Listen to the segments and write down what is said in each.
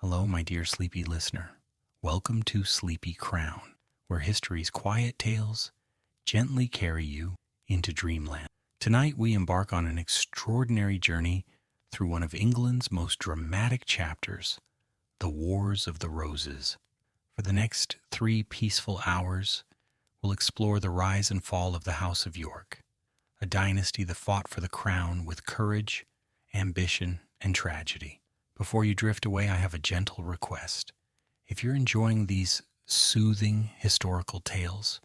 Hello, my dear sleepy listener. Welcome to Sleepy Crown, where history's quiet tales gently carry you into dreamland. Tonight we embark on an extraordinary journey through one of England's most dramatic chapters, the Wars of the Roses. For the next 3 peaceful hours, we'll explore the rise and fall of the House of York, a dynasty that fought for the crown with courage, ambition, and tragedy. Before you drift away, I have a gentle request. If you're enjoying these soothing historical tales,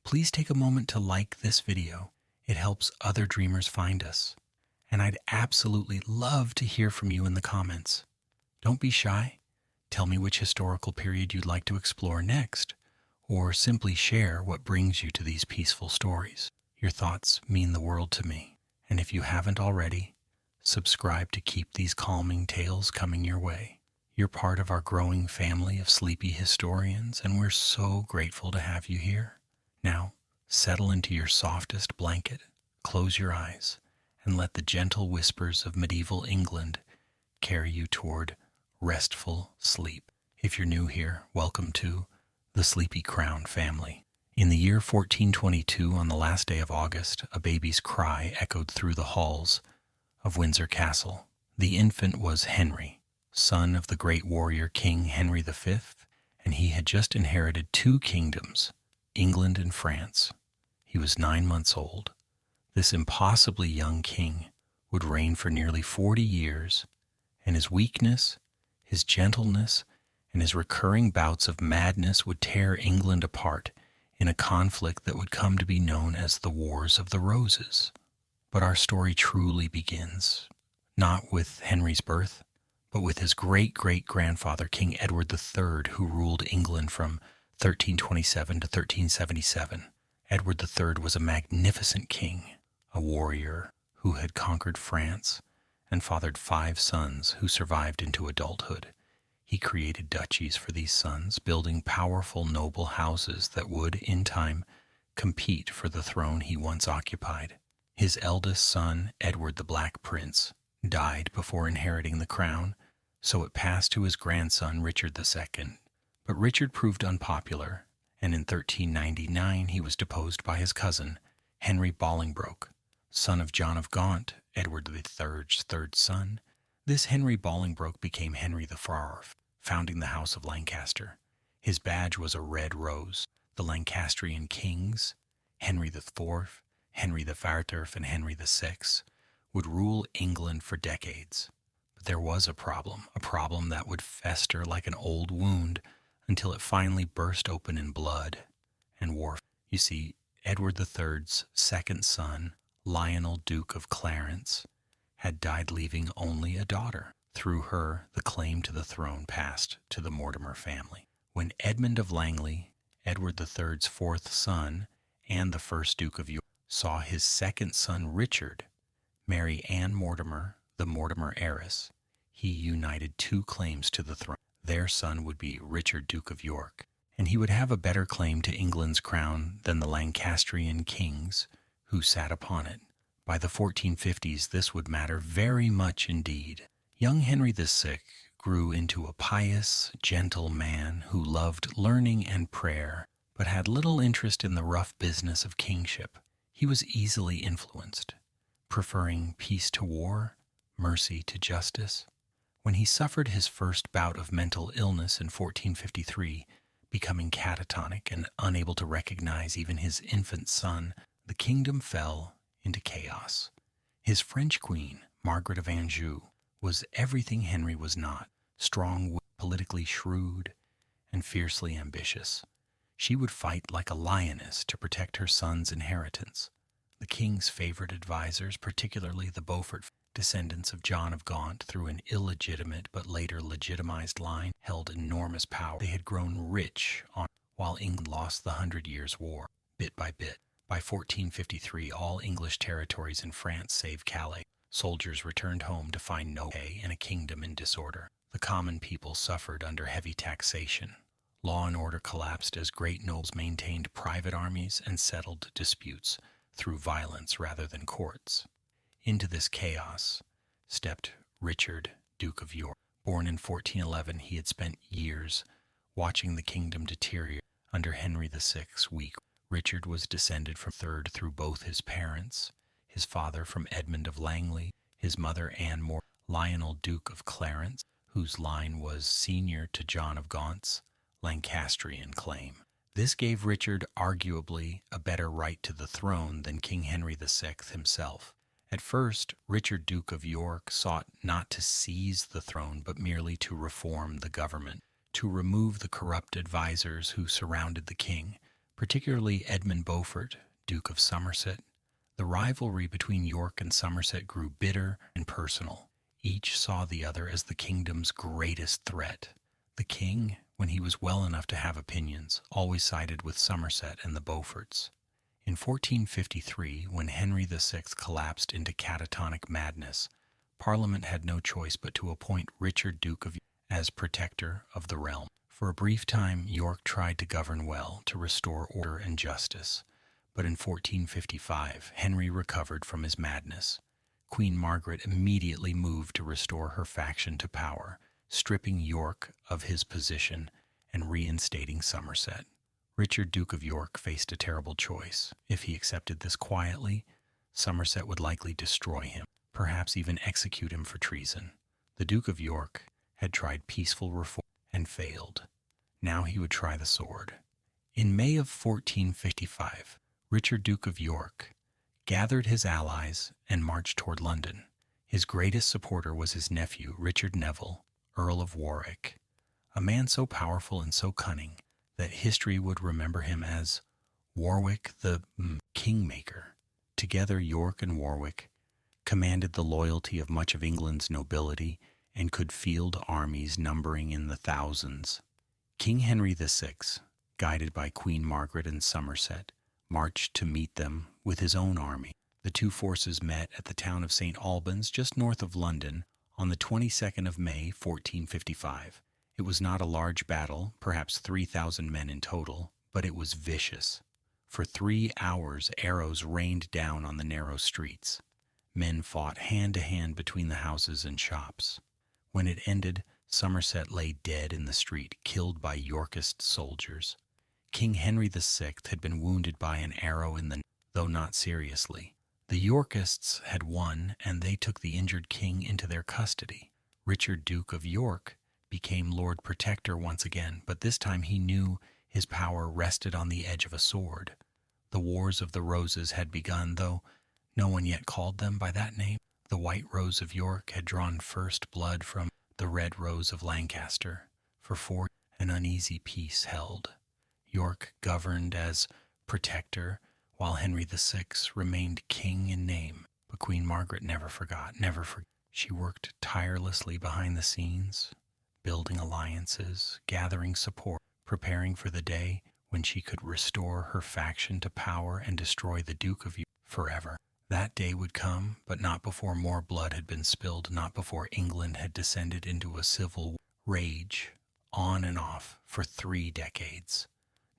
please take a moment to like this video. It helps other dreamers find us. And I'd absolutely love to hear from you in the comments. Don't be shy. Tell me which historical period you'd like to explore next, or simply share what brings you to these peaceful stories. Your thoughts mean the world to me, and if you haven't already, subscribe to keep these calming tales coming your way. You're part of our growing family of sleepy historians, and we're so grateful to have you here. Now, settle into your softest blanket, close your eyes, and let the gentle whispers of medieval England carry you toward restful sleep. If you're new here, welcome to the Sleepy Crown family. In the year 1422, on the last day of August, a baby's cry echoed through the halls of Windsor Castle. The infant was Henry, son of the great warrior King Henry V, and he had just inherited 2 kingdoms, England and France. He was 9 months old. This impossibly young king would reign for nearly 40 years, and his weakness, his gentleness, and his recurring bouts of madness would tear England apart in a conflict that would come to be known as the Wars of the Roses. But our story truly begins, not with Henry's birth, but with his great-great-grandfather, King Edward III, who ruled England from 1327 to 1377. Edward III was a magnificent king, a warrior who had conquered France and fathered 5 sons who survived into adulthood. He created duchies for these sons, building powerful noble houses that would, in time, compete for the throne he once occupied. His eldest son, Edward the Black Prince, died before inheriting the crown, so it passed to his grandson, Richard II. But Richard proved unpopular, and in 1399 he was deposed by his cousin, Henry Bolingbroke, son of John of Gaunt, Edward III's 3rd son. This Henry Bolingbroke became Henry IV, founding the House of Lancaster. His badge was a red rose. The Lancastrian kings, Henry IV, Henry IV, and Henry VI, would rule England for decades. But there was a problem that would fester like an old wound until it finally burst open in blood and war. You see, Edward III's 2nd son, Lionel, Duke of Clarence, had died leaving only a daughter. Through her, the claim to the throne passed to the Mortimer family. When Edmund of Langley, Edward III's 4th son and the 1st Duke of York, saw his 2nd son Richard marry Anne Mortimer, the Mortimer heiress, he united 2 claims to the throne. Their son would be Richard, Duke of York, and he would have a better claim to England's crown than the Lancastrian kings who sat upon it. By the 1450s, this would matter very much indeed. Young Henry VI grew into a pious, gentle man who loved learning and prayer, but had little interest in the rough business of kingship. He was easily influenced, preferring peace to war, mercy to justice. When he suffered his first bout of mental illness in 1453, becoming catatonic and unable to recognize even his infant son, the kingdom fell into chaos. His French queen, Margaret of Anjou, was everything Henry was not: strong-willed, politically shrewd, and fiercely ambitious. She would fight like a lioness to protect her son's inheritance. The king's favorite advisors, particularly the Beaufort descendants of John of Gaunt through an illegitimate but later legitimized line, held enormous power. They had grown rich while England lost the 100 Years' War, bit by bit. By 1453, all English territories in France save Calais. Soldiers returned home to find no pay in a kingdom in disorder. The common people suffered under heavy taxation. Law and order collapsed as great nobles maintained private armies and settled disputes through violence rather than courts. Into this chaos stepped Richard, Duke of York. Born in 1411, he had spent years watching the kingdom deteriorate under Henry VI's weak. Richard was descended from third through both his parents, his father from Edmund of Langley, his mother Anne More, Lionel Duke of Clarence, whose line was senior to John of Gaunt's Lancastrian claim. This gave Richard arguably a better right to the throne than King Henry VI himself. At first, Richard, Duke of York, sought not to seize the throne but merely to reform the government, to remove the corrupt advisers who surrounded the king, particularly Edmund Beaufort, Duke of Somerset. The rivalry between York and Somerset grew bitter and personal. Each saw the other as the kingdom's greatest threat. The king, when he was well enough to have opinions, always sided with Somerset and the Beauforts. In 1453, when Henry VI collapsed into catatonic madness, Parliament had no choice but to appoint Richard, Duke of York, as protector of the realm. For a brief time, York tried to govern well, to restore order and justice. But in 1455, Henry recovered from his madness. Queen Margaret immediately moved to restore her faction to power, stripping York of his position and reinstating Somerset. Richard, Duke of York, faced a terrible choice. If he accepted this quietly, Somerset would likely destroy him, perhaps even execute him for treason. The Duke of York had tried peaceful reform and failed. Now he would try the sword. In May of 1455, Richard, Duke of York, gathered his allies and marched toward London. His greatest supporter was his nephew, Richard Neville, Earl of Warwick, a man so powerful and so cunning that history would remember him as Warwick the Kingmaker. Together, York and Warwick commanded the loyalty of much of England's nobility and could field armies numbering in the thousands. King Henry VI, guided by Queen Margaret and Somerset, marched to meet them with his own army. The two forces met at the town of St. Albans, just north of London, on the 22nd of May, 1455. It was not a large battle, perhaps 3,000 men in total, but it was vicious. For 3 hours, arrows rained down on the narrow streets. Men fought hand to hand between the houses and shops. When it ended, Somerset lay dead in the street, killed by Yorkist soldiers. King Henry VI had been wounded by an arrow in the neck, though not seriously. The Yorkists had won, and they took the injured king into their custody. Richard, Duke of York, became Lord Protector once again, but this time he knew his power rested on the edge of a sword. The Wars of the Roses had begun, though no one yet called them by that name. The White Rose of York had drawn first blood from the Red Rose of Lancaster. For 4 years, an uneasy peace held. York governed as protector, while Henry VI remained king in name. But Queen Margaret never forgot. She worked tirelessly behind the scenes, building alliances, gathering support, preparing for the day when she could restore her faction to power and destroy the Duke of York forever. That day would come, but not before more blood had been spilled, not before England had descended into a civil rage, on and off, for 3 decades.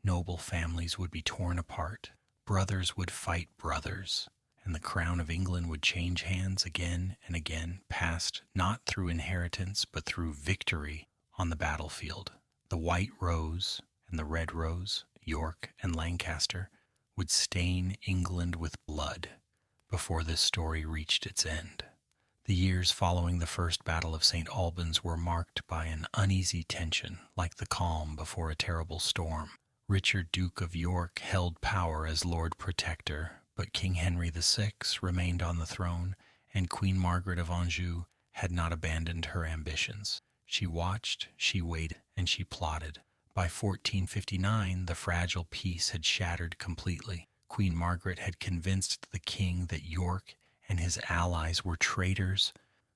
Noble families would be torn apart, brothers would fight brothers, and the crown of England would change hands again and again, passed not through inheritance, but through victory on the battlefield. The White Rose and the Red Rose, York and Lancaster, would stain England with blood before this story reached its end. The years following the First Battle of St. Albans were marked by an uneasy tension, like the calm before a terrible storm. Richard, Duke of York, held power as Lord Protector, but King Henry VI remained on the throne, and Queen Margaret of Anjou had not abandoned her ambitions. She watched, she waited, and she plotted. By 1459, the fragile peace had shattered completely. Queen Margaret had convinced the king that York and his allies were traitors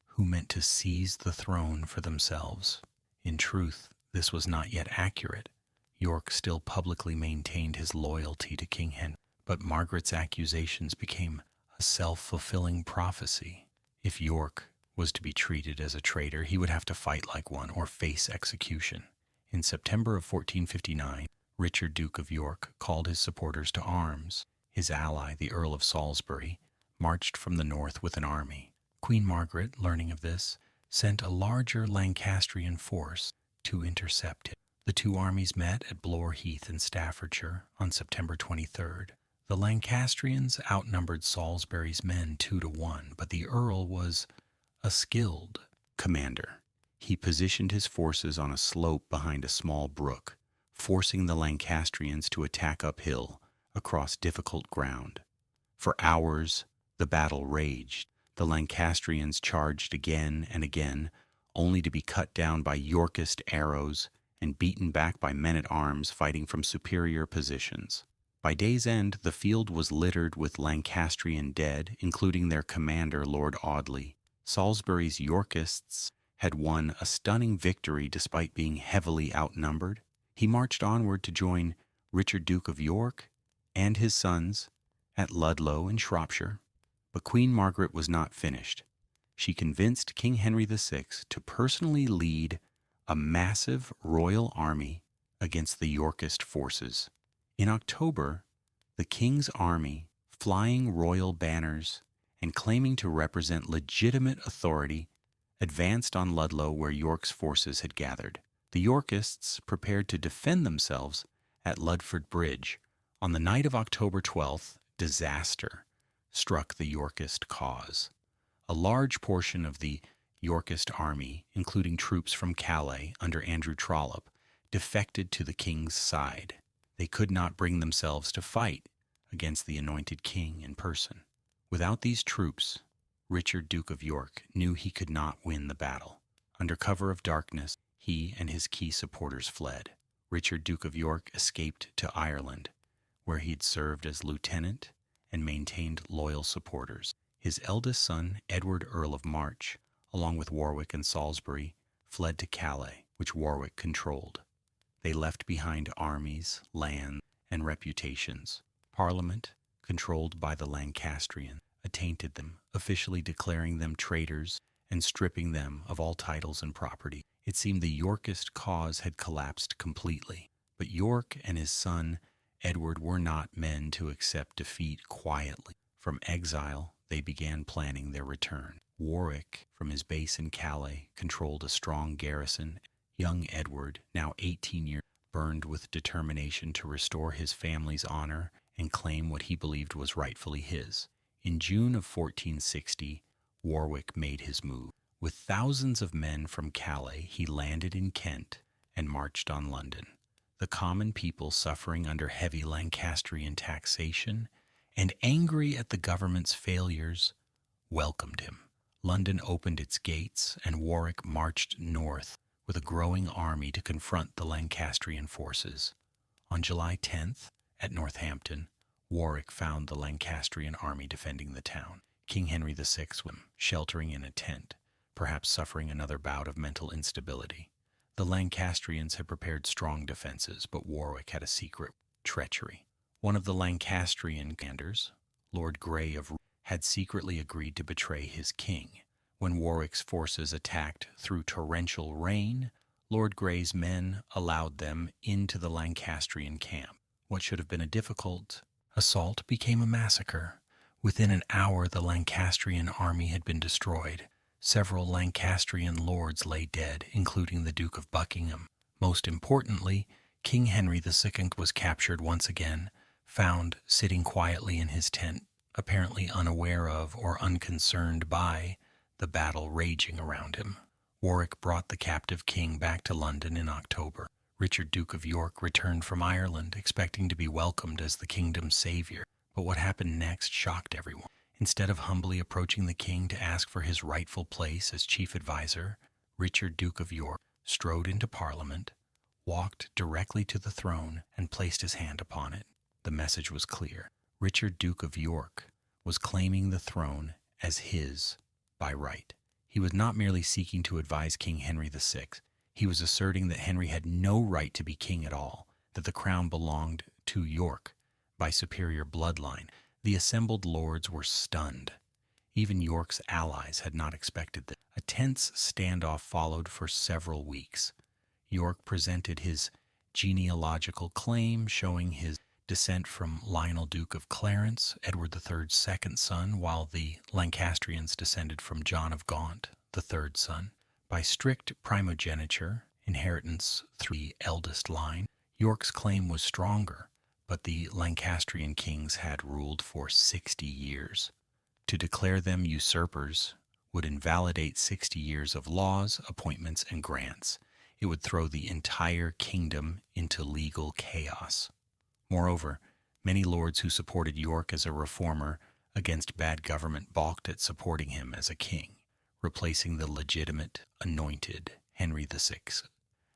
who meant to seize the throne for themselves. In truth, this was not yet accurate. York still publicly maintained his loyalty to King Henry, but Margaret's accusations became a self-fulfilling prophecy. If York was to be treated as a traitor, he would have to fight like one or face execution. In September of 1459, Richard, Duke of York, called his supporters to arms. His ally, the Earl of Salisbury, marched from the north with an army. Queen Margaret, learning of this, sent a larger Lancastrian force to intercept it. The two armies met at Blore Heath in Staffordshire on September 23rd. The Lancastrians outnumbered Salisbury's men 2-1, but the Earl was a skilled commander. He positioned his forces on a slope behind a small brook, forcing the Lancastrians to attack uphill across difficult ground. For hours, the battle raged. The Lancastrians charged again and again, only to be cut down by Yorkist arrows and beaten back by men-at-arms fighting from superior positions. By day's end, the field was littered with Lancastrian dead, including their commander, Lord Audley. Salisbury's Yorkists had won a stunning victory despite being heavily outnumbered. He marched onward to join Richard, Duke of York, and his sons at Ludlow in Shropshire. But Queen Margaret was not finished. She convinced King Henry VI to personally lead a massive royal army against the Yorkist forces. In October, the king's army, flying royal banners and claiming to represent legitimate authority, advanced on Ludlow where York's forces had gathered. The Yorkists prepared to defend themselves at Ludford Bridge. On the night of October 12th, disaster struck the Yorkist cause. A large portion of the Yorkist army, including troops from Calais under Andrew Trollope, defected to the king's side. They could not bring themselves to fight against the anointed king in person. Without these troops, Richard, Duke of York, knew he could not win the battle. Under cover of darkness, he and his key supporters fled. Richard, Duke of York, escaped to Ireland, where he'd served as lieutenant and maintained loyal supporters. His eldest son, Edward, Earl of March, along with Warwick and Salisbury, fled to Calais, which Warwick controlled. They left behind armies, land, and reputations. Parliament, controlled by the Lancastrians, attainted them, officially declaring them traitors and stripping them of all titles and property. It seemed the Yorkist cause had collapsed completely. But York and his son, Edward, were not men to accept defeat quietly. From exile, they began planning their return. Warwick, from his base in Calais, controlled a strong garrison. Young Edward, now 18 years, burned with determination to restore his family's honor and claim what he believed was rightfully his. In June of 1460, Warwick made his move. With thousands of men from Calais, he landed in Kent and marched on London. The common people, suffering under heavy Lancastrian taxation and angry at the government's failures, welcomed him. London opened its gates, and Warwick marched north with a growing army to confront the Lancastrian forces. On July 10th, at Northampton, Warwick found the Lancastrian army defending the town. King Henry VI was sheltering in a tent, perhaps suffering another bout of mental instability. The Lancastrians had prepared strong defenses, but Warwick had a secret treachery. One of the Lancastrian commanders, Lord Grey of had secretly agreed to betray his king. When Warwick's forces attacked through torrential rain, Lord Grey's men allowed them into the Lancastrian camp. What should have been a difficult assault became a massacre. Within an hour, the Lancastrian army had been destroyed. Several Lancastrian lords lay dead, including the Duke of Buckingham. Most importantly, King Henry II was captured once again, found sitting quietly in his tent, apparently unaware of or unconcerned by the battle raging around him. Warwick brought the captive king back to London in October. Richard, Duke of York, returned from Ireland, expecting to be welcomed as the kingdom's savior. But what happened next shocked everyone. Instead of humbly approaching the king to ask for his rightful place as chief advisor, Richard, Duke of York, strode into Parliament, walked directly to the throne, and placed his hand upon it. The message was clear. Richard, Duke of York, was claiming the throne as his by right. He was not merely seeking to advise King Henry VI. He was asserting that Henry had no right to be king at all, that the crown belonged to York by superior bloodline. The assembled lords were stunned. Even York's allies had not expected this. A tense standoff followed for several weeks. York presented his genealogical claim, showing his descent from Lionel, Duke of Clarence, Edward III's second son, while the Lancastrians descended from John of Gaunt, the third son. By strict primogeniture, inheritance through the eldest line, York's claim was stronger, but the Lancastrian kings had ruled for 60 years. To declare them usurpers would invalidate 60 years of laws, appointments, and grants. It would throw the entire kingdom into legal chaos. Moreover, many lords who supported York as a reformer against bad government balked at supporting him as a king, replacing the legitimate, anointed Henry VI.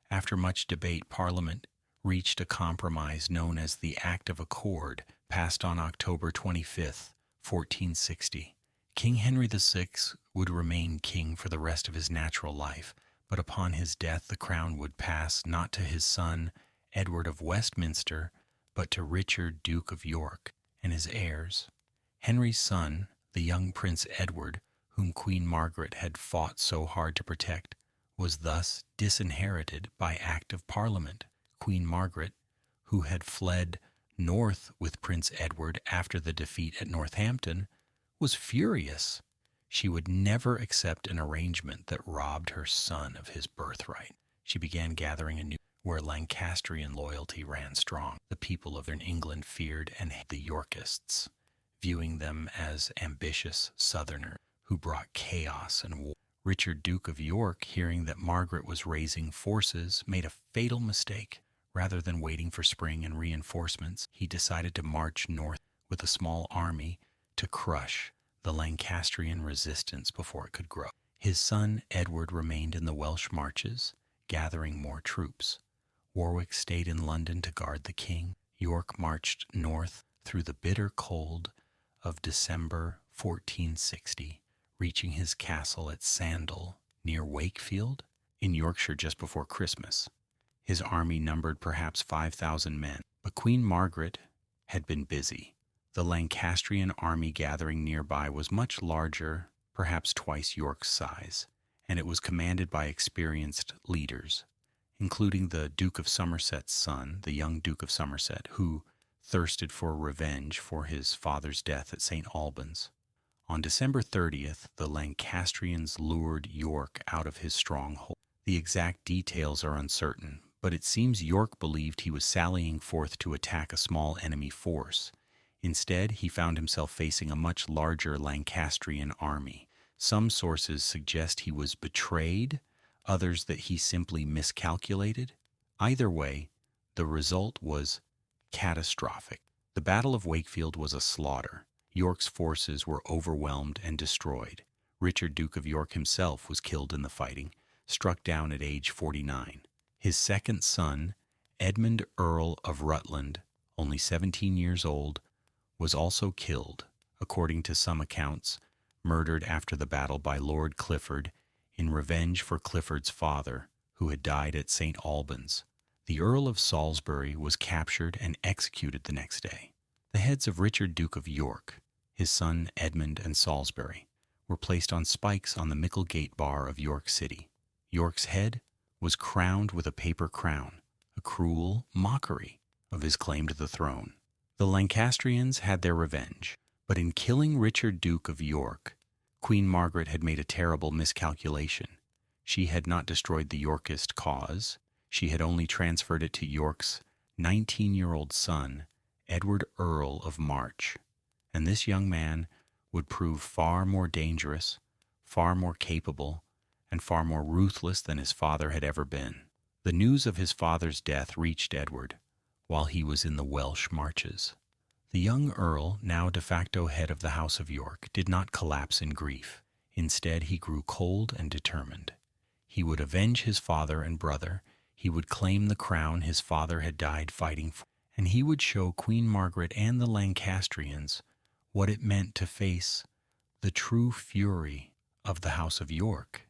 After much debate, Parliament reached a compromise known as the Act of Accord, passed on October 25, 1460. King Henry VI would remain king for the rest of his natural life, but upon his death the crown would pass not to his son, Edward of Westminster, but to Richard, Duke of York, and his heirs. Henry's son, the young Prince Edward, whom Queen Margaret had fought so hard to protect, was thus disinherited by Act of Parliament. Queen Margaret, who had fled north with Prince Edward after the defeat at Northampton, was furious. She would never accept an arrangement that robbed her son of his birthright. She began gathering anew where Lancastrian loyalty ran strong. The people of England feared and hated the Yorkists, viewing them as ambitious Southerners who brought chaos and war. Richard, Duke of York, hearing that Margaret was raising forces, made a fatal mistake. Rather than waiting for spring and reinforcements, he decided to march north with a small army to crush the Lancastrian resistance before it could grow. His son Edward remained in the Welsh marches, gathering more troops. Warwick stayed in London to guard the king. York marched north through the bitter cold of December 1460, reaching his castle at Sandal, near Wakefield, in Yorkshire just before Christmas. His army numbered perhaps 5,000 men, but Queen Margaret had been busy. The Lancastrian army gathering nearby was much larger, perhaps twice York's size, and it was commanded by experienced leaders, including the Duke of Somerset's son, the young Duke of Somerset, who thirsted for revenge for his father's death at St. Albans. On December 30th, the Lancastrians lured York out of his stronghold. The exact details are uncertain, but it seems York believed he was sallying forth to attack a small enemy force. Instead, he found himself facing a much larger Lancastrian army. Some sources suggest he was betrayed, others that he simply miscalculated. Either way, the result was catastrophic. The Battle of Wakefield was a slaughter. York's forces were overwhelmed and destroyed. Richard, Duke of York himself was killed in the fighting, struck down at age 49. His second son, Edmund Earl of Rutland, only 17 years old, was also killed, according to some accounts, murdered after the battle by Lord Clifford in revenge for Clifford's father, who had died at St. Albans. The Earl of Salisbury was captured and executed the next day. The heads of Richard, Duke of York, his son Edmund, and Salisbury were placed on spikes on the Micklegate bar of York City. York's head was crowned with a paper crown, a cruel mockery of his claim to the throne. The Lancastrians had their revenge, but in killing Richard, Duke of York, Queen Margaret had made a terrible miscalculation. She had not destroyed the Yorkist cause. She had only transferred it to York's 19-year-old son, Edward Earl of March, and this young man would prove far more dangerous, far more capable, and far more ruthless than his father had ever been. The news of his father's death reached Edward while he was in the Welsh marches. The young Earl, now de facto head of the House of York, did not collapse in grief. Instead, he grew cold and determined. He would avenge his father and brother, he would claim the crown his father had died fighting for, and he would show Queen Margaret and the Lancastrians what it meant to face the true fury of the House of York.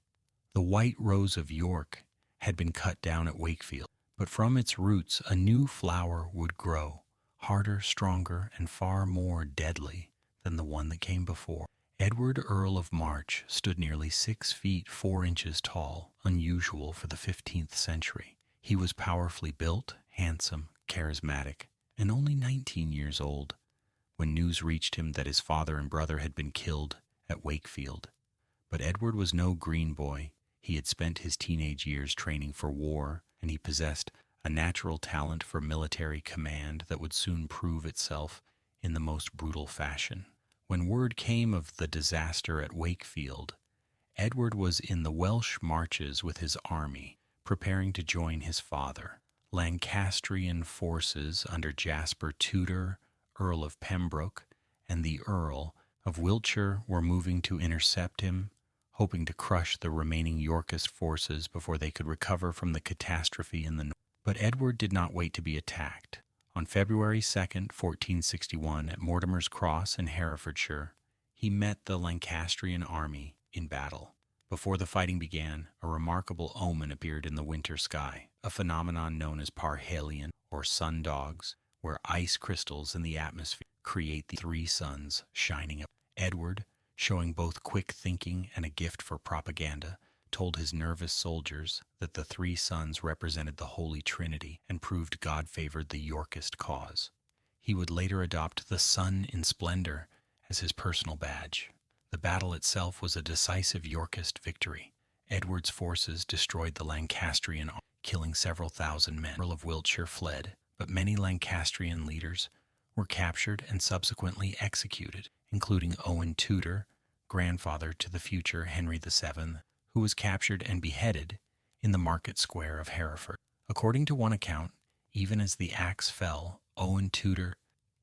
The White Rose of York had been cut down at Wakefield, but from its roots a new flower would grow, harder, stronger, and far more deadly than the one that came before. Edward Earl of March stood nearly 6 feet 4 inches tall, unusual for the 15th century. He was powerfully built, handsome, charismatic, and only 19 years old when news reached him that his father and brother had been killed at Wakefield. But Edward was no green boy. He had spent his teenage years training for war, and he possessed a natural talent for military command that would soon prove itself in the most brutal fashion. When word came of the disaster at Wakefield, Edward was in the Welsh marches with his army, preparing to join his father. Lancastrian forces under Jasper Tudor, Earl of Pembroke, and the Earl of Wiltshire were moving to intercept him, hoping to crush the remaining Yorkist forces before they could recover from the catastrophe in the north. But Edward did not wait to be attacked. On February 2nd, 1461, at Mortimer's Cross in Herefordshire, he met the Lancastrian army in battle. Before the fighting began, a remarkable omen appeared in the winter sky, a phenomenon known as parhelion, or sun dogs, where ice crystals in the atmosphere create the three suns shining up. Edward, showing both quick thinking and a gift for propaganda, told his nervous soldiers that the three suns represented the Holy Trinity and proved God favored the Yorkist cause. He would later adopt the sun in splendor as his personal badge. The battle itself was a decisive Yorkist victory. Edward's forces destroyed the Lancastrian army, killing several thousand men. The Earl of Wiltshire fled, but many Lancastrian leaders were captured and subsequently executed, including Owen Tudor, grandfather to the future Henry VII, who was captured and beheaded in the market square of Hereford. According to one account, even as the axe fell, Owen Tudor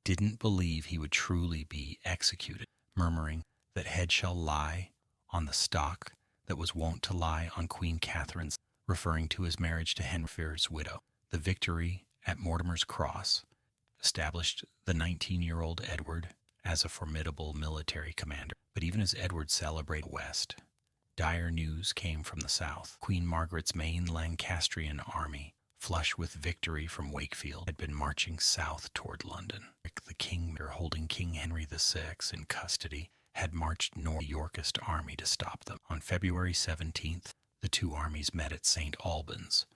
didn't believe he would truly be executed, murmuring that head shall lie on the stock that was wont to lie on Queen Catherine's, referring to his marriage to Henry's widow. The victory at Mortimer's Cross established the 19-year-old Edward as a formidable military commander. But even as Edward celebrated west, dire news came from the south. Queen Margaret's main Lancastrian army, flush with victory from Wakefield, had been marching south toward London. The king, holding King Henry VI in custody, had marched north the Yorkist army to stop them. On February 17th, the two armies met at St. Albans,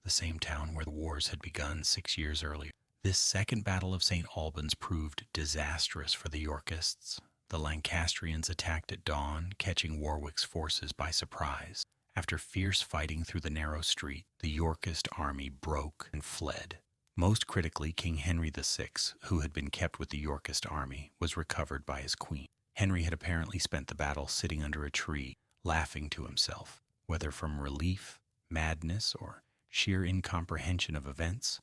the same town where the wars had begun 6 years earlier. This second battle of St. Albans proved disastrous for the Yorkists. The Lancastrians attacked at dawn, catching Warwick's forces by surprise. After fierce fighting through the narrow street, the Yorkist army broke and fled. Most critically, King Henry VI, who had been kept with the Yorkist army, was recovered by his queen. Henry had apparently spent the battle sitting under a tree, laughing to himself. Whether from relief, madness, or sheer incomprehension of events,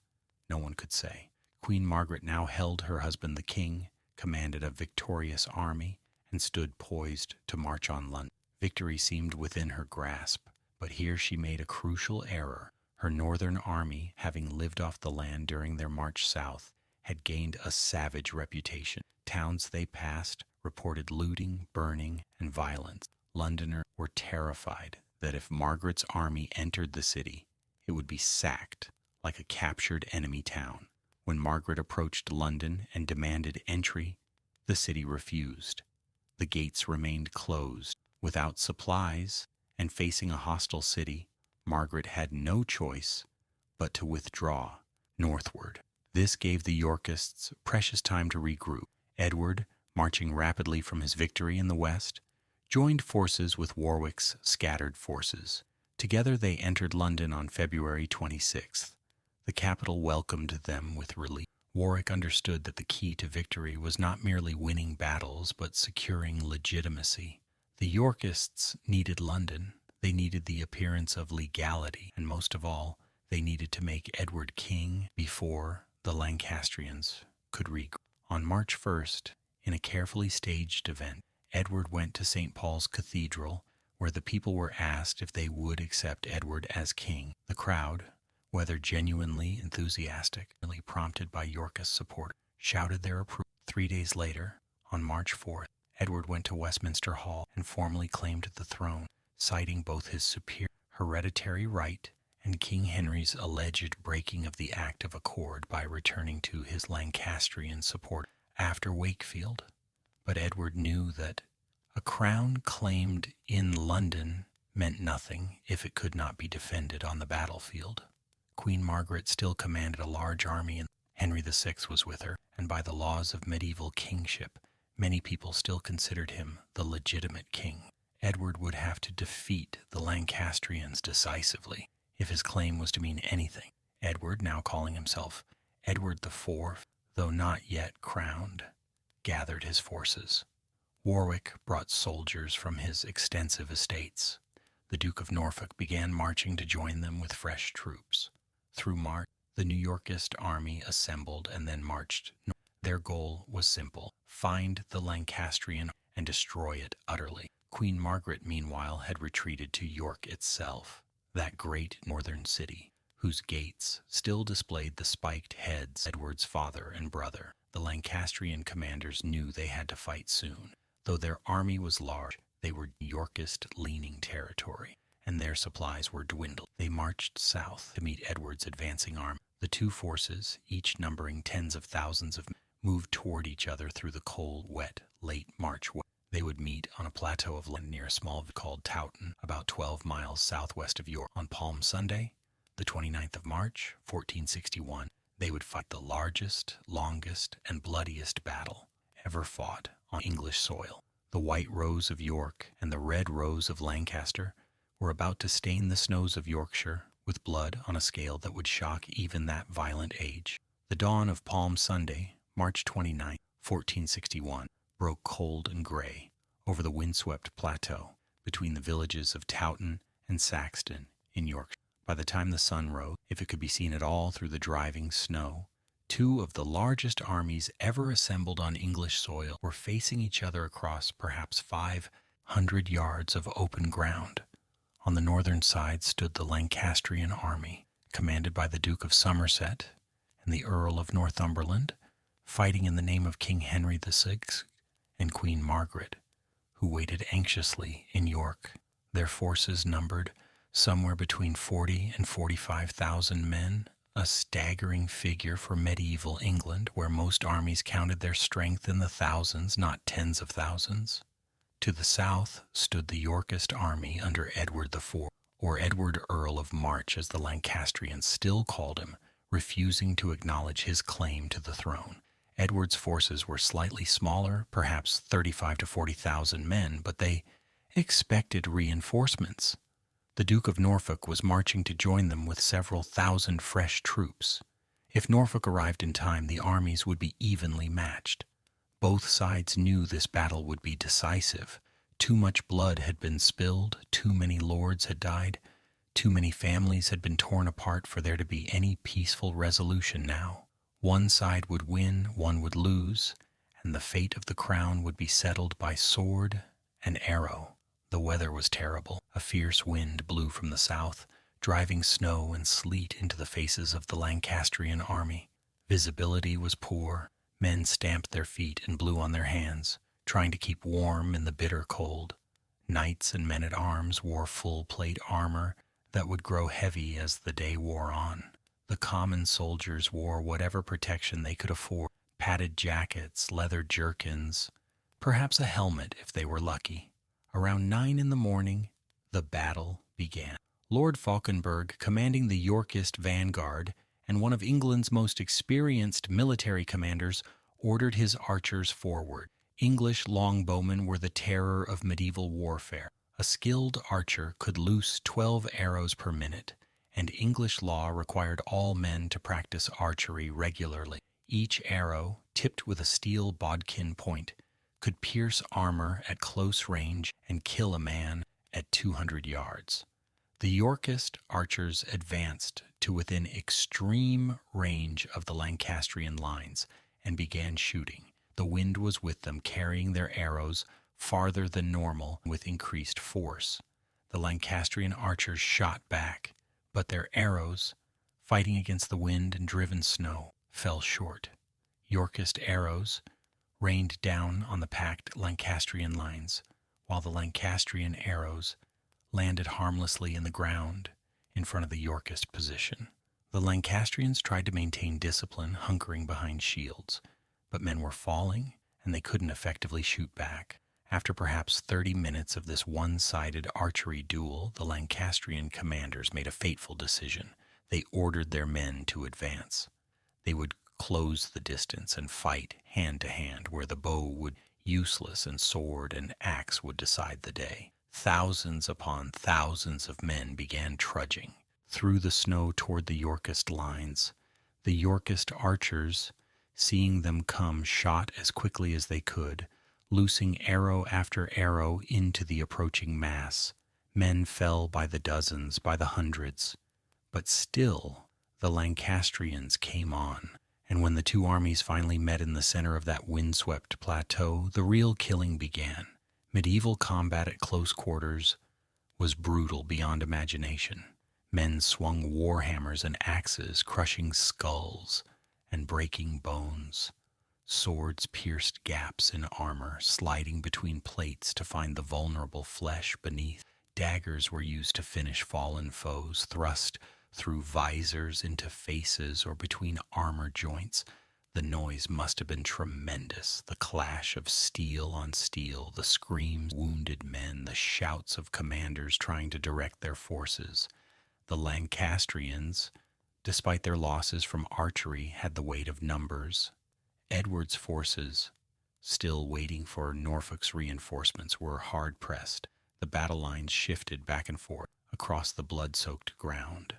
no one could say. Queen Margaret now held her husband the king, commanded a victorious army, and stood poised to march on London. Victory seemed within her grasp, but here she made a crucial error. Her northern army, having lived off the land during their march south, had gained a savage reputation. Towns they passed reported looting, burning, and violence. Londoners were terrified that if Margaret's army entered the city, it would be sacked like a captured enemy town. When Margaret approached London and demanded entry, the city refused. The gates remained closed. Without supplies and facing a hostile city, Margaret had no choice but to withdraw northward. This gave the Yorkists precious time to regroup. Edward, marching rapidly from his victory in the west, joined forces with Warwick's scattered forces. Together they entered London on February 26th. The capital welcomed them with relief. Warwick understood that the key to victory was not merely winning battles, but securing legitimacy. The Yorkists needed London. They needed the appearance of legality, and most of all, they needed to make Edward king before the Lancastrians could regroup. On March 1st, in a carefully staged event, Edward went to St. Paul's Cathedral, where the people were asked if they would accept Edward as king. The crowd, whether genuinely enthusiastic, really prompted by Yorkist support, shouted their approval. 3 days later, on March 4th, Edward went to Westminster Hall and formally claimed the throne, citing both his superior hereditary right and King Henry's alleged breaking of the Act of Accord by returning to his Lancastrian support after Wakefield. But Edward knew that a crown claimed in London meant nothing if it could not be defended on the battlefield. Queen Margaret still commanded a large army, and Henry VI was with her, and by the laws of medieval kingship, many people still considered him the legitimate king. Edward would have to defeat the Lancastrians decisively if his claim was to mean anything. Edward, now calling himself Edward IV, though not yet crowned, gathered his forces. Warwick brought soldiers from his extensive estates. The Duke of Norfolk began marching to join them with fresh troops. Through March, the New Yorkist army assembled and then marched north. Their goal was simple: find the Lancastrian and destroy it utterly. Queen Margaret, meanwhile, had retreated to York itself, that great northern city, whose gates still displayed the spiked heads of Edward's father and brother. The Lancastrian commanders knew they had to fight soon. Though their army was large, they were Yorkist-leaning territory, and their supplies were dwindled. They marched south to meet Edward's advancing army. The two forces, each numbering tens of thousands of men, moved toward each other through the cold, wet, late March weather. They would meet on a plateau of land near a small village called Towton, about 12 miles southwest of York. On Palm Sunday, the 29th of March, 1461, they would fight the largest, longest, and bloodiest battle ever fought on English soil. The white rose of York and the red rose of Lancaster were about to stain the snows of Yorkshire with blood on a scale that would shock even that violent age. The dawn of Palm Sunday, March 29, 1461, broke cold and gray over the windswept plateau between the villages of Towton and Saxton in Yorkshire. By the time the sun rose, if it could be seen at all through the driving snow, two of the largest armies ever assembled on English soil were facing each other across perhaps 500 yards of open ground. On the northern side stood the Lancastrian army, commanded by the Duke of Somerset and the Earl of Northumberland, fighting in the name of King Henry VI and Queen Margaret, who waited anxiously in York. Their forces numbered somewhere between 40 and 45,000 men, a staggering figure for medieval England, where most armies counted their strength in the thousands, not tens of thousands. To the south stood the Yorkist army under Edward IV, or Edward Earl of March as the Lancastrians still called him, refusing to acknowledge his claim to the throne. Edward's forces were slightly smaller, perhaps 35 to 40,000 men, but they expected reinforcements. The Duke of Norfolk was marching to join them with several thousand fresh troops. If Norfolk arrived in time, the armies would be evenly matched. Both sides knew this battle would be decisive. Too much blood had been spilled, too many lords had died, too many families had been torn apart for there to be any peaceful resolution now. One side would win, one would lose, and the fate of the crown would be settled by sword and arrow. The weather was terrible. A fierce wind blew from the south, driving snow and sleet into the faces of the Lancastrian army. Visibility was poor. Men stamped their feet and blew on their hands, trying to keep warm in the bitter cold. Knights and men-at-arms wore full-plate armor that would grow heavy as the day wore on. The common soldiers wore whatever protection they could afford: padded jackets, leather jerkins, perhaps a helmet if they were lucky. Around 9 in the morning, the battle began. Lord Falkenberg, commanding the Yorkist vanguard and one of England's most experienced military commanders, ordered his archers forward. English longbowmen were the terror of medieval warfare. A skilled archer could loose 12 arrows per minute, and English law required all men to practice archery regularly. Each arrow, tipped with a steel bodkin point, could pierce armor at close range and kill a man at 200 yards. The Yorkist archers advanced to within extreme range of the Lancastrian lines and began shooting. The wind was with them, carrying their arrows farther than normal with increased force. The Lancastrian archers shot back, but their arrows, fighting against the wind and driven snow, fell short. Yorkist arrows rained down on the packed Lancastrian lines, while the Lancastrian arrows landed harmlessly in the ground in front of the Yorkist position. The Lancastrians tried to maintain discipline, hunkering behind shields, but men were falling, and they couldn't effectively shoot back. After perhaps 30 minutes of this one-sided archery duel, the Lancastrian commanders made a fateful decision. They ordered their men to advance. They would close the distance and fight hand to hand, where the bow would be useless and sword and axe would decide the day. Thousands upon thousands of men began trudging through the snow toward the Yorkist lines. The Yorkist archers, seeing them come, shot as quickly as they could, loosing arrow after arrow into the approaching mass. Men fell by the dozens, by the hundreds. But still the Lancastrians came on, and when the two armies finally met in the center of that windswept plateau, the real killing began. Medieval combat at close quarters was brutal beyond imagination. Men swung warhammers and axes, crushing skulls and breaking bones. Swords pierced gaps in armor, sliding between plates to find the vulnerable flesh beneath. Daggers were used to finish fallen foes, thrust through visors into faces or between armor joints. The noise must have been tremendous, the clash of steel on steel, the screams of wounded men, the shouts of commanders trying to direct their forces. The Lancastrians, despite their losses from archery, had the weight of numbers. Edward's forces, still waiting for Norfolk's reinforcements, were hard-pressed. The battle lines shifted back and forth across the blood-soaked ground.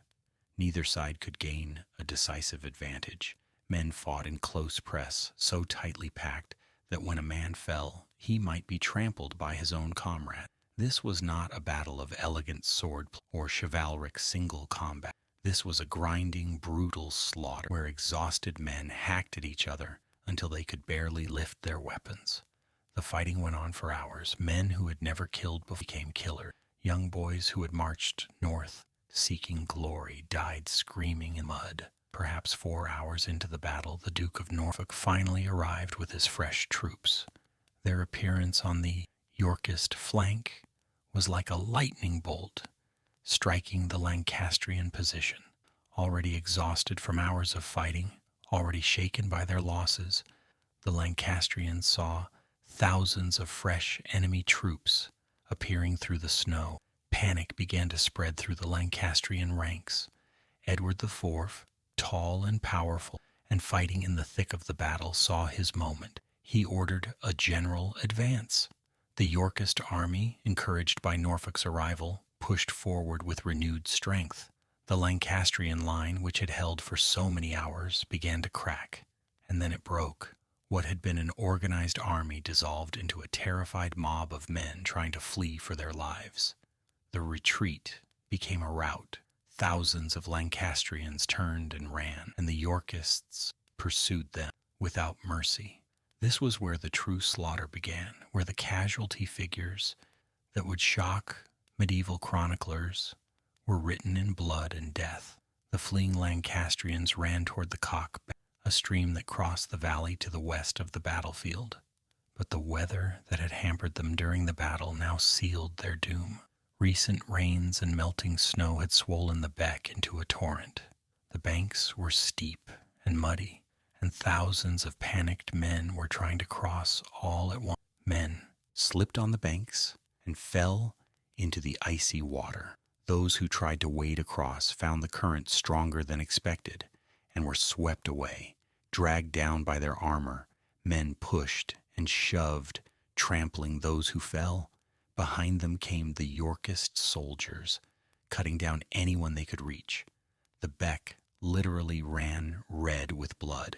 Neither side could gain a decisive advantage. Men fought in close press, so tightly packed that when a man fell, he might be trampled by his own comrade. This was not a battle of elegant sword or chivalric single combat. This was a grinding, brutal slaughter where exhausted men hacked at each other until they could barely lift their weapons. The fighting went on for hours. Men who had never killed before became killers. Young boys who had marched north seeking glory died screaming in mud. Perhaps 4 hours into the battle, the Duke of Norfolk finally arrived with his fresh troops. Their appearance on the Yorkist flank was like a lightning bolt, striking the Lancastrian position. Already exhausted from hours of fighting, already shaken by their losses, the Lancastrians saw thousands of fresh enemy troops appearing through the snow. Panic began to spread through the Lancastrian ranks. Edward IV, tall and powerful, and fighting in the thick of the battle, saw his moment. He ordered a general advance. The Yorkist army, encouraged by Norfolk's arrival, pushed forward with renewed strength. The Lancastrian line, which had held for so many hours, began to crack, and then it broke. What had been an organized army dissolved into a terrified mob of men trying to flee for their lives. The retreat became a rout. Thousands of Lancastrians turned and ran, and the Yorkists pursued them without mercy. This was where the true slaughter began, where the casualty figures that would shock medieval chroniclers were written in blood and death. The fleeing Lancastrians ran toward the Cock, a stream that crossed the valley to the west of the battlefield. But the weather that had hampered them during the battle now sealed their doom. Recent rains and melting snow had swollen the beck into a torrent. The banks were steep and muddy, and thousands of panicked men were trying to cross all at once. Men slipped on the banks and fell into the icy water. Those who tried to wade across found the current stronger than expected and were swept away. Dragged down by their armor, men pushed and shoved, trampling those who fell. Behind them came the Yorkist soldiers, cutting down anyone they could reach. The beck literally ran red with blood.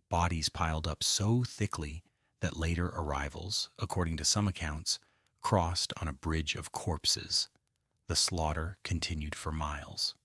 Bodies piled up so thickly that later arrivals, according to some accounts, crossed on a bridge of corpses. The slaughter continued for miles.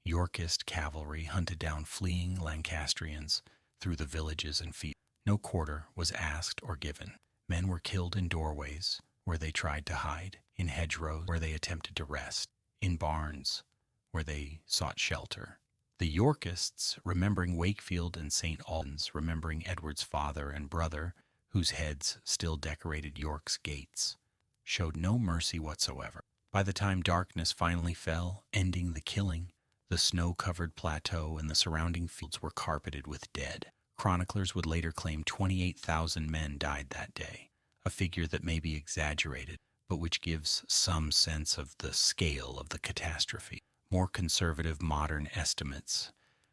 Yorkist cavalry hunted down fleeing Lancastrians through the villages and fields. No quarter was asked or given. Men were killed in doorways, where they tried to hide, in hedgerows where they attempted to rest, in barns where they sought shelter. The Yorkists, remembering Wakefield and St. Albans, remembering Edward's father and brother, whose heads still decorated York's gates, showed no mercy whatsoever. By the time darkness finally fell, ending the killing, the snow-covered plateau and the surrounding fields were carpeted with dead. Chroniclers would later claim 28,000 men died that day, a figure that may be exaggerated, but which gives some sense of the scale of the catastrophe. More conservative modern estimates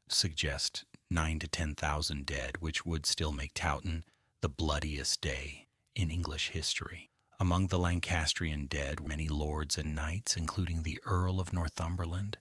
suggest 9,000 to 10,000 dead, which would still make Towton the bloodiest day in English history. Among the Lancastrian dead were many lords and knights, including the Earl of Northumberland,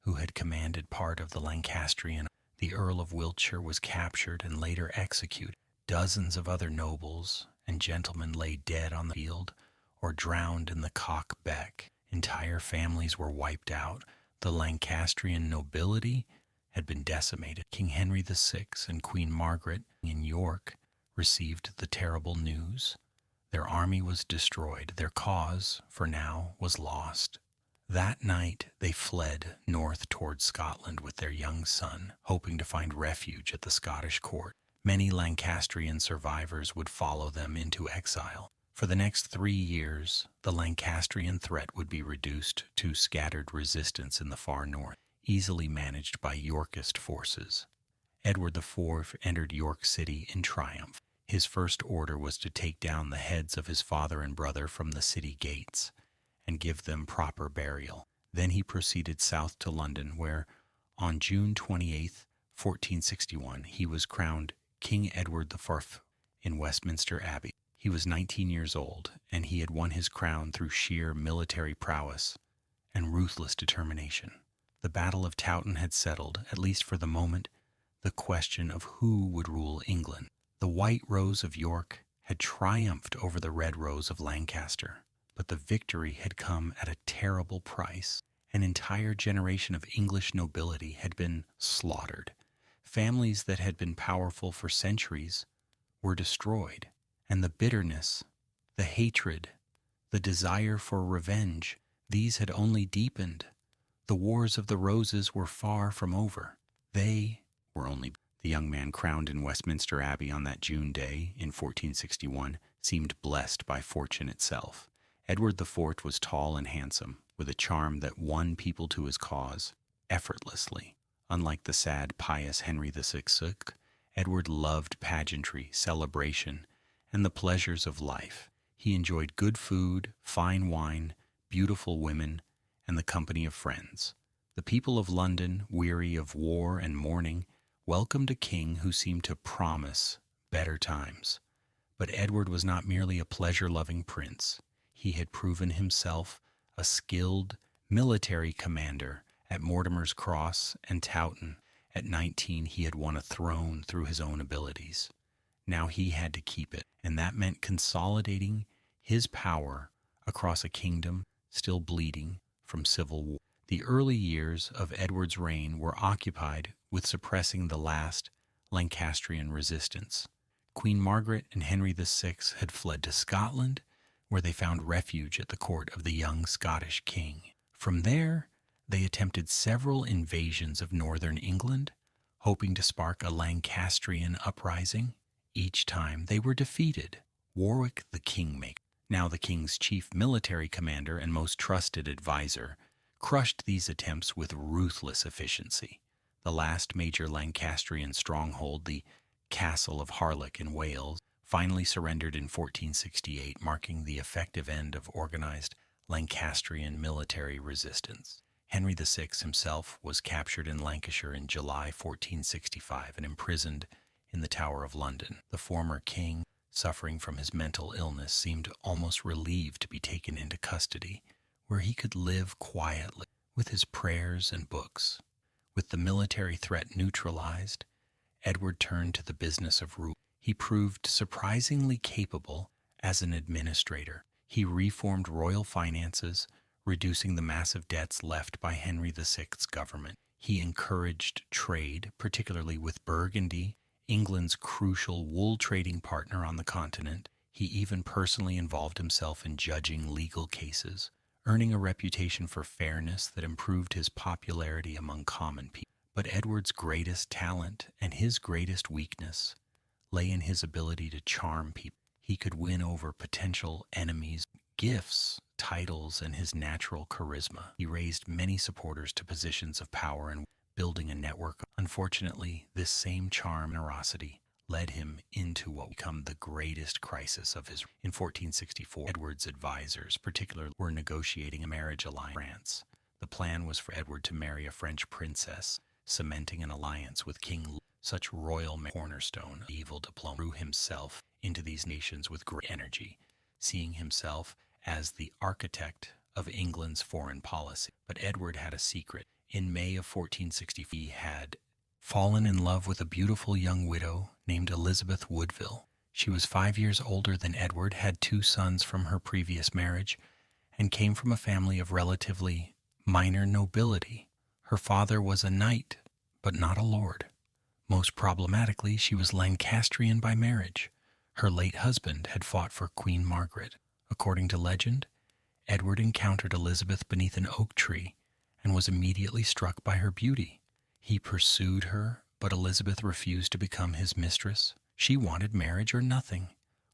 who had commanded part of the Lancastrian. The Earl of Wiltshire was captured and later executed. Dozens of other nobles and gentlemen lay dead on the field or drowned in the Cock Beck. Entire families were wiped out. The Lancastrian nobility had been decimated. King Henry VI and Queen Margaret in York received the terrible news. Their army was destroyed. Their cause, for now, was lost. That night they fled north toward Scotland with their young son, hoping to find refuge at the Scottish court. Many Lancastrian survivors would follow them into exile. For the next 3 years, the Lancastrian threat would be reduced to scattered resistance in the far north, easily managed by Yorkist forces. Edward IV entered York City in triumph. His first order was to take down the heads of his father and brother from the city gates and give them proper burial. Then he proceeded south to London, where, on June 28, 1461, he was crowned King Edward IV in Westminster Abbey. He was 19 years old, and he had won his crown through sheer military prowess and ruthless determination. The Battle of Towton had settled, at least for the moment, the question of who would rule England. The White Rose of York had triumphed over the Red Rose of Lancaster, but the victory had come at a terrible price. An entire generation of English nobility had been slaughtered. Families that had been powerful for centuries were destroyed, and the bitterness, the hatred, the desire for revenge, these had only deepened. The Wars of the Roses were far from over. They were only. The young man crowned in Westminster Abbey on that June day in 1461 seemed blessed by fortune itself. Edward IV was tall and handsome, with a charm that won people to his cause effortlessly. Unlike the sad, pious Henry VI, Edward loved pageantry, celebration, and the pleasures of life. He enjoyed good food, fine wine, beautiful women, and the company of friends. The people of London, weary of war and mourning, welcomed a king who seemed to promise better times. But Edward was not merely a pleasure-loving prince. He had proven himself a skilled military commander at Mortimer's Cross and Towton. At 19, he had won a throne through his own abilities. Now he had to keep it, and that meant consolidating his power across a kingdom still bleeding from civil war. The early years of Edward's reign were occupied with suppressing the last Lancastrian resistance. Queen Margaret and Henry VI had fled to Scotland, where they found refuge at the court of the young Scottish king. From there, they attempted several invasions of northern England, hoping to spark a Lancastrian uprising. Each time they were defeated. Warwick the Kingmaker, now the king's chief military commander and most trusted advisor, crushed these attempts with ruthless efficiency. The last major Lancastrian stronghold, the Castle of Harlech in Wales, finally surrendered in 1468, marking the effective end of organized Lancastrian military resistance. Henry VI himself was captured in Lancashire in July 1465 and imprisoned in the Tower of London. The former king, suffering from his mental illness, seemed almost relieved to be taken into custody, where he could live quietly with his prayers and books. With the military threat neutralized, Edward turned to the business of rule. He proved surprisingly capable as an administrator. He reformed royal finances, reducing the massive debts left by Henry VI's government. He encouraged trade, particularly with Burgundy, England's crucial wool trading partner on the continent. He even personally involved himself in judging legal cases, earning a reputation for fairness that improved his popularity among common people. But Edward's greatest talent and his greatest weakness lay in his ability to charm people. He could win over potential enemies, gifts, titles, and his natural charisma. He raised many supporters to positions of power and building a network. Unfortunately, this same charm and generosity led him into what would become the greatest crisis of his. In 1464, Edward's advisors, particularly, were negotiating a marriage alliance with France. The plan was for Edward to marry a French princess, cementing an alliance with King Louis. Such royal cornerstone, evil diplomat, threw himself into these nations with great energy. seeing himself as the architect of England's foreign policy. But Edward had a secret. In May of 1464, he had fallen in love with a beautiful young widow named Elizabeth Woodville. She was 5 years older than Edward, had 2 sons from her previous marriage, and came from a family of relatively minor nobility. Her father was a knight, but not a lord. Most problematically, she was Lancastrian by marriage. Her late husband had fought for Queen Margaret. According to legend, Edward encountered Elizabeth beneath an oak tree and was immediately struck by her beauty. He pursued her, but Elizabeth refused to become his mistress. She wanted marriage or nothing.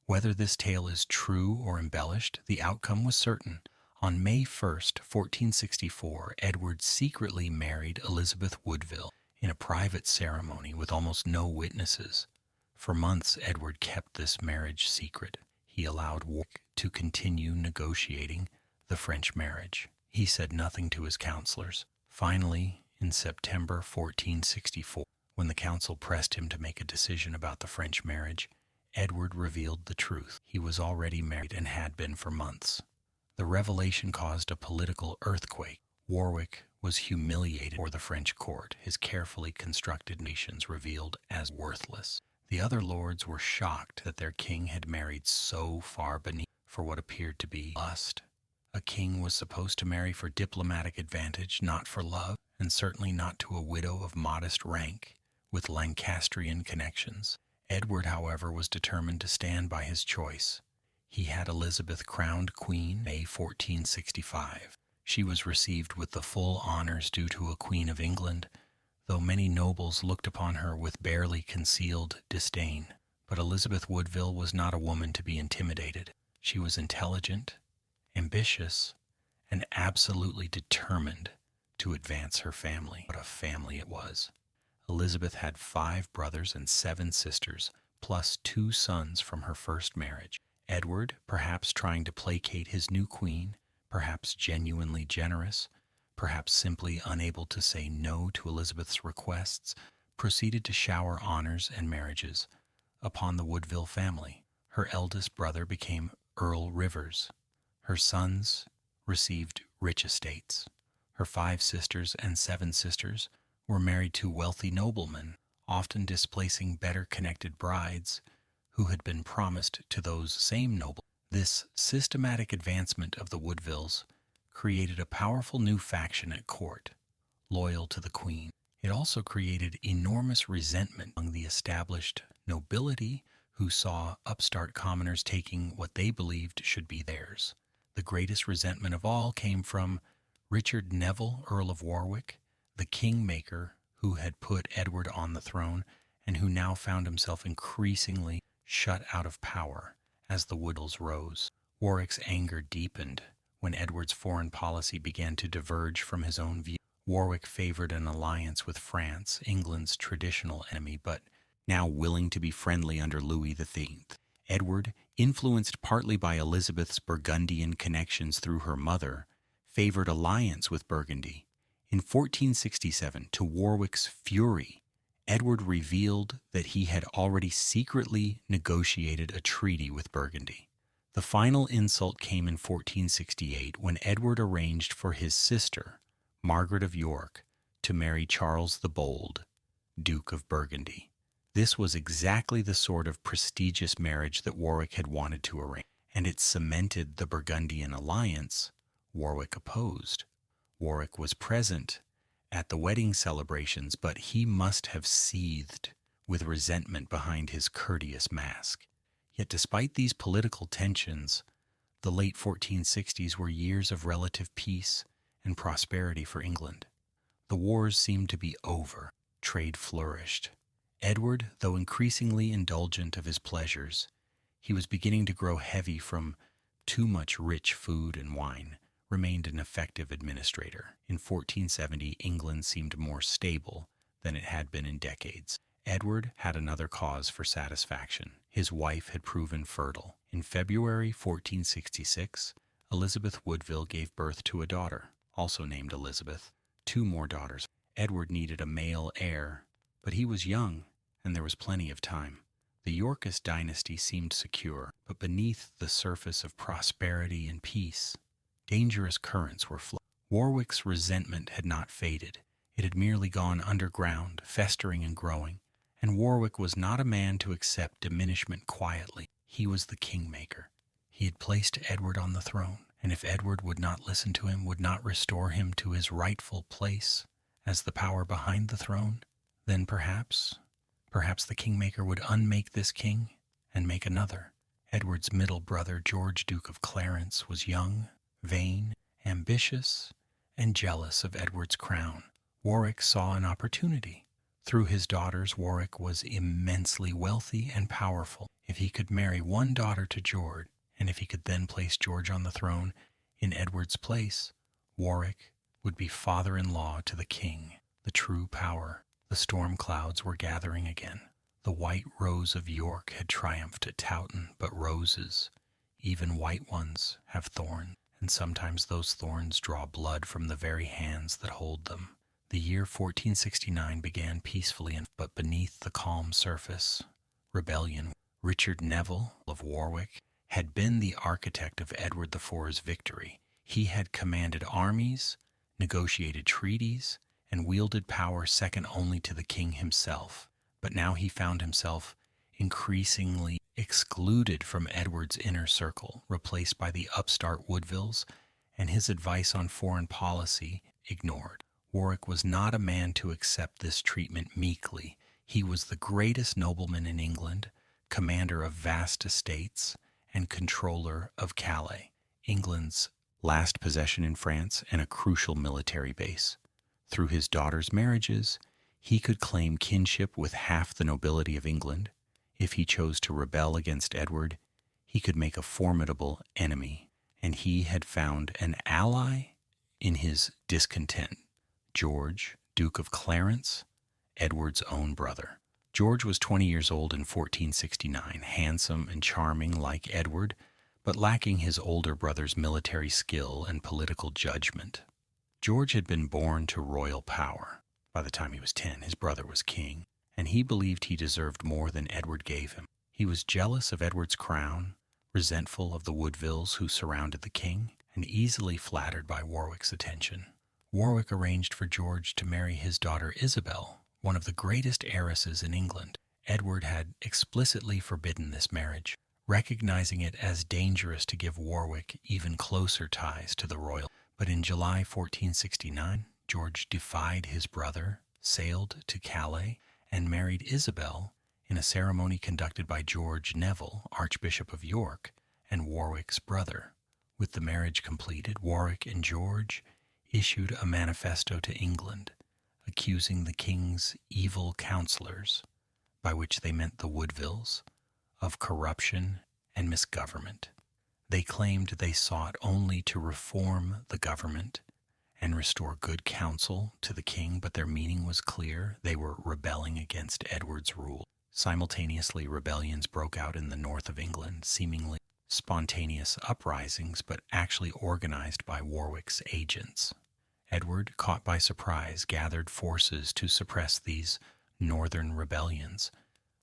Whether this tale is true or embellished, the outcome was certain. On May 1st, 1464, Edward secretly married Elizabeth Woodville in a private ceremony with almost no witnesses. For months, Edward kept this marriage secret. He allowed Warwick to continue negotiating the French marriage. He said nothing to his counselors. Finally, in September 1464, when the council pressed him to make a decision about the French marriage, Edward revealed the truth. He was already married and had been for months. The revelation caused a political earthquake. Warwick was humiliated before the French court, his carefully constructed nations revealed as worthless. The other lords were shocked that their king had married so far beneath for what appeared to be lust. A king was supposed to marry for diplomatic advantage, not for love, and certainly not to a widow of modest rank with Lancastrian connections. Edward, however, was determined to stand by his choice. He had Elizabeth crowned queen May 1465. She was received with the full honors due to a queen of England, though many nobles looked upon her with barely concealed disdain. But Elizabeth Woodville was not a woman to be intimidated. She was intelligent, ambitious, and absolutely determined to advance her family. What a family it was. Elizabeth had 5 brothers and 7 sisters, plus 2 sons from her first marriage. Edward, perhaps trying to placate his new queen, perhaps genuinely generous, perhaps simply unable to say no to Elizabeth's requests, proceeded to shower honors and marriages upon the Woodville family. Her eldest brother became Earl Rivers. Her sons received rich estates. Her 5 sisters and 7 sisters were married to wealthy noblemen, often displacing better connected brides who had been promised to those same nobles. This systematic advancement of the Woodvilles created a powerful new faction at court, loyal to the queen. It also created enormous resentment among the established nobility who saw upstart commoners taking what they believed should be theirs. The greatest resentment of all came from Richard Neville, Earl of Warwick, the kingmaker who had put Edward on the throne and who now found himself increasingly shut out of power as the Woodvilles rose. Warwick's anger deepened when Edward's foreign policy began to diverge from his own view. Warwick favored an alliance with France, England's traditional enemy, but now willing to be friendly under Louis XIII. Edward, influenced partly by Elizabeth's Burgundian connections through her mother, favored alliance with Burgundy. In 1467, to Warwick's fury, Edward revealed that he had already secretly negotiated a treaty with Burgundy. The final insult came in 1468 when Edward arranged for his sister, Margaret of York, to marry Charles the Bold, Duke of Burgundy. This was exactly the sort of prestigious marriage that Warwick had wanted to arrange, and it cemented the Burgundian alliance Warwick opposed. Warwick was present at the wedding celebrations, but he must have seethed with resentment behind his courteous mask. Yet despite these political tensions, the late 1460s were years of relative peace and prosperity for England. The wars seemed to be over. Trade flourished. Edward, though increasingly indulgent of his pleasures, he was beginning to grow heavy from too much rich food and wine, remained an effective administrator. In 1470, England seemed more stable than it had been in decades. Edward had another cause for satisfaction. His wife had proven fertile. In February 1466, Elizabeth Woodville gave birth to a daughter, also named Elizabeth. 2 more daughters. Edward needed a male heir, but he was young, and there was plenty of time. The Yorkist dynasty seemed secure, but beneath the surface of prosperity and peace, dangerous currents were flowing. Warwick's resentment had not faded. It had merely gone underground, festering and growing, and Warwick was not a man to accept diminishment quietly. He was the kingmaker. He had placed Edward on the throne, and if Edward would not listen to him, would not restore him to his rightful place as the power behind the throne, then perhaps the kingmaker would unmake this king and make another. Edward's middle brother, George, Duke of Clarence, was young, vain, ambitious, and jealous of Edward's crown. Warwick saw an opportunity. Through his daughters, Warwick was immensely wealthy and powerful. If he could marry one daughter to George, and if he could then place George on the throne in Edward's place, Warwick would be father-in-law to the king. The true power. The storm clouds were gathering again. The white rose of York had triumphed at Towton, but roses, even white ones, have thorns, and sometimes those thorns draw blood from the very hands that hold them. The year 1469 began peacefully, but beneath the calm surface, rebellion. Richard Neville of Warwick had been the architect of Edward IV's victory. He had commanded armies, negotiated treaties, and wielded power second only to the king himself. But now he found himself increasingly excluded from Edward's inner circle, replaced by the upstart Woodvilles, and his advice on foreign policy ignored. Warwick was not a man to accept this treatment meekly. He was the greatest nobleman in England, commander of vast estates, and controller of Calais, England's last possession in France and a crucial military base. Through his daughters' marriages, he could claim kinship with half the nobility of England. If he chose to rebel against Edward, he could make a formidable enemy, and he had found an ally in his discontent. George, Duke of Clarence, Edward's own brother. George was 20 years old in 1469, handsome and charming like Edward, but lacking his older brother's military skill and political judgment. George had been born to royal power. By the time he was 10, his brother was king, and he believed he deserved more than Edward gave him. He was jealous of Edward's crown, resentful of the Woodvilles who surrounded the king, and easily flattered by Warwick's attention. Warwick arranged for George to marry his daughter Isabel, one of the greatest heiresses in England. Edward had explicitly forbidden this marriage, recognizing it as dangerous to give Warwick even closer ties to the royal. But in July 1469, George defied his brother, sailed to Calais, and married Isabel in a ceremony conducted by George Neville, Archbishop of York, and Warwick's brother. With the marriage completed, Warwick and George issued a manifesto to England, accusing the king's evil counselors, by which they meant the Woodvilles, of corruption and misgovernment. They claimed they sought only to reform the government and restore good counsel to the king, but their meaning was clear. They were rebelling against Edward's rule. Simultaneously, rebellions broke out in the north of England, seemingly spontaneous uprisings, but actually organized by Warwick's agents. Edward, caught by surprise, gathered forces to suppress these northern rebellions,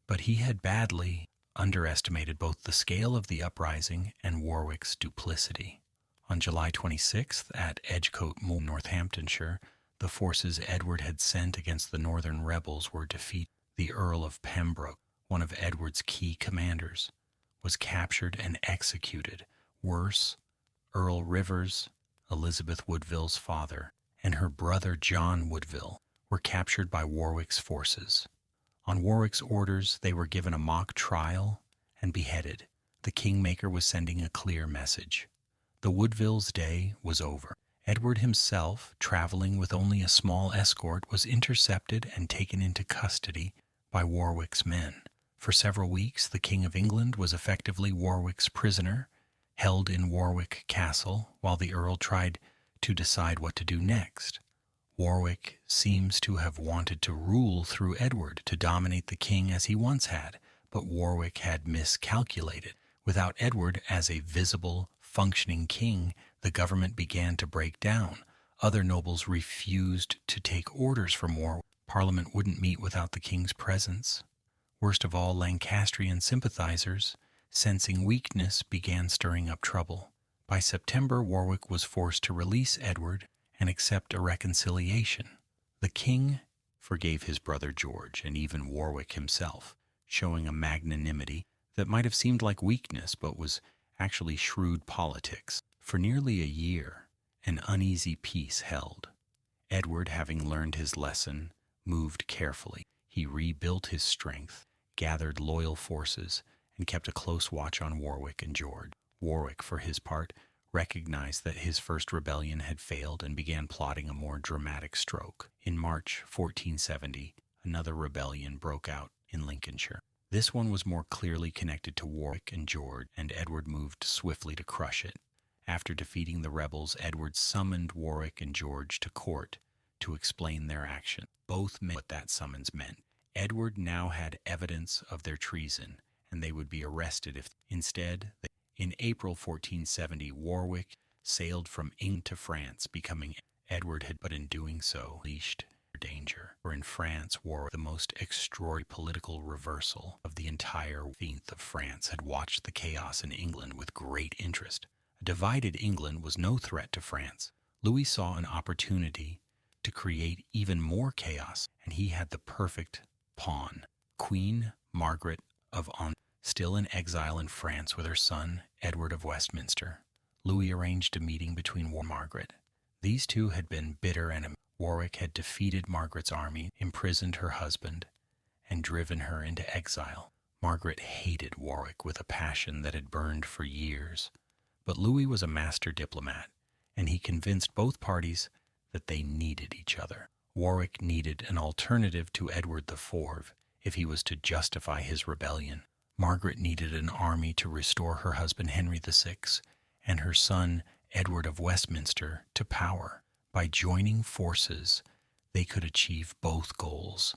but he had badly underestimated both the scale of the uprising and Warwick's duplicity. On July 26th, at Edgecote Moor, Northamptonshire, the forces Edward had sent against the northern rebels were defeated. The Earl of Pembroke, one of Edward's key commanders, was captured and executed. Worse, Earl Rivers, Elizabeth Woodville's father, and her brother John Woodville were captured by Warwick's forces. On Warwick's orders, they were given a mock trial and beheaded. The kingmaker was sending a clear message. The Woodvilles' day was over. Edward himself, traveling with only a small escort, was intercepted and taken into custody by Warwick's men. For several weeks, the King of England was effectively Warwick's prisoner, held in Warwick Castle, while the Earl tried to decide what to do next. Warwick seems to have wanted to rule through Edward, to dominate the king as he once had, but Warwick had miscalculated. Without Edward as a visible, functioning king, the government began to break down. Other nobles refused to take orders from Warwick. Parliament wouldn't meet without the king's presence. Worst of all, Lancastrian sympathizers, sensing weakness, began stirring up trouble. By September, Warwick was forced to release Edward and accept a reconciliation. The king forgave his brother George and even Warwick himself, showing a magnanimity that might have seemed like weakness but was actually shrewd politics. For nearly a year, an uneasy peace held. Edward, having learned his lesson, moved carefully. He rebuilt his strength, gathered loyal forces, and kept a close watch on Warwick and George. Warwick, for his part, recognized that his first rebellion had failed and began plotting a more dramatic stroke. In March 1470, another rebellion broke out in Lincolnshire. This one was more clearly connected to Warwick and George, and Edward moved swiftly to crush it. After defeating the rebels, Edward summoned Warwick and George to court to explain their action. Both knew what that summons meant. Edward now had evidence of their treason, and they would be arrested if instead. In April 1470, Warwick sailed from England to France, becoming Edward had, but in doing so, unleashed danger. For in France, Warwick, the most extraordinary political reversal of the entire 15th of France, had watched the chaos in England with great interest. A divided England was no threat to France. Louis saw an opportunity to create even more chaos, and he had the perfect pawn. Queen Margaret of Anjou, still in exile in France with her son, Edward of Westminster. Louis arranged a meeting between Warwick and Margaret. These two had been bitter enemies. Warwick had defeated Margaret's army, imprisoned her husband, and driven her into exile. Margaret hated Warwick with a passion that had burned for years. But Louis was a master diplomat, and he convinced both parties that they needed each other. Warwick needed an alternative to Edward IV if he was to justify his rebellion. Margaret needed an army to restore her husband Henry VI and her son Edward of Westminster to power. By joining forces, they could achieve both goals.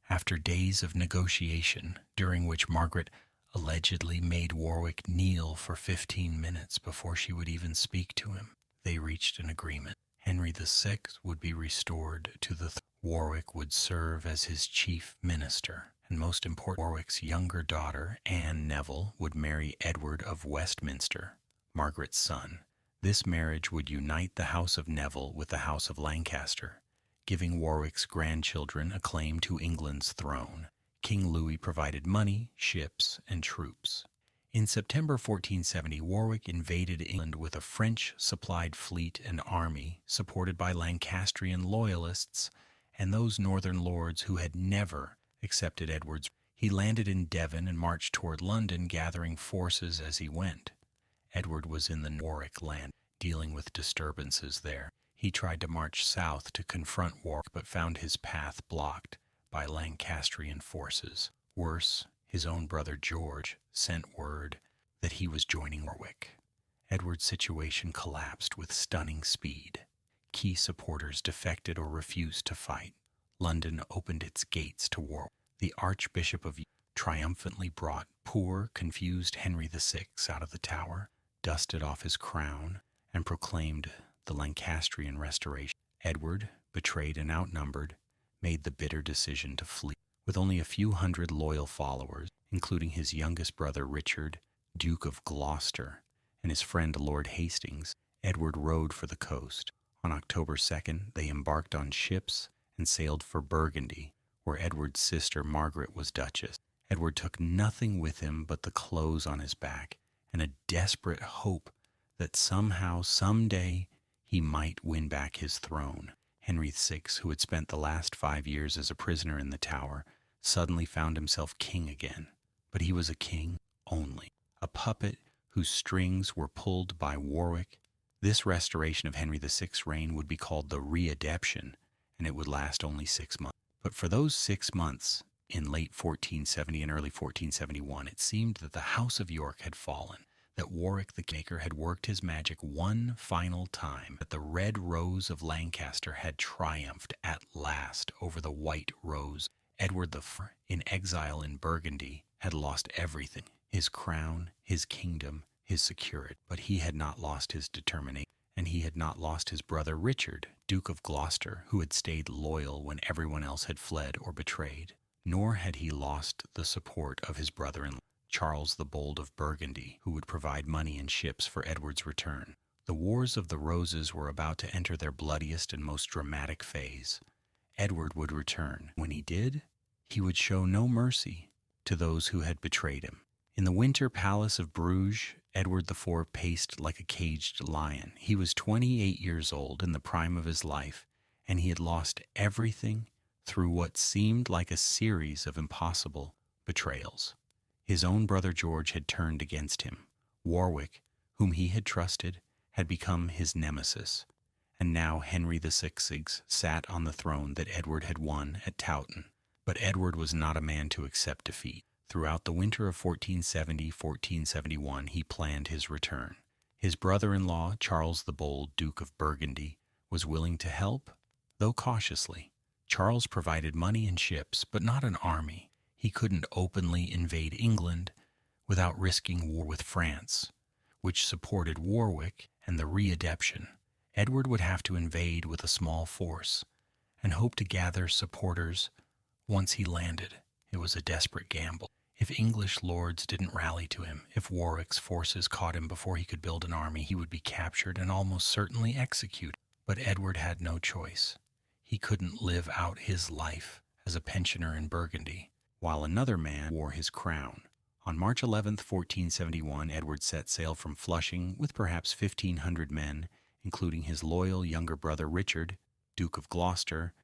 After days of negotiation, during which Margaret allegedly made Warwick kneel for 15 minutes before she would even speak to him, they reached an agreement. Henry VI would be restored to the throne. Warwick would serve as his chief minister, and most important, Warwick's younger daughter, Anne Neville, would marry Edward of Westminster, Margaret's son. This marriage would unite the House of Neville with the House of Lancaster, giving Warwick's grandchildren a claim to England's throne. King Louis provided money, ships, and troops. In September 1470, Warwick invaded England with a French-supplied fleet and army, supported by Lancastrian loyalists and those northern lords who had never accepted Edward's. He landed in Devon and marched toward London, gathering forces as he went. Edward was in the Warwick land, dealing with disturbances there. He tried to march south to confront Warwick, but found his path blocked by Lancastrian forces. Worse, his own brother George sent word that he was joining Warwick. Edward's situation collapsed with stunning speed. Key supporters defected or refused to fight. London opened its gates to Warwick. The Archbishop of York triumphantly brought poor, confused Henry VI out of the Tower, dusted off his crown, and proclaimed the Lancastrian restoration. Edward, betrayed and outnumbered, made the bitter decision to flee. With only a few hundred loyal followers, including his youngest brother Richard, Duke of Gloucester, and his friend Lord Hastings, Edward rode for the coast. On October 2nd, they embarked on ships and sailed for Burgundy, where Edward's sister Margaret was Duchess. Edward took nothing with him but the clothes on his back and a desperate hope that somehow, someday, he might win back his throne. Henry VI, who had spent the last 5 years as a prisoner in the Tower, suddenly found himself king again. But he was a king only, a puppet whose strings were pulled by Warwick. This restoration of Henry VI's reign would be called the Readeption, and it would last only 6 months. But for those 6 months, in late 1470 and early 1471, it seemed that the House of York had fallen, that Warwick the Kingmaker had worked his magic one final time, that the Red Rose of Lancaster had triumphed at last over the White Rose. Edward IV, in exile in Burgundy, had lost everything: his crown, his kingdom, his security. But he had not lost his determination, and he had not lost his brother Richard, Duke of Gloucester, who had stayed loyal when everyone else had fled or betrayed. nor had he lost the support of his brother-in-law, Charles the Bold of Burgundy, who would provide money and ships for Edward's return. The Wars of the Roses were about to enter their bloodiest and most dramatic phase. Edward would return. When he did, he would show no mercy to those who had betrayed him. In the winter palace of Bruges, Edward IV paced like a caged lion. He was 28 years old, in the prime of his life, and he had lost everything through what seemed like a series of impossible betrayals. His own brother George had turned against him. Warwick, whom he had trusted, had become his nemesis, and now Henry VI sat on the throne that Edward had won at Towton. But Edward was not a man to accept defeat. Throughout the winter of 1470-1471, he planned his return. His brother-in-law, Charles the Bold, Duke of Burgundy, was willing to help, though cautiously. Charles provided money and ships, but not an army. He couldn't openly invade England without risking war with France, which supported Warwick and the readaptation. Edward would have to invade with a small force and hope to gather supporters once he landed. It was a desperate gamble. If English lords didn't rally to him, if Warwick's forces caught him before he could build an army, he would be captured and almost certainly executed. But Edward had no choice. He couldn't live out his life as a pensioner in Burgundy, while another man wore his crown. On March 11, 1471, Edward set sail from Flushing with perhaps 1,500 men, including his loyal younger brother Richard, Duke of Gloucester,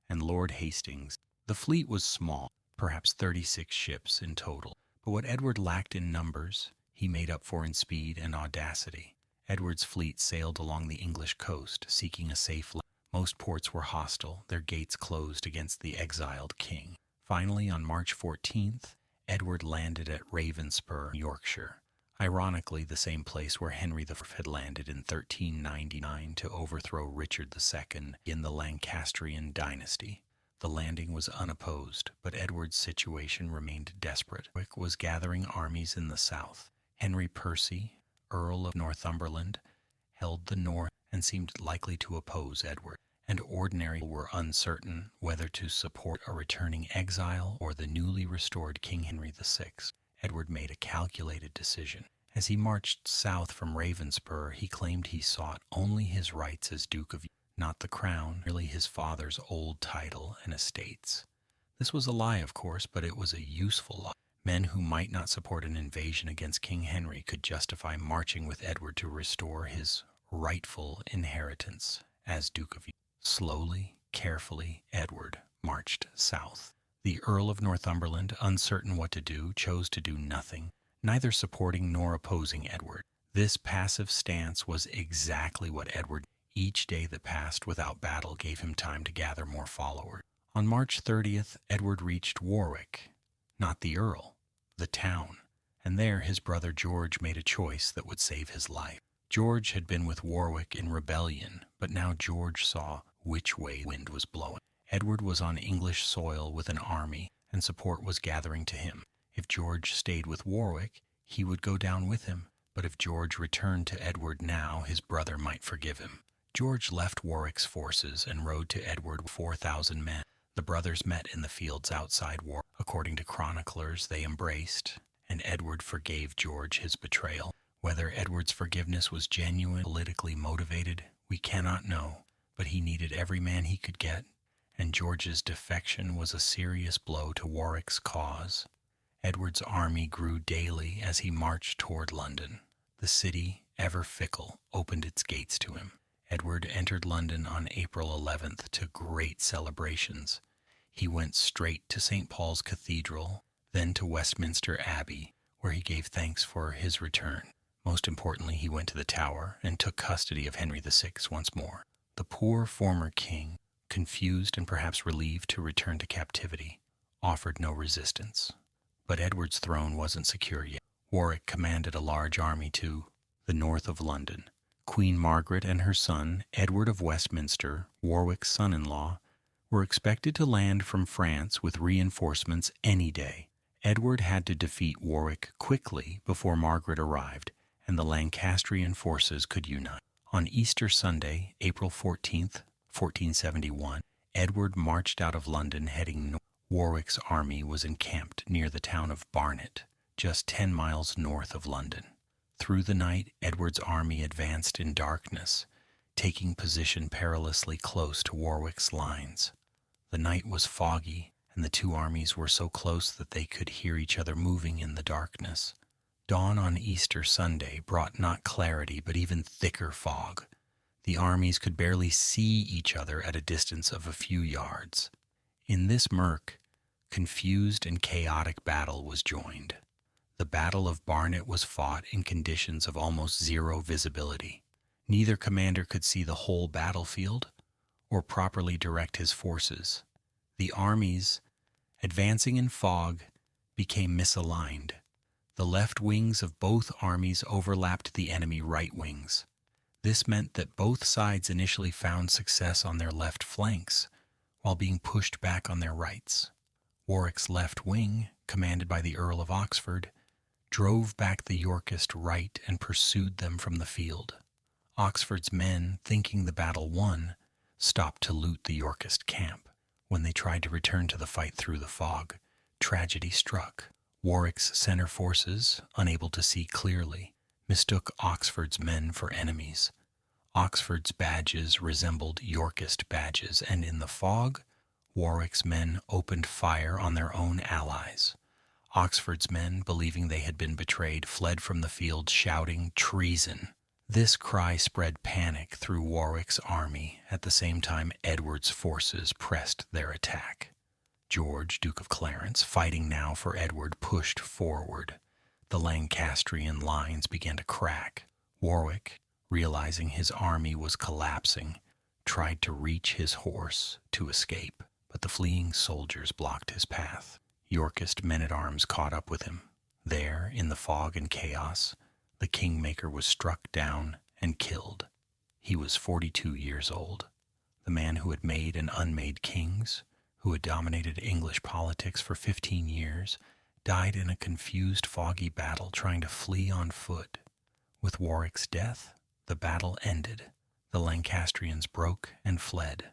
and Lord Hastings. The fleet was small, perhaps 36 ships in total, but what Edward lacked in numbers, he made up for in speed and audacity. Edward's fleet sailed along the English coast, seeking a safe land. Most ports were hostile, their gates closed against the exiled king. Finally, on March 14th, Edward landed at Ravenspur, Yorkshire, ironically the same place where Henry IV had landed in 1399 to overthrow Richard II in the Lancastrian dynasty. The landing was unopposed, but Edward's situation remained desperate. Warwick was gathering armies in the south. Henry Percy, Earl of Northumberland, held the north and seemed likely to oppose Edward, and ordinary people were uncertain whether to support a returning exile or the newly restored King Henry VI. Edward made a calculated decision. As he marched south from Ravenspur, he claimed he sought only his rights as Duke of York, not the crown, merely his father's old title and estates. This was a lie, of course, but it was a useful lie. Men who might not support an invasion against King Henry could justify marching with Edward to restore his rightful inheritance as Duke of York. Slowly, carefully, Edward marched south. The Earl of Northumberland, uncertain what to do, chose to do nothing, neither supporting nor opposing Edward. This passive stance was exactly what Edward. Each day that passed without battle gave him time to gather more followers. On March 30th, Edward reached Warwick, not the Earl, the town, and there his brother George made a choice that would save his life. George had been with Warwick in rebellion, but now George saw which way the wind was blowing. Edward was on English soil with an army, and support was gathering to him. If George stayed with Warwick, he would go down with him, but if George returned to Edward now, his brother might forgive him. George left Warwick's forces and rode to Edward with 4,000 men. The brothers met in the fields outside Warwick. According to chroniclers, they embraced, and Edward forgave George his betrayal. Whether Edward's forgiveness was genuine, politically motivated, we cannot know, but he needed every man he could get, and George's defection was a serious blow to Warwick's cause. Edward's army grew daily as he marched toward London. The city, ever fickle, opened its gates to him. Edward entered London on April 11th to great celebrations. He went straight to St. Paul's Cathedral, then to Westminster Abbey, where he gave thanks for his return. Most importantly, he went to the Tower and took custody of Henry VI once more. The poor former king, confused and perhaps relieved to return to captivity, offered no resistance. But Edward's throne wasn't secure yet. Warwick commanded a large army to the north of London. Queen Margaret and her son, Edward of Westminster, Warwick's son-in-law, were expected to land from France with reinforcements any day. Edward had to defeat Warwick quickly before Margaret arrived, and the Lancastrian forces could unite. On Easter Sunday, April 14th, 1471, Edward marched out of London heading north. Warwick's army was encamped near the town of Barnet, just 10 miles north of London. Through the night, Edward's army advanced in darkness, taking position perilously close to Warwick's lines. The night was foggy, and the two armies were so close that they could hear each other moving in the darkness. Dawn on Easter Sunday brought not clarity but even thicker fog. The armies could barely see each other at a distance of a few yards. In this murk, confused and chaotic battle was joined. The Battle of Barnet was fought in conditions of almost zero visibility. Neither commander could see the whole battlefield or properly direct his forces. The armies, advancing in fog, became misaligned. The left wings of both armies overlapped the enemy right wings. This meant that both sides initially found success on their left flanks, while being pushed back on their rights. Warwick's left wing, commanded by the Earl of Oxford, drove back the Yorkist right and pursued them from the field. Oxford's men, thinking the battle won, stopped to loot the Yorkist camp. When they tried to return to the fight through the fog, tragedy struck. Warwick's center forces, unable to see clearly, mistook Oxford's men for enemies. Oxford's badges resembled Yorkist badges, and in the fog, Warwick's men opened fire on their own allies. Oxford's men, believing they had been betrayed, fled from the field shouting treason. This cry spread panic through Warwick's army. At the same time, Edward's forces pressed their attack. George, Duke of Clarence, fighting now for Edward, pushed forward. The Lancastrian lines began to crack. Warwick, realizing his army was collapsing, tried to reach his horse to escape, but the fleeing soldiers blocked his path. Yorkist men-at-arms caught up with him. There, in the fog and chaos, the kingmaker was struck down and killed. He was 42 years old. The man who had made and unmade kings, who had dominated English politics for 15 years, died in a confused, foggy battle trying to flee on foot. With Warwick's death, the battle ended. The Lancastrians broke and fled.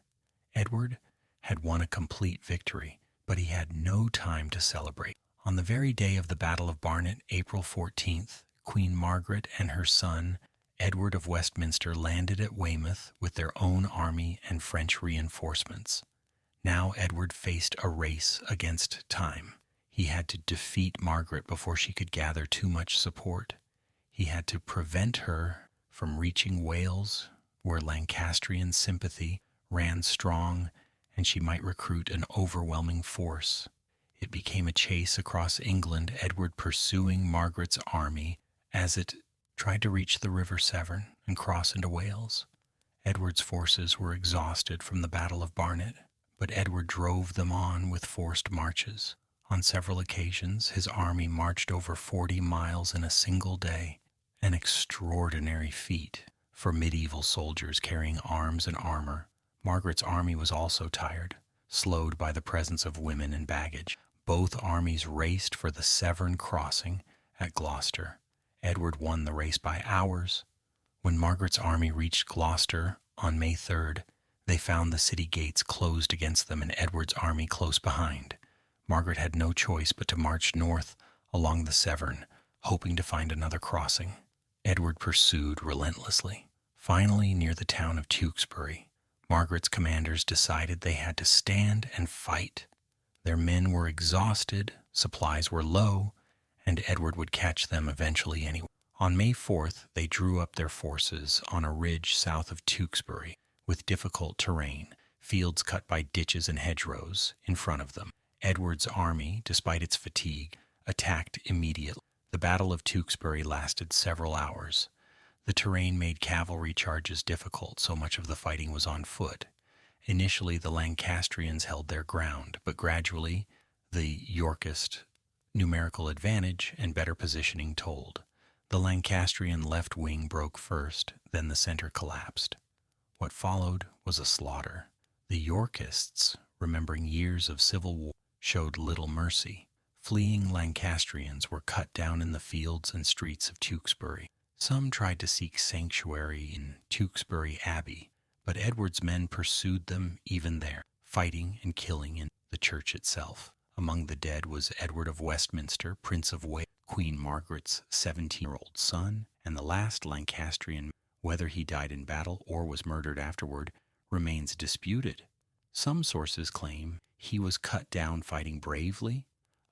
Edward had won a complete victory, but he had no time to celebrate. On the very day of the Battle of Barnet, April 14th, Queen Margaret and her son, Edward of Westminster, landed at Weymouth with their own army and French reinforcements. Now Edward faced a race against time. He had to defeat Margaret before she could gather too much support. He had to prevent her from reaching Wales, where Lancastrian sympathy ran strong and she might recruit an overwhelming force. It became a chase across England, Edward pursuing Margaret's army as it tried to reach the River Severn and cross into Wales. Edward's forces were exhausted from the Battle of Barnet, but Edward drove them on with forced marches. On several occasions, his army marched over 40 miles in a single day, an extraordinary feat for medieval soldiers carrying arms and armor. Margaret's army was also tired, slowed by the presence of women and baggage. Both armies raced for the Severn crossing at Gloucester. Edward won the race by hours. When Margaret's army reached Gloucester on May 3rd, they found the city gates closed against them and Edward's army close behind. Margaret had no choice but to march north along the Severn, hoping to find another crossing. Edward pursued relentlessly. Finally, near the town of Tewkesbury, Margaret's commanders decided they had to stand and fight. Their men were exhausted, supplies were low, and Edward would catch them eventually anyway. On May 4th, they drew up their forces on a ridge south of Tewkesbury, with difficult terrain, fields cut by ditches and hedgerows in front of them. Edward's army, despite its fatigue, attacked immediately. The Battle of Tewkesbury lasted several hours. The terrain made cavalry charges difficult, so much of the fighting was on foot. Initially, the Lancastrians held their ground, but gradually, the Yorkist numerical advantage and better positioning told. The Lancastrian left wing broke first, then the center collapsed. What followed was a slaughter. The Yorkists, remembering years of civil war, showed little mercy. Fleeing Lancastrians were cut down in the fields and streets of Tewkesbury. Some tried to seek sanctuary in Tewkesbury Abbey, but Edward's men pursued them even there, fighting and killing. the church itself. Among the dead was Edward of Westminster, Prince of Wales, Queen Margaret's 17-year-old son, and the last Lancastrian. Whether he died in battle or was murdered afterward remains disputed. Some sources claim he was cut down fighting bravely.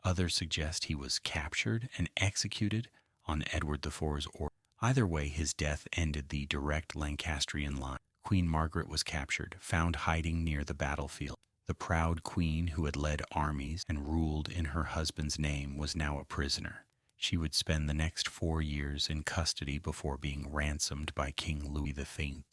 Others suggest he was captured and executed on Edward IV's order. Either way, his death ended the direct Lancastrian line. Queen Margaret was captured, found hiding near the battlefield. The proud queen who had led armies and ruled in her husband's name was now a prisoner. She would spend the next 4 years in custody before being ransomed by King Louis XV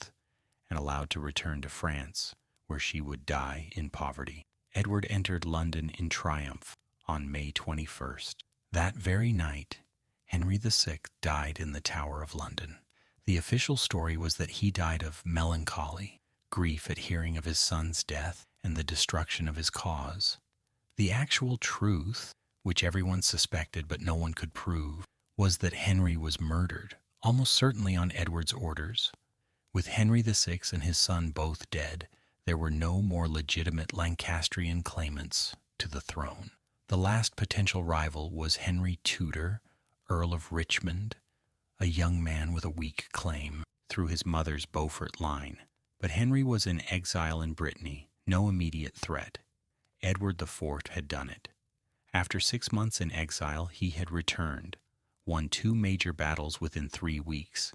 and allowed to return to France, where she would die in poverty. Edward entered London in triumph on May 21st. That very night, Henry VI died in the Tower of London. The official story was that he died of melancholy, grief at hearing of his son's death and the destruction of his cause. The actual truth, which everyone suspected but no one could prove, was that Henry was murdered, almost certainly on Edward's orders. With Henry VI and his son both dead, there were no more legitimate Lancastrian claimants to the throne. The last potential rival was Henry Tudor, Earl of Richmond, a young man with a weak claim through his mother's Beaufort line. But Henry was in exile in Brittany, no immediate threat. Edward IV had done it. After 6 months in exile, he had returned, won 2 major battles within 3 weeks,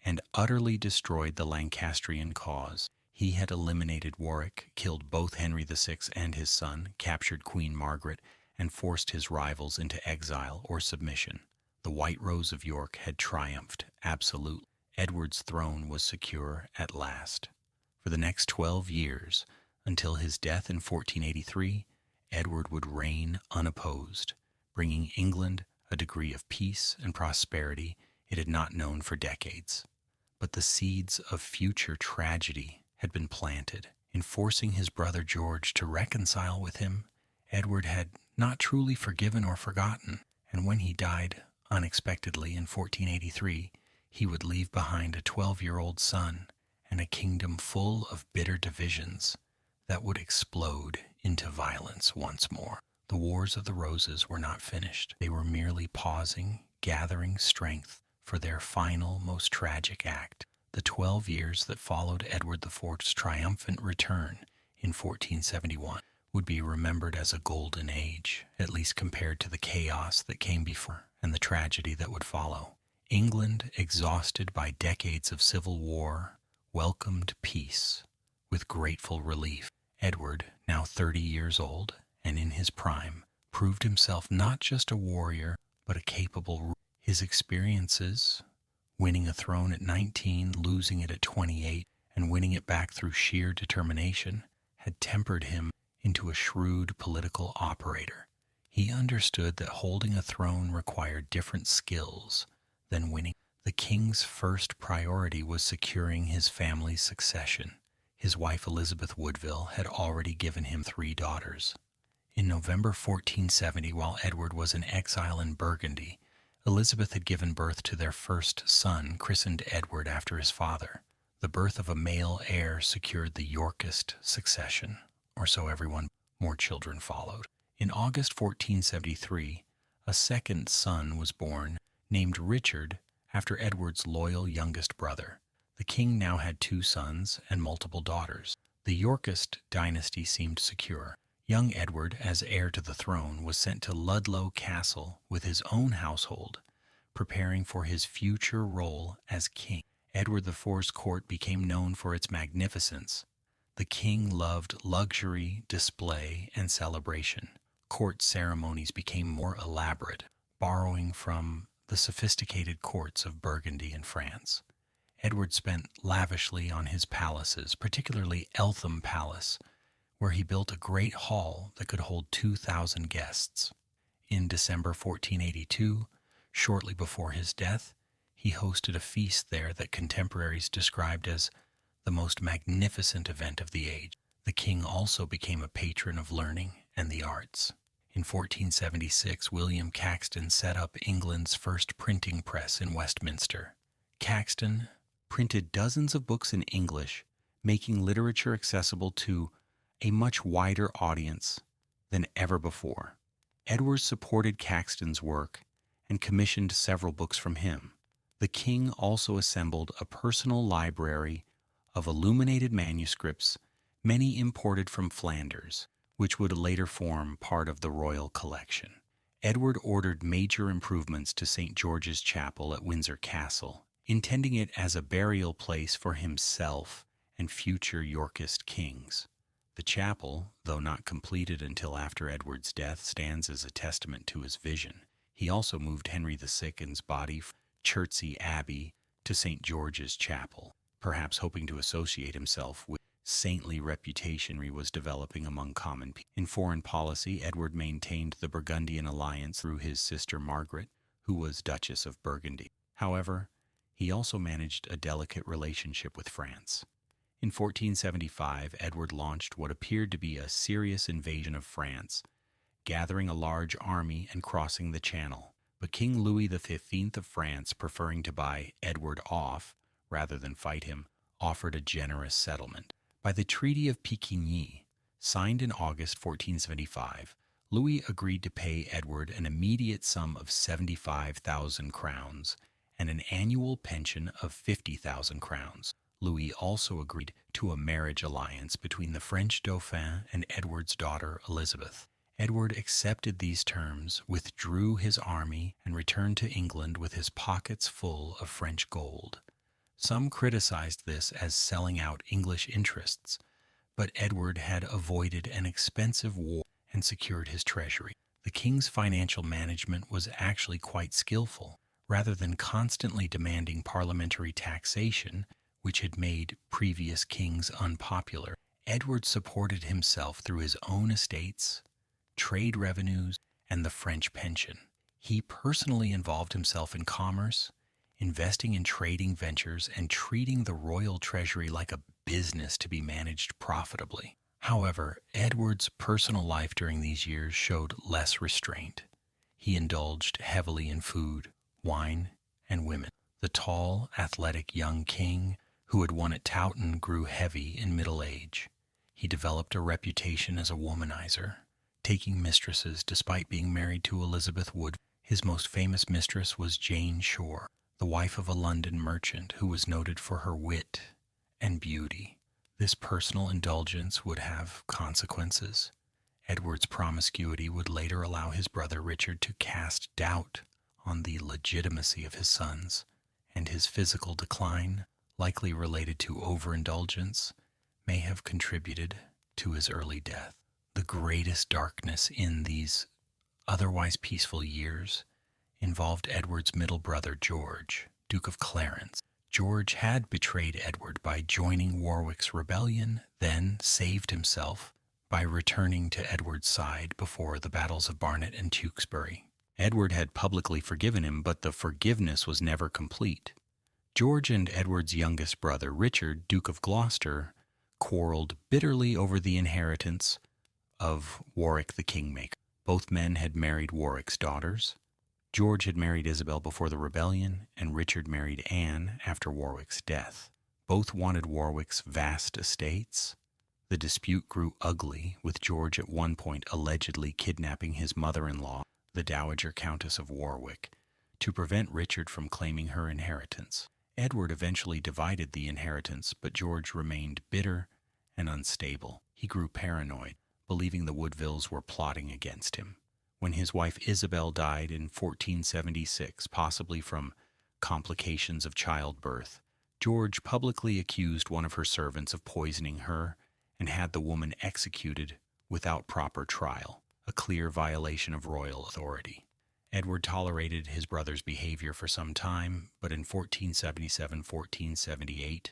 and utterly destroyed the Lancastrian cause. He had eliminated Warwick, killed both Henry VI and his son, captured Queen Margaret, and forced his rivals into exile or submission. The White Rose of York had triumphed absolutely. Edward's throne was secure at last. For the next 12 years, until his death in 1483, Edward would reign unopposed, bringing England a degree of peace and prosperity it had not known for decades. But the seeds of future tragedy had been planted. In forcing his brother George to reconcile with him, Edward had not truly forgiven or forgotten, and when he died unexpectedly in 1483, he would leave behind a 12-year-old son and a kingdom full of bitter divisions that would explode into violence once more. The Wars of the Roses were not finished. They were merely pausing, gathering strength for their final, most tragic act. The 12 years that followed Edward IV's triumphant return in 1471 would be remembered as a golden age, at least compared to the chaos that came before and the tragedy that would follow. England, exhausted by decades of civil war, welcomed peace with grateful relief. Edward, now 30 years old and in his prime, proved himself not just a warrior, but a capable ruler. His experiences, winning a throne at 19, losing it at 28, and winning it back through sheer determination, had tempered him into a shrewd political operator. He understood that holding a throne required different skills than winning. The king's first priority was securing his family's succession. His wife Elizabeth Woodville had already given him 3 daughters. In November 1470, while Edward was in exile in Burgundy, Elizabeth had given birth to their first son, christened Edward after his father. The birth of a male heir secured the Yorkist succession, or so everyone. More children followed. In August 1473, a second son was born, named Richard, after Edward's loyal youngest brother. The king now had 2 sons and multiple daughters. The Yorkist dynasty seemed secure. Young Edward, as heir to the throne, was sent to Ludlow Castle with his own household, preparing for his future role as king. Edward IV's court became known for its magnificence. The king loved luxury, display, and celebration. Court ceremonies became more elaborate, borrowing from the sophisticated courts of Burgundy and France. Edward spent lavishly on his palaces, particularly Eltham Palace, where he built a great hall that could hold 2,000 guests. In December 1482, shortly before his death, he hosted a feast there that contemporaries described as the most magnificent event of the age. The king also became a patron of learning and the arts. In 1476, William Caxton set up England's first printing press in Westminster. Caxton printed dozens of books in English, making literature accessible to a much wider audience than ever before. Edward supported Caxton's work and commissioned several books from him. The king also assembled a personal library of illuminated manuscripts, many imported from Flanders, which would later form part of the royal collection. Edward ordered major improvements to St. George's Chapel at Windsor Castle, intending it as a burial place for himself and future Yorkist kings. The chapel, though not completed until after Edward's death, stands as a testament to his vision. He also moved Henry II's body from Chertsey Abbey to St. George's Chapel, perhaps hoping to associate himself with saintly reputation he was developing among common people. In foreign policy, Edward maintained the Burgundian alliance through his sister Margaret, who was Duchess of Burgundy. However, he also managed a delicate relationship with France. In 1475, Edward launched what appeared to be a serious invasion of France, gathering a large army and crossing the Channel. But King Louis XV of France, preferring to buy Edward off rather than fight him, offered a generous settlement. By the Treaty of Picquigny, signed in August 1475, Louis agreed to pay Edward an immediate sum of 75,000 crowns and an annual pension of 50,000 crowns. Louis also agreed to a marriage alliance between the French Dauphin and Edward's daughter Elizabeth. Edward accepted these terms, withdrew his army, and returned to England with his pockets full of French gold. Some criticized this as selling out English interests, but Edward had avoided an expensive war and secured his treasury. The king's financial management was actually quite skillful. Rather than constantly demanding parliamentary taxation, which had made previous kings unpopular, Edward supported himself through his own estates, trade revenues, and the French pension. He personally involved himself in commerce, investing in trading ventures and treating the royal treasury like a business to be managed profitably. However, Edward's personal life during these years showed less restraint. He indulged heavily in food, wine, and women. The tall, athletic young king who had won at Towton grew heavy in middle age. He developed a reputation as a womanizer, taking mistresses despite being married to Elizabeth Wood. His most famous mistress was Jane Shore, the wife of a London merchant who was noted for her wit and beauty. This personal indulgence would have consequences. Edward's promiscuity would later allow his brother Richard to cast doubt on the legitimacy of his sons, and his physical decline, likely related to overindulgence, may have contributed to his early death. The greatest darkness in these otherwise peaceful years involved Edward's middle brother George, Duke of Clarence. George had betrayed Edward by joining Warwick's rebellion, then saved himself by returning to Edward's side before the battles of Barnet and Tewkesbury. Edward had publicly forgiven him, but the forgiveness was never complete. George and Edward's youngest brother, Richard, Duke of Gloucester, quarreled bitterly over the inheritance of Warwick the Kingmaker. Both men had married Warwick's daughters. George had married Isabel before the rebellion, and Richard married Anne after Warwick's death. Both wanted Warwick's vast estates. The dispute grew ugly, with George at one point allegedly kidnapping his mother-in-law, the Dowager Countess of Warwick, to prevent Richard from claiming her inheritance. Edward eventually divided the inheritance, but George remained bitter and unstable. He grew paranoid, believing the Woodvilles were plotting against him. When his wife Isabel died in 1476, possibly from complications of childbirth, George publicly accused one of her servants of poisoning her and had the woman executed without proper trial, a clear violation of royal authority. Edward tolerated his brother's behavior for some time, but in 1477-1478,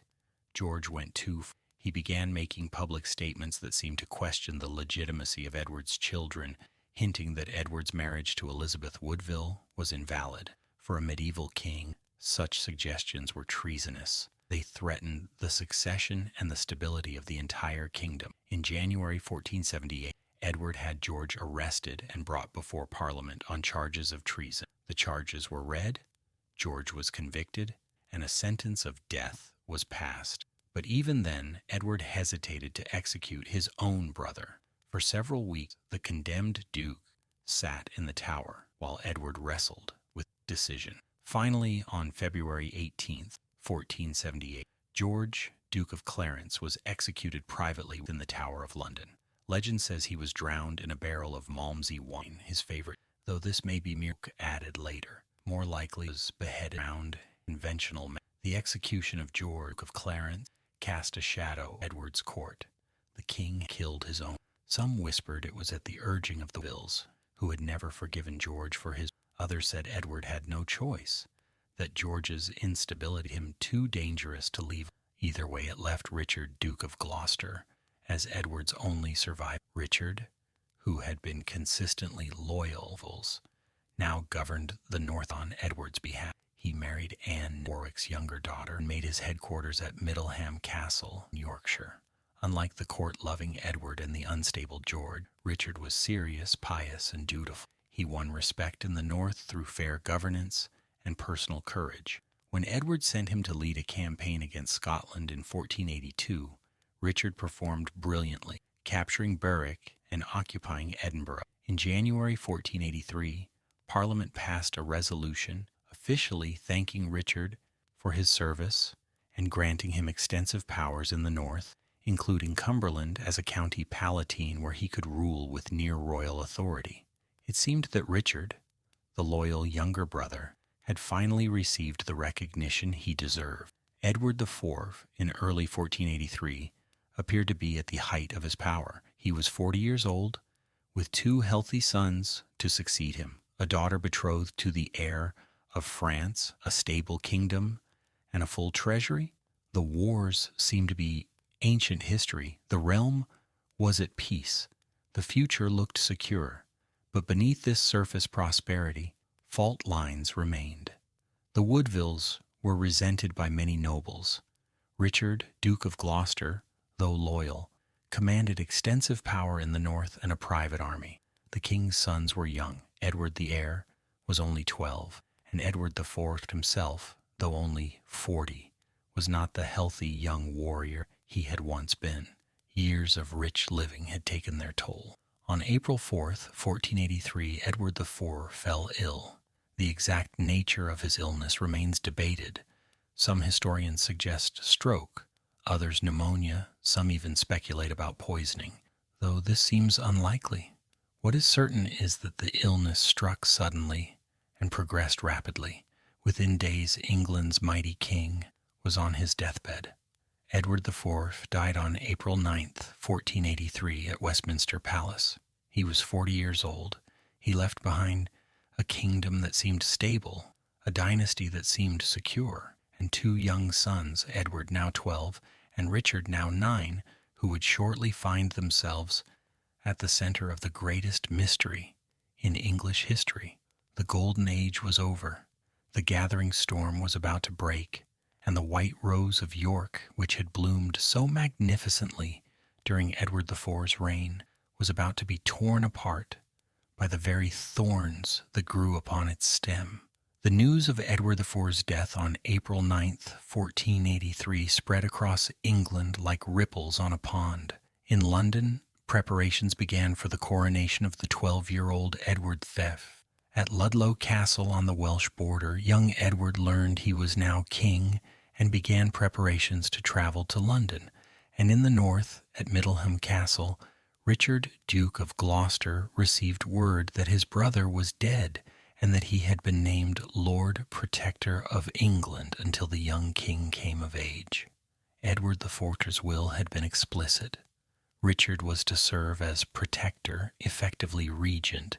George went too far. He began making public statements that seemed to question the legitimacy of Edward's children, hinting that Edward's marriage to Elizabeth Woodville was invalid. For a medieval king, such suggestions were treasonous. They threatened the succession and the stability of the entire kingdom. In January 1478, Edward had George arrested and brought before Parliament on charges of treason. The charges were read, George was convicted, and a sentence of death was passed. But even then, Edward hesitated to execute his own brother. For several weeks, the condemned duke sat in the tower while Edward wrestled with decision. Finally, on February 18th, 1478, George, Duke of Clarence, was executed privately in the Tower of London. Legend says he was drowned in a barrel of Malmsey wine, his favorite, though this may be mere added later. More likely was beheaded around conventional. The execution of George, Duke of Clarence, cast a shadow on Edward's court. The king killed his own. Some whispered it was at the urging of the Wills, who had never forgiven George for his. Others said Edward had no choice, that George's instability made him too dangerous to leave. Either way, it left Richard, Duke of Gloucester, as Edward's only survivor. Richard, who had been consistently loyal, now governed the north on Edward's behalf. He married Anne, Warwick's younger daughter, and made his headquarters at Middleham Castle, Yorkshire. Unlike the court-loving Edward and the unstable George, Richard was serious, pious, and dutiful. He won respect in the north through fair governance and personal courage. When Edward sent him to lead a campaign against Scotland in 1482, Richard performed brilliantly, capturing Berwick and occupying Edinburgh. In January 1483, Parliament passed a resolution officially thanking Richard for his service and granting him extensive powers in the north, including Cumberland as a county palatine where he could rule with near-royal authority. It seemed that Richard, the loyal younger brother, had finally received the recognition he deserved. Edward IV, in early 1483, appeared to be at the height of his power. He was 40 years old, with 2 healthy sons to succeed him, a daughter betrothed to the heir of France, a stable kingdom, and a full treasury. The wars seemed to be ancient history. The realm was at peace. The future looked secure. But beneath this surface prosperity, fault lines remained. The Woodvilles were resented by many nobles. Richard, Duke of Gloucester, though loyal, commanded extensive power in the north and a private army. The king's sons were young. Edward the heir was only 12, and Edward IV himself, though only 40, was not the healthy young warrior he had once been. Years of rich living had taken their toll. On April 4th, 1483, Edward IV fell ill. The exact nature of his illness remains debated. Some historians suggest stroke, others pneumonia, some even speculate about poisoning, though this seems unlikely. What is certain is that the illness struck suddenly and progressed rapidly. Within days, England's mighty king was on his deathbed. Edward IV died on April 9th, 1483, at Westminster Palace. He was 40 years old. He left behind a kingdom that seemed stable, a dynasty that seemed secure, and 2 young sons, Edward, now 12, and Richard, now 9, who would shortly find themselves at the center of the greatest mystery in English history. The Golden Age was over. The gathering storm was about to break, and the white rose of York, which had bloomed so magnificently during Edward IV's reign, was about to be torn apart by the very thorns that grew upon its stem. The news of Edward IV's death on April 9th, 1483, spread across England like ripples on a pond. In London, preparations began for the coronation of the 12-year-old Edward IV. At Ludlow Castle on the Welsh border, young Edward learned he was now king and began preparations to travel to London. And in the north, at Middleham Castle, Richard, Duke of Gloucester, received word that his brother was dead and that he had been named Lord Protector of England until the young king came of age. Edward IV's will had been explicit. Richard was to serve as protector, effectively regent,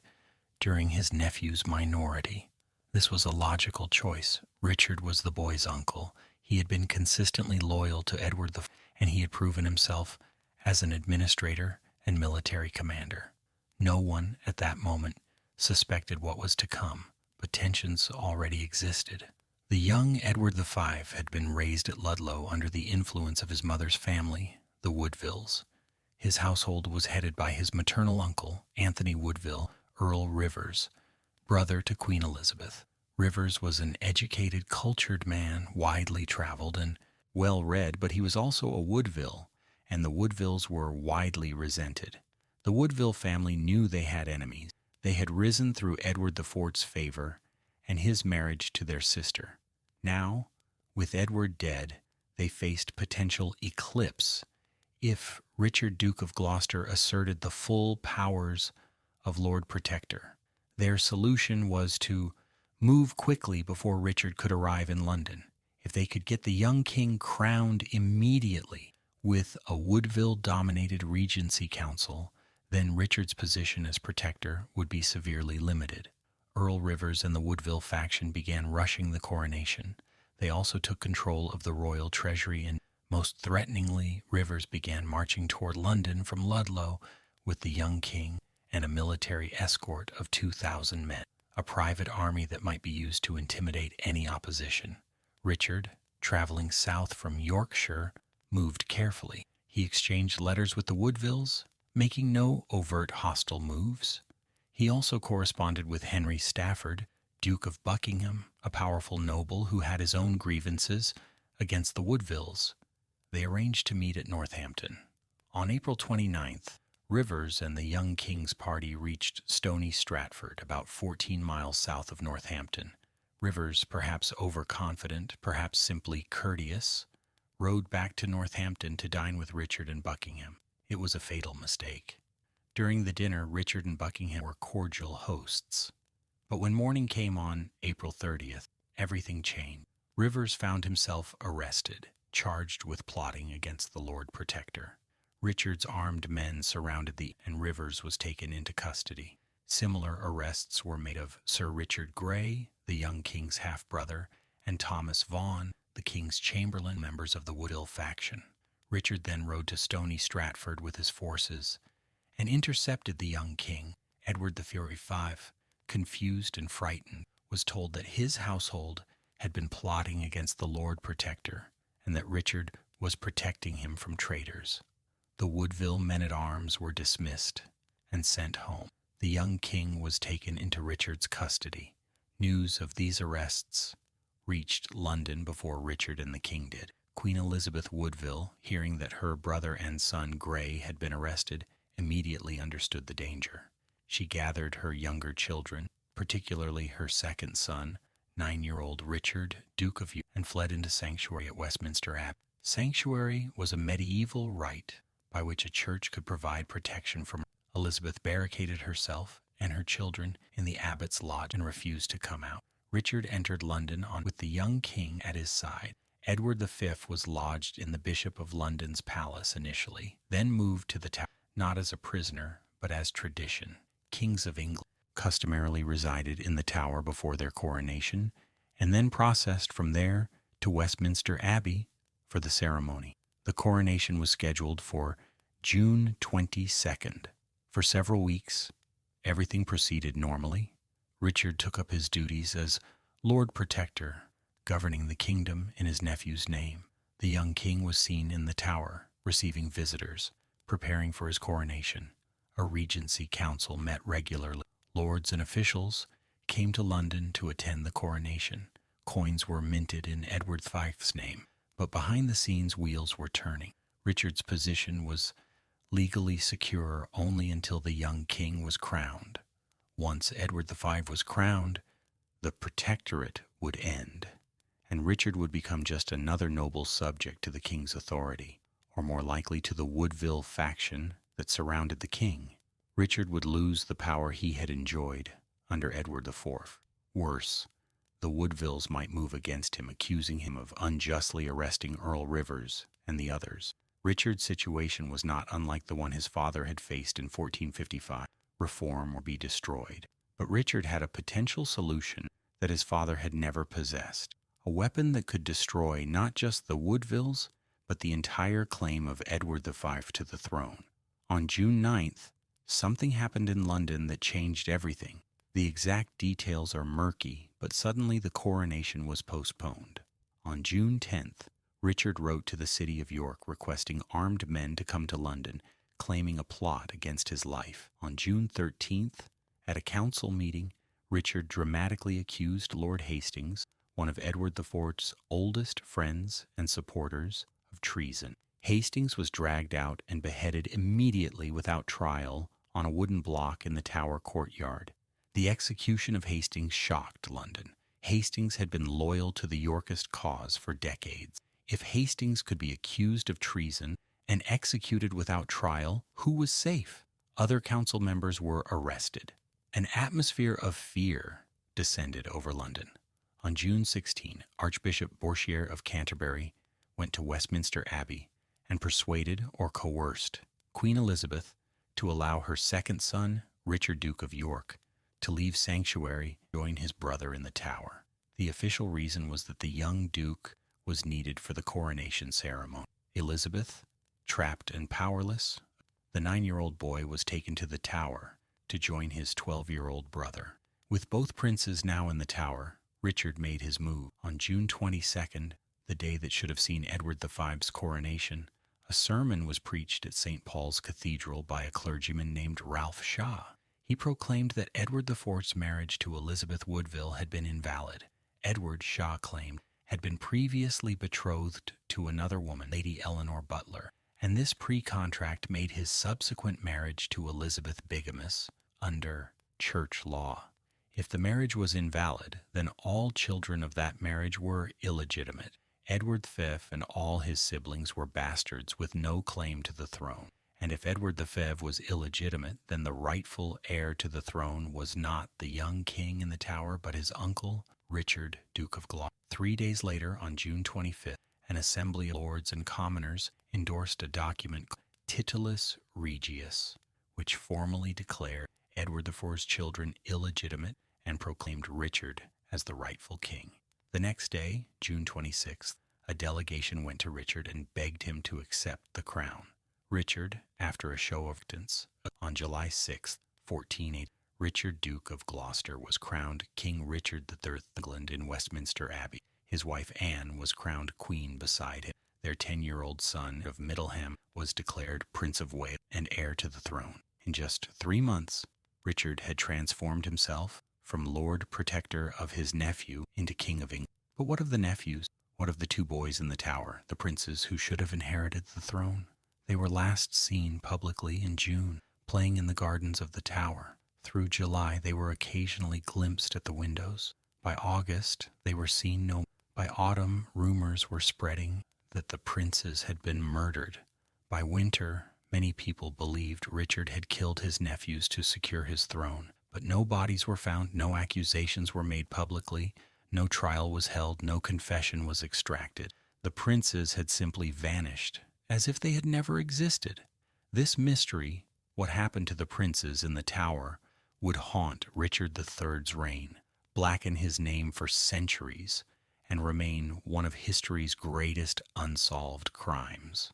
during his nephew's minority. This was a logical choice. Richard was the boy's uncle. He had been consistently loyal to Edward IV, and he had proven himself as an administrator and military commander. No one at that moment suspected what was to come, but tensions already existed. The young Edward V had been raised at Ludlow under the influence of his mother's family, the Woodvilles. His household was headed by his maternal uncle, Anthony Woodville, Earl Rivers, brother to Queen Elizabeth. Rivers was an educated, cultured man, widely traveled and well-read, but he was also a Woodville, and the Woodvilles were widely resented. The Woodville family knew they had enemies. They had risen through Edward the Fourth's favor and his marriage to their sister. Now, with Edward dead, they faced potential eclipse if Richard, Duke of Gloucester, asserted the full powers of Lord Protector. Their solution was to move quickly before Richard could arrive in London. If they could get the young king crowned immediately with a Woodville-dominated regency council, then Richard's position as protector would be severely limited. Earl Rivers and the Woodville faction began rushing the coronation. They also took control of the royal treasury, and most threateningly, Rivers began marching toward London from Ludlow with the young king and a military escort of 2,000 men, a private army that might be used to intimidate any opposition. Richard, traveling south from Yorkshire, moved carefully. He exchanged letters with the Woodvilles, making no overt hostile moves. He also corresponded with Henry Stafford, Duke of Buckingham, a powerful noble who had his own grievances against the Woodvilles. They arranged to meet at Northampton. On April 29th, Rivers and the young king's party reached Stony Stratford, about 14 miles south of Northampton. Rivers, perhaps overconfident, perhaps simply courteous, rode back to Northampton to dine with Richard and Buckingham. It was a fatal mistake. During the dinner, Richard and Buckingham were cordial hosts. But when morning came on April 30th, everything changed. Rivers found himself arrested, charged with plotting against the Lord Protector. Richard's armed men surrounded and Rivers was taken into custody. Similar arrests were made of Sir Richard Grey, the young king's half-brother, and Thomas Vaughan, the king's chamberlain, members of the Woodville faction. Richard then rode to Stony Stratford with his forces and intercepted the young king. Edward the Fury V, confused and frightened, was told that his household had been plotting against the Lord Protector and that Richard was protecting him from traitors. The Woodville men-at-arms were dismissed and sent home. The young king was taken into Richard's custody. News of these arrests reached London before Richard and the king did. Queen Elizabeth Woodville, hearing that her brother and son Grey had been arrested, immediately understood the danger. She gathered her younger children, particularly her second son, 9-year-old Richard, Duke of York, and fled into sanctuary at Westminster Abbey. Sanctuary was a medieval rite by which a church could provide protection from. Elizabeth barricaded herself and her children in the abbot's lodge and refused to come out. Richard entered London with the young king at his side. Edward V was lodged in the Bishop of London's palace initially, then moved to the Tower, not as a prisoner, but as tradition. Kings of England customarily resided in the Tower before their coronation, and then processed from there to Westminster Abbey for the ceremony. The coronation was scheduled for June 22nd. For several weeks, everything proceeded normally. Richard took up his duties as Lord Protector, governing the kingdom in his nephew's name. The young king was seen in the Tower, receiving visitors, preparing for his coronation. A regency council met regularly. Lords and officials came to London to attend the coronation. Coins were minted in Edward V's name, but behind the scenes wheels were turning. Richard's position was legally secure only until the young king was crowned. Once Edward V was crowned, the protectorate would end, and Richard would become just another noble subject to the king's authority, or more likely to the Woodville faction that surrounded the king. Richard would lose the power he had enjoyed under Edward IV. Worse, the Woodvilles might move against him, accusing him of unjustly arresting Earl Rivers and the others. Richard's situation was not unlike the one his father had faced in 1455, reform or be destroyed. But Richard had a potential solution that his father had never possessed, a weapon that could destroy not just the Woodvilles, but the entire claim of Edward V to the throne. On June 9th, something happened in London that changed everything. The exact details are murky, but suddenly the coronation was postponed. On June 10th, Richard wrote to the city of York requesting armed men to come to London, claiming a plot against his life. On June 13th, at a council meeting, Richard dramatically accused Lord Hastings, one of Edward IV's oldest friends and supporters, of treason. Hastings was dragged out and beheaded immediately without trial on a wooden block in the Tower courtyard. The execution of Hastings shocked London. Hastings had been loyal to the Yorkist cause for decades. If Hastings could be accused of treason and executed without trial, who was safe? Other council members were arrested. An atmosphere of fear descended over London. On June 16, Archbishop Borchier of Canterbury went to Westminster Abbey and persuaded or coerced Queen Elizabeth to allow her second son, Richard, Duke of York, to leave sanctuary and join his brother in the Tower. The official reason was that the young duke was needed for the coronation ceremony. Elizabeth, trapped and powerless, the 9-year-old boy was taken to the Tower to join his 12-year-old brother. With both princes now in the Tower, Richard made his move. On June 22nd, the day that should have seen Edward V's coronation, a sermon was preached at St. Paul's Cathedral by a clergyman named Ralph Shaw. He proclaimed that Edward IV's marriage to Elizabeth Woodville had been invalid. Edward, Shaw claimed, had been previously betrothed to another woman, Lady Eleanor Butler, and this pre-contract made his subsequent marriage to Elizabeth bigamous under church law. If the marriage was invalid, then all children of that marriage were illegitimate. Edward V and all his siblings were bastards with no claim to the throne. And if Edward V was illegitimate, then the rightful heir to the throne was not the young king in the Tower, but his uncle, Richard, Duke of Gloucester. 3 days later, on June 25th, an assembly of lords and commoners endorsed a document called Titulus Regius, which formally declared Edward IV's children illegitimate and proclaimed Richard as the rightful king. The next day, June 26th, a delegation went to Richard and begged him to accept the crown. Richard, after a show of reluctance, on July 6, 1480, Richard, Duke of Gloucester, was crowned King Richard III of England in Westminster Abbey. His wife Anne was crowned queen beside him. Their 10-year-old son of Middleham was declared Prince of Wales and heir to the throne. In just 3 months, Richard had transformed himself from Lord Protector of his nephew into King of England. But what of the nephews? What of the 2 boys in the Tower, the princes who should have inherited the throne? They were last seen publicly in June, playing in the gardens of the Tower. Through July, they were occasionally glimpsed at the windows. By August, they were seen no more. By autumn, rumors were spreading that the princes had been murdered. By winter, many people believed Richard had killed his nephews to secure his throne. But no bodies were found, no accusations were made publicly, no trial was held, no confession was extracted. The princes had simply vanished, as if they had never existed. This mystery, what happened to the princes in the Tower, would haunt Richard III's reign, blacken his name for centuries, and remain one of history's greatest unsolved crimes.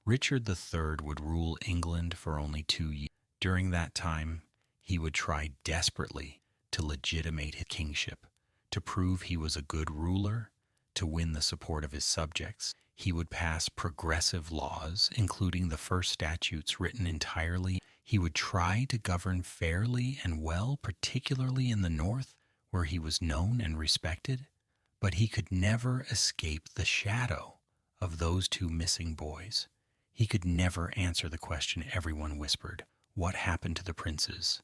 Richard III would rule England for only 2 years. During that time, he would try desperately to legitimate his kingship, to prove he was a good ruler, to win the support of his subjects. He would pass progressive laws, including the first statutes written entirely. He would try to govern fairly and well, particularly in the north, where he was known and respected. But he could never escape the shadow of those 2 missing boys. He could never answer the question everyone whispered: what happened to the princes?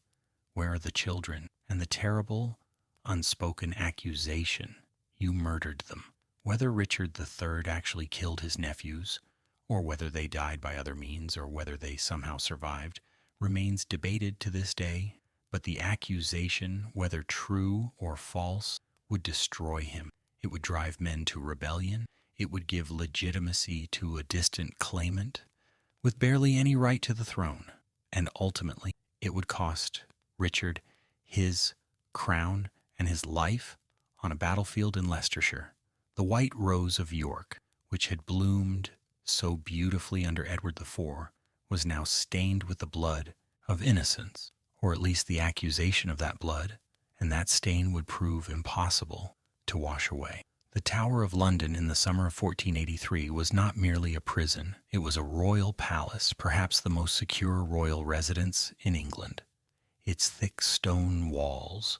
Where are the children? And the terrible, unspoken accusation: you murdered them. Whether Richard III actually killed his nephews, or whether they died by other means, or whether they somehow survived, remains debated to this day. But the accusation, whether true or false, would destroy him. It would drive men to rebellion. It would give legitimacy to a distant claimant with barely any right to the throne. And ultimately, it would cost Richard his crown and his life on a battlefield in Leicestershire. The white rose of York, which had bloomed so beautifully under Edward IV, was now stained with the blood of innocents, or at least the accusation of that blood, and that stain would prove impossible to wash away. The Tower of London in the summer of 1483 was not merely a prison. It was a royal palace, perhaps the most secure royal residence in England. Its thick stone walls,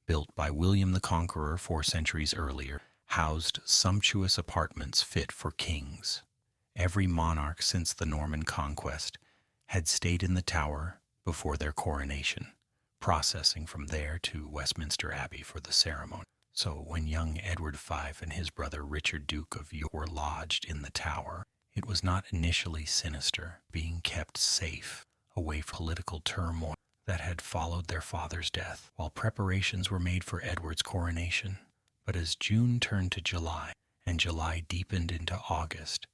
built by William the Conqueror 4 centuries earlier, housed sumptuous apartments fit for kings. Every monarch since the Norman conquest had stayed in the Tower before their coronation, processing from there to Westminster Abbey for the ceremony. So when young Edward V and his brother Richard, Duke of York, were lodged in the Tower, it was not initially sinister, being kept safe away from political turmoil that had followed their father's death, while preparations were made for Edward's coronation. But as June turned to July, and July deepened into August,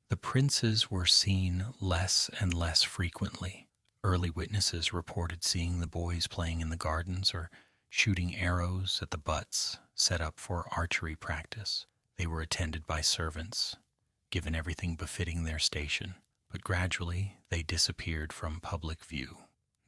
the princes were seen less and less frequently. Early witnesses reported seeing the boys playing in the gardens or shooting arrows at the butts set up for archery practice. They were attended by servants, given everything befitting their station, but gradually they disappeared from public view.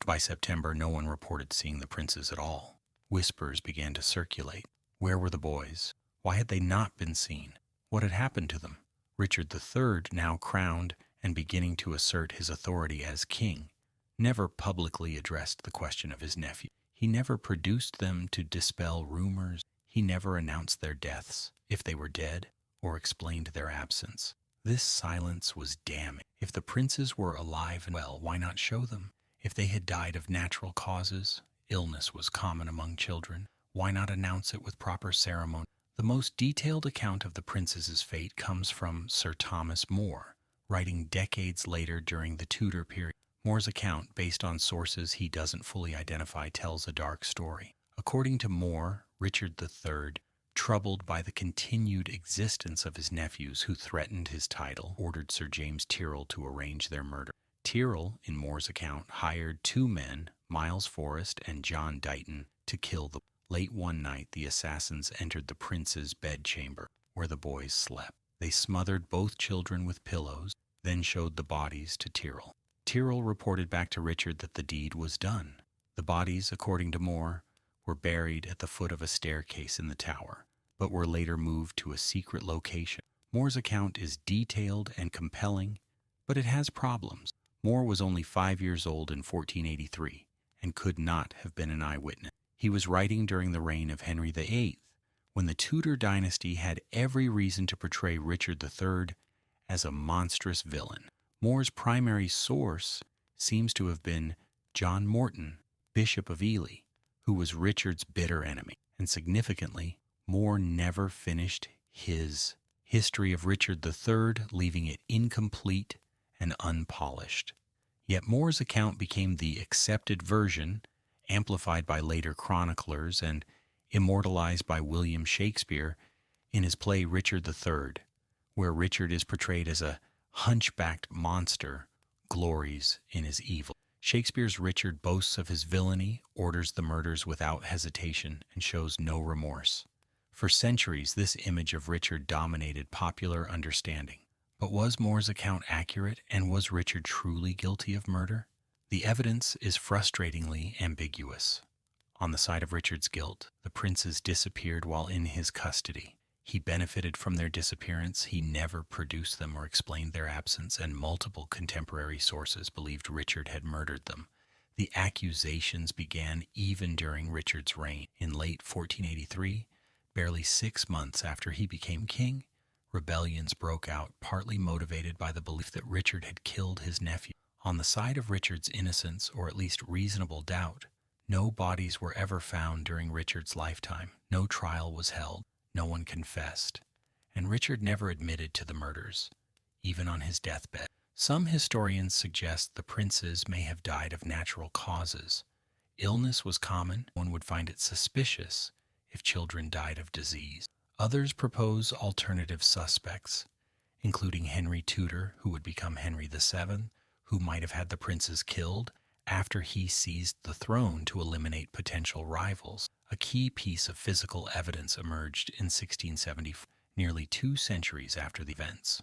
By September, no one reported seeing the princes at all. Whispers began to circulate. Where were the boys? Why had they not been seen? What had happened to them? Richard III, now crowned and beginning to assert his authority as king, never publicly addressed the question of his nephew. He never produced them to dispel rumors. He never announced their deaths, if they were dead, or explained their absence. This silence was damning. If the princes were alive and well, why not show them? If they had died of natural causes, illness was common among children, why not announce it with proper ceremony? The most detailed account of the princes' fate comes from Sir Thomas More, writing decades later during the Tudor period. More's account, based on sources he doesn't fully identify, tells a dark story. According to More, Richard III, troubled by the continued existence of his nephews who threatened his title, ordered Sir James Tyrrell to arrange their murder. Tyrrell, in More's account, hired two men, Miles Forrest and John Dighton, to kill them. Late one night, the assassins entered the prince's bedchamber, where the boys slept. They smothered both children with pillows, then showed the bodies to Tyrrell. Tyrrell reported back to Richard that the deed was done. The bodies, according to More, were buried at the foot of a staircase in the Tower, but were later moved to a secret location. More's account is detailed and compelling, but it has problems. More was only 5 years old in 1483 and could not have been an eyewitness. He was writing during the reign of Henry VIII, when the Tudor dynasty had every reason to portray Richard III as a monstrous villain. More's primary source seems to have been John Morton, Bishop of Ely, who was Richard's bitter enemy. And significantly, More never finished his history of Richard III, leaving it incomplete and unpolished. Yet More's account became the accepted version, amplified by later chroniclers and immortalized by William Shakespeare in his play Richard III, where Richard is portrayed as a hunchbacked monster, glories in his evil. Shakespeare's Richard boasts of his villainy, orders the murders without hesitation, and shows no remorse. For centuries, this image of Richard dominated popular understanding. But was More's account accurate, and was Richard truly guilty of murder? The evidence is frustratingly ambiguous. On the side of Richard's guilt, the princes disappeared while in his custody. He benefited from their disappearance. He never produced them or explained their absence, and multiple contemporary sources believed Richard had murdered them. The accusations began even during Richard's reign. In late 1483, barely 6 months after he became king, rebellions broke out, partly motivated by the belief that Richard had killed his nephew. On the side of Richard's innocence, or at least reasonable doubt, no bodies were ever found during Richard's lifetime. No trial was held. No one confessed. And Richard never admitted to the murders, even on his deathbed. Some historians suggest the princes may have died of natural causes. Illness was common. One would find it suspicious if children died of disease. Others propose alternative suspects, including Henry Tudor, who would become Henry VII, who might have had the princes killed after he seized the throne to eliminate potential rivals. A key piece of physical evidence emerged in 1674, nearly 2 centuries after the events.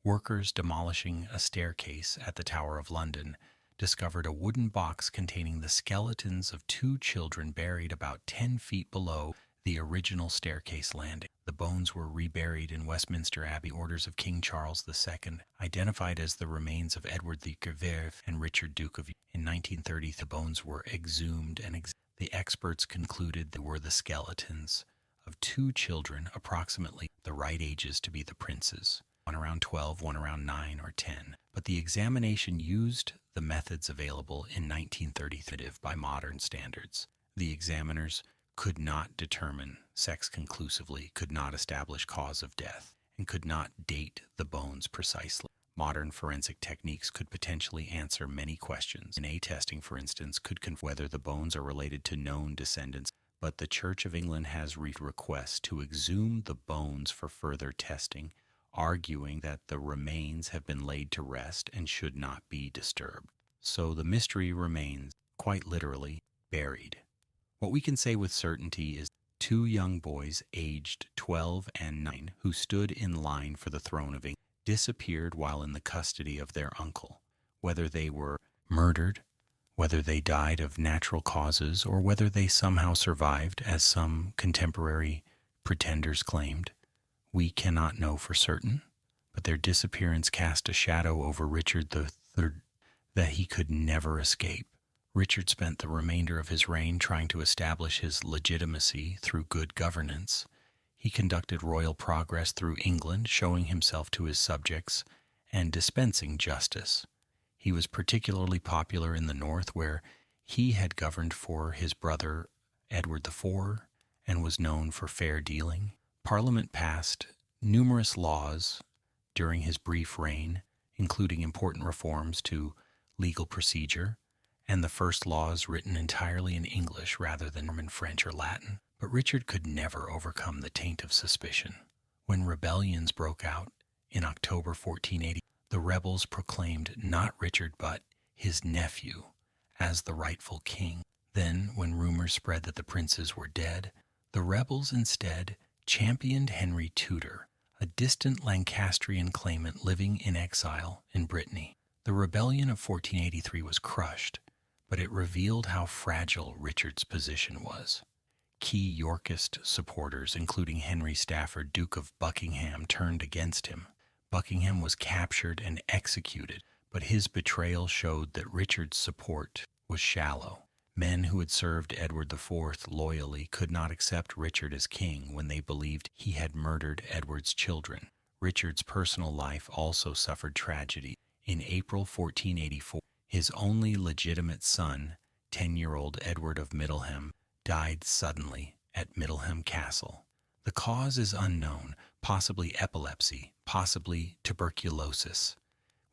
Workers demolishing a staircase at the Tower of London discovered a wooden box containing the skeletons of 2 children buried about 10 feet below the original staircase landing. The bones were reburied in Westminster Abbey. Orders of King Charles II identified as the remains of Edward the Greve and Richard, Duke of York. In 1930, the bones were exhumed, and the experts concluded they were the skeletons of 2 children, approximately the right ages to be the princes. one around 12, one around 9 or 10. But the examination used the methods available in 1933 by modern standards. The examiners could not determine sex conclusively, could not establish cause of death, and could not date the bones precisely. Modern forensic techniques could potentially answer many questions. DNA testing, for instance, could confirm whether the bones are related to known descendants, but the Church of England has requests to exhume the bones for further testing, arguing that the remains have been laid to rest and should not be disturbed. So the mystery remains, quite literally, buried. What we can say with certainty is 2 young boys aged 12 and 9 who stood in line for the throne of England disappeared while in the custody of their uncle. Whether they were murdered, whether they died of natural causes, or whether they somehow survived, as some contemporary pretenders claimed, we cannot know for certain, but their disappearance cast a shadow over Richard III that he could never escape. Richard spent the remainder of his reign trying to establish his legitimacy through good governance. He conducted royal progress through England, showing himself to his subjects and dispensing justice. He was particularly popular in the north, where he had governed for his brother Edward IV and was known for fair dealing. Parliament passed numerous laws during his brief reign, including important reforms to legal procedure, and the first laws written entirely in English rather than in French or Latin. But Richard could never overcome the taint of suspicion. When rebellions broke out in October 1480, the rebels proclaimed not Richard but his nephew as the rightful king. Then, when rumors spread that the princes were dead, the rebels instead championed Henry Tudor, a distant Lancastrian claimant living in exile in Brittany. The rebellion of 1483 was crushed, but it revealed how fragile Richard's position was. Key Yorkist supporters, including Henry Stafford, Duke of Buckingham, turned against him. Buckingham was captured and executed, but his betrayal showed that Richard's support was shallow. Men who had served Edward IV loyally could not accept Richard as king when they believed he had murdered Edward's children. Richard's personal life also suffered tragedy. In April 1484, his only legitimate son, 10-year-old Edward of Middleham, died suddenly at Middleham Castle. The cause is unknown, possibly epilepsy, possibly tuberculosis.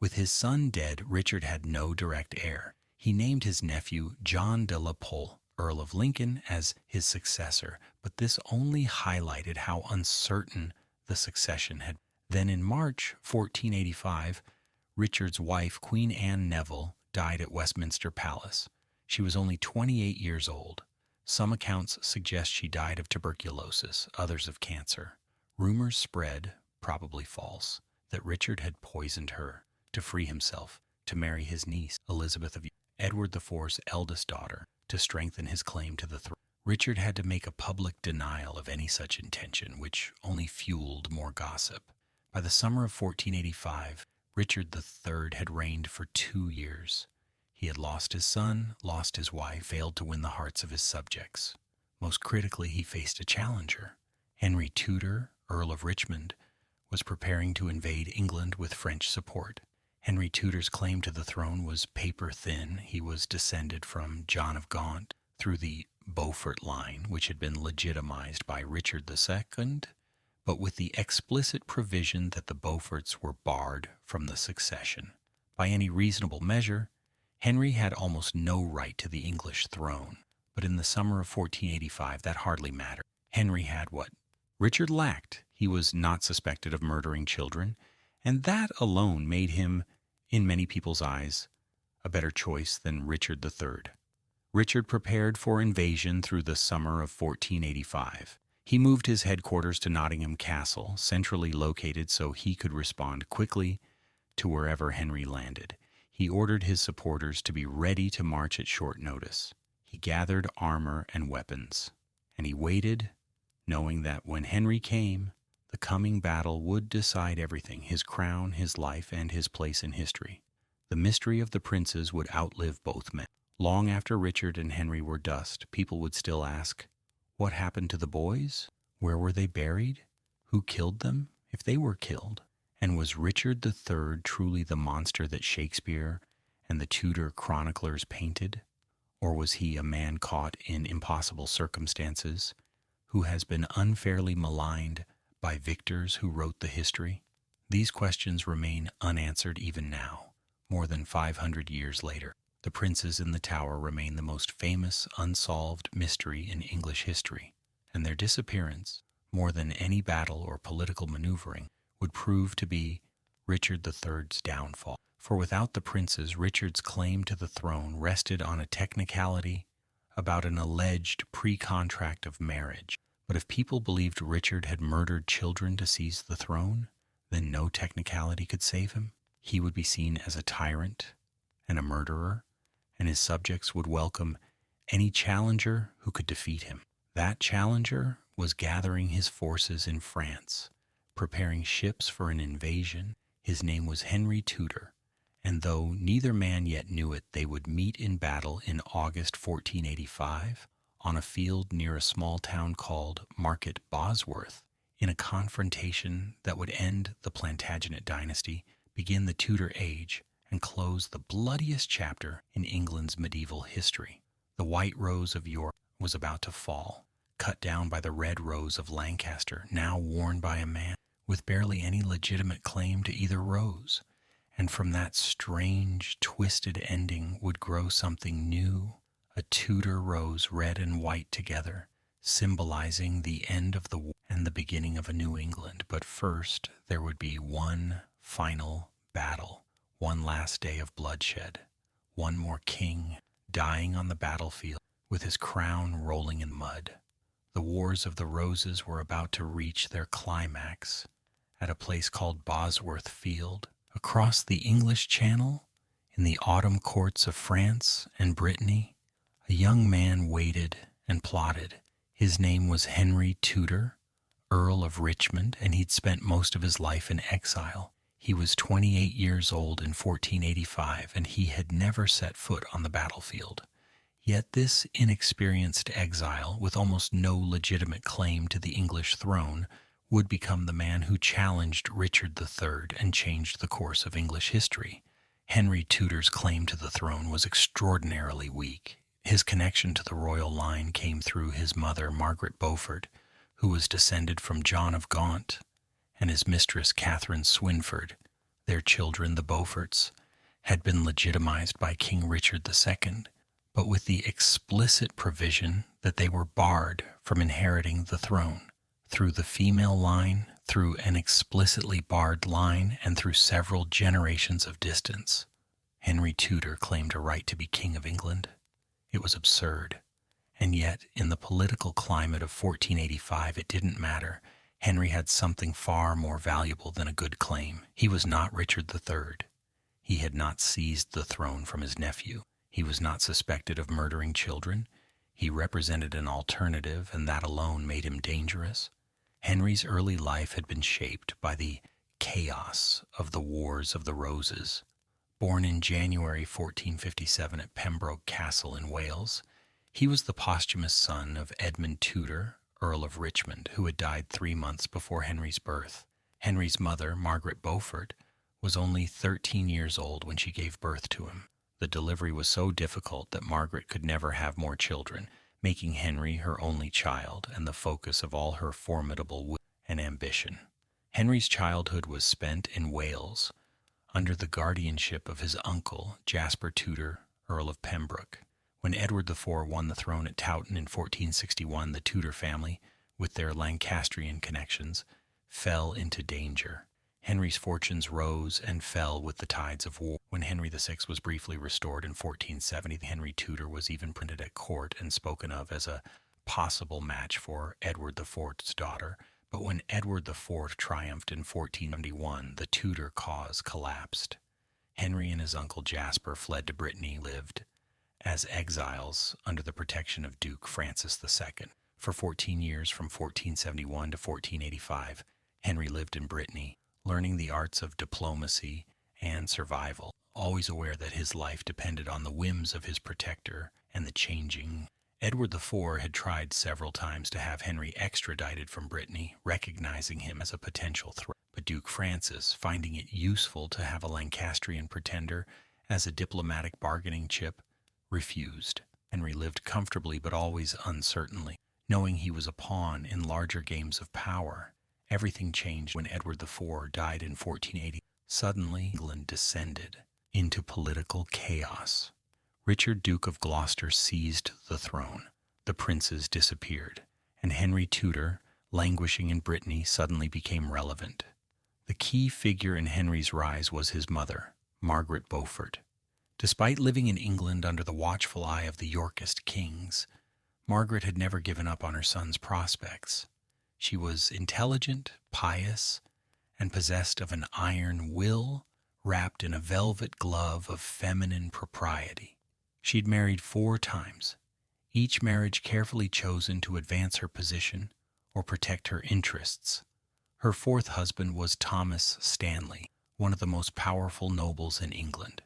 With his son dead, Richard had no direct heir. He named his nephew John de la Pole, Earl of Lincoln, as his successor, but this only highlighted how uncertain the succession had been. Then in March 1485, Richard's wife, Queen Anne Neville, died at Westminster Palace. She was only 28 years old. Some accounts suggest she died of tuberculosis, others of cancer. Rumors spread, probably false, that Richard had poisoned her to free himself, to marry his niece, Elizabeth of Edward IV's eldest daughter, to strengthen his claim to the throne. Richard had to make a public denial of any such intention, which only fueled more gossip. By the summer of 1485, Richard III had reigned for 2 years. He had lost his son, lost his wife, failed to win the hearts of his subjects. Most critically, he faced a challenger. Henry Tudor, Earl of Richmond, was preparing to invade England with French support. Henry Tudor's claim to the throne was paper-thin. He was descended from John of Gaunt through the Beaufort line, which had been legitimized by Richard II, but with the explicit provision that the Beauforts were barred from the succession. By any reasonable measure, Henry had almost no right to the English throne, but in the summer of 1485 that hardly mattered. Henry had what Richard lacked. He was not suspected of murdering children, and that alone made him, in many people's eyes, a better choice than Richard III. Richard prepared for invasion through the summer of 1485. He moved his headquarters to Nottingham Castle, centrally located so he could respond quickly to wherever Henry landed. He ordered his supporters to be ready to march at short notice. He gathered armor and weapons, and he waited, knowing that when Henry came, the coming battle would decide everything: his crown, his life, and his place in history. The mystery of the princes would outlive both men. Long after Richard and Henry were dust, people would still ask, what happened to the boys? Where were they buried? Who killed them, if they were killed? And was Richard III truly the monster that Shakespeare and the Tudor chroniclers painted? Or was he a man caught in impossible circumstances who has been unfairly maligned by victors who wrote the history? These questions remain unanswered even now, more than 500 years later. The princes in the Tower remain the most famous unsolved mystery in English history, and their disappearance, more than any battle or political maneuvering, would prove to be Richard III's downfall. For without the princes, Richard's claim to the throne rested on a technicality about an alleged pre-contract of marriage. But if people believed Richard had murdered children to seize the throne, then no technicality could save him. He would be seen as a tyrant and a murderer, and his subjects would welcome any challenger who could defeat him. That challenger was gathering his forces in France, preparing ships for an invasion. His name was Henry Tudor, and though neither man yet knew it, they would meet in battle in August 1485 on a field near a small town called Market Bosworth, in a confrontation that would end the Plantagenet dynasty, begin the Tudor age, and close the bloodiest chapter in England's medieval history. The white rose of York was about to fall, cut down by the red rose of Lancaster, now worn by a man with barely any legitimate claim to either rose. And from that strange, twisted ending would grow something new, a Tudor rose, red and white together, symbolizing the end of the war and the beginning of a new England. But first, there would be one final battle, one last day of bloodshed, one more king dying on the battlefield with his crown rolling in mud. The Wars of the Roses were about to reach their climax at a place called Bosworth Field. Across the English Channel, in the autumn courts of France and Brittany, a young man waited and plotted. His name was Henry Tudor, Earl of Richmond, and he'd spent most of his life in exile. He was 28 years old in 1485, and he had never set foot on the battlefield. Yet this inexperienced exile, with almost no legitimate claim to the English throne, would become the man who challenged Richard III and changed the course of English history. Henry Tudor's claim to the throne was extraordinarily weak. His connection to the royal line came through his mother, Margaret Beaufort, who was descended from John of Gaunt, and his mistress, Catherine Swynford. Their children, the Beauforts, had been legitimized by King Richard II, but with the explicit provision that they were barred from inheriting the throne. Through the female line, through an explicitly barred line, and through several generations of distance, Henry Tudor claimed a right to be King of England. It was absurd. And yet, in the political climate of 1485, it didn't matter. Henry had something far more valuable than a good claim. He was not Richard III. He had not seized the throne from his nephew. He was not suspected of murdering children. He represented an alternative, and that alone made him dangerous. Henry's early life had been shaped by the chaos of the Wars of the Roses. Born in January 1457 at Pembroke Castle in Wales, he was the posthumous son of Edmund Tudor, Earl of Richmond, who had died 3 months before Henry's birth. Henry's mother, Margaret Beaufort, was only 13 years old when she gave birth to him. The delivery was so difficult that Margaret could never have more children, making Henry her only child and the focus of all her formidable will and ambition. Henry's childhood was spent in Wales, under the guardianship of his uncle, Jasper Tudor, Earl of Pembroke. When Edward IV won the throne at Towton in 1461, the Tudor family, with their Lancastrian connections, fell into danger. Henry's fortunes rose and fell with the tides of war. When Henry VI was briefly restored in 1470, Henry Tudor was even printed at court and spoken of as a possible match for Edward IV's daughter. But when Edward IV triumphed in 1471, the Tudor cause collapsed. Henry and his uncle Jasper fled to Brittany, lived as exiles under the protection of Duke Francis II. For 14 years, from 1471 to 1485, Henry lived in Brittany, learning the arts of diplomacy and survival, always aware that his life depended on the whims of his protector and the changing. Edward IV had tried several times to have Henry extradited from Brittany, recognizing him as a potential threat. But Duke Francis, finding it useful to have a Lancastrian pretender as a diplomatic bargaining chip, refused. Henry lived comfortably but always uncertainly, knowing he was a pawn in larger games of power. Everything changed when Edward IV died in 1480. Suddenly, England descended into political chaos. Richard, Duke of Gloucester, seized the throne. The princes disappeared, and Henry Tudor, languishing in Brittany, suddenly became relevant. The key figure in Henry's rise was his mother, Margaret Beaufort. Despite living in England under the watchful eye of the Yorkist kings, Margaret had never given up on her son's prospects. She was intelligent, pious, and possessed of an iron will wrapped in a velvet glove of feminine propriety. She'd married 4 times, each marriage carefully chosen to advance her position or protect her interests. Her 4th husband was Thomas Stanley, one of the most powerful nobles in England.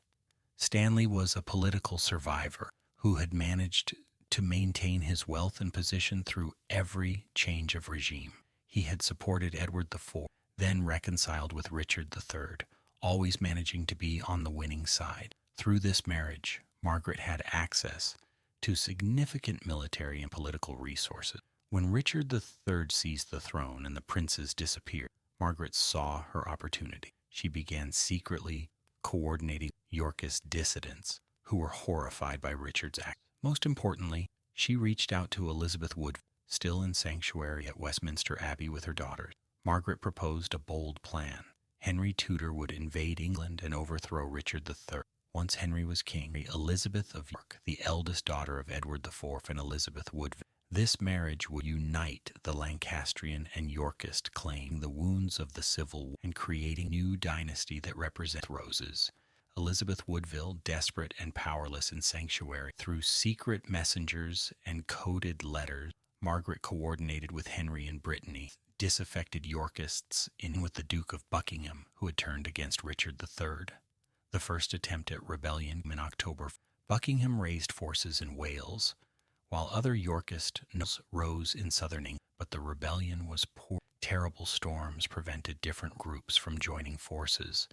Stanley was a political survivor who had managed to maintain his wealth and position through every change of regime. He had supported Edward IV, then reconciled with Richard III, always managing to be on the winning side. Through this marriage, Margaret had access to significant military and political resources. When Richard III seized the throne and the princes disappeared, Margaret saw her opportunity. She began secretly coordinating Yorkist dissidents who were horrified by Richard's act. Most importantly, she reached out to Elizabeth Woodville, still in sanctuary at Westminster Abbey with her daughters. Margaret proposed a bold plan. Henry Tudor would invade England and overthrow Richard III. Once Henry was king, Elizabeth of York, the eldest daughter of Edward IV and Elizabeth Woodville. This marriage would unite the Lancastrian and Yorkist claim, the wounds of the Civil War, and creating a new dynasty that represents roses. Elizabeth Woodville, desperate and powerless in sanctuary, through secret messengers and coded letters, Margaret coordinated with Henry in Brittany, disaffected Yorkists in with the Duke of Buckingham, who had turned against Richard III. The first attempt at rebellion in October, Buckingham raised forces in Wales, while other Yorkist nobles rose in southern England, but the rebellion was poor. Terrible storms prevented different groups from joining forces.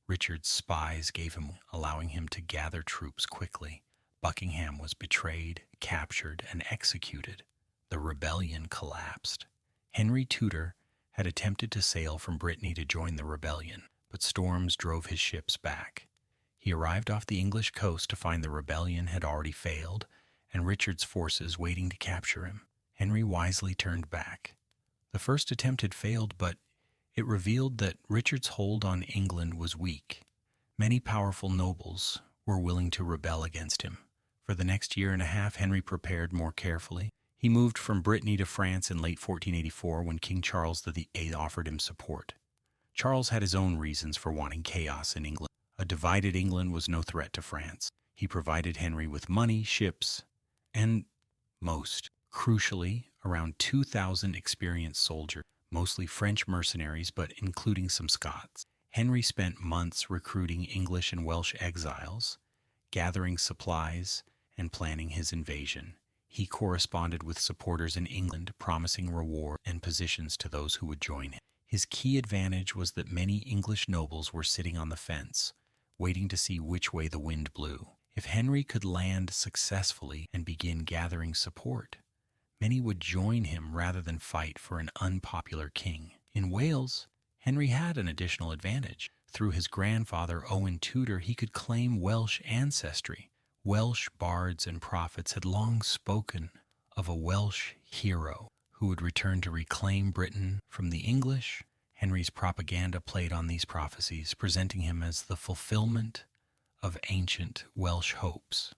Richard's spies gave him, allowing him to gather troops quickly. Buckingham was betrayed, captured, and executed. The rebellion collapsed. Henry Tudor had attempted to sail from Brittany to join the rebellion, but storms drove his ships back. He arrived off the English coast to find the rebellion had already failed, and Richard's forces waiting to capture him. Henry wisely turned back. The first attempt had failed, but it revealed that Richard's hold on England was weak. Many powerful nobles were willing to rebel against him. For the next year and a half, Henry prepared more carefully. He moved from Brittany to France in late 1484 when King Charles VIII offered him support. Charles had his own reasons for wanting chaos in England. A divided England was no threat to France. He provided Henry with money, ships, and most crucially, around 2,000 experienced soldiers, mostly French mercenaries, but including some Scots. Henry spent months recruiting English and Welsh exiles, gathering supplies, and planning his invasion. He corresponded with supporters in England, promising reward and positions to those who would join him. His key advantage was that many English nobles were sitting on the fence, waiting to see which way the wind blew. If Henry could land successfully and begin gathering support, many would join him rather than fight for an unpopular king. In Wales, Henry had an additional advantage. Through his grandfather, Owen Tudor, he could claim Welsh ancestry. Welsh bards and prophets had long spoken of a Welsh hero who would return to reclaim Britain from the English. Henry's propaganda played on these prophecies, presenting him as the fulfillment of ancient Welsh hopes.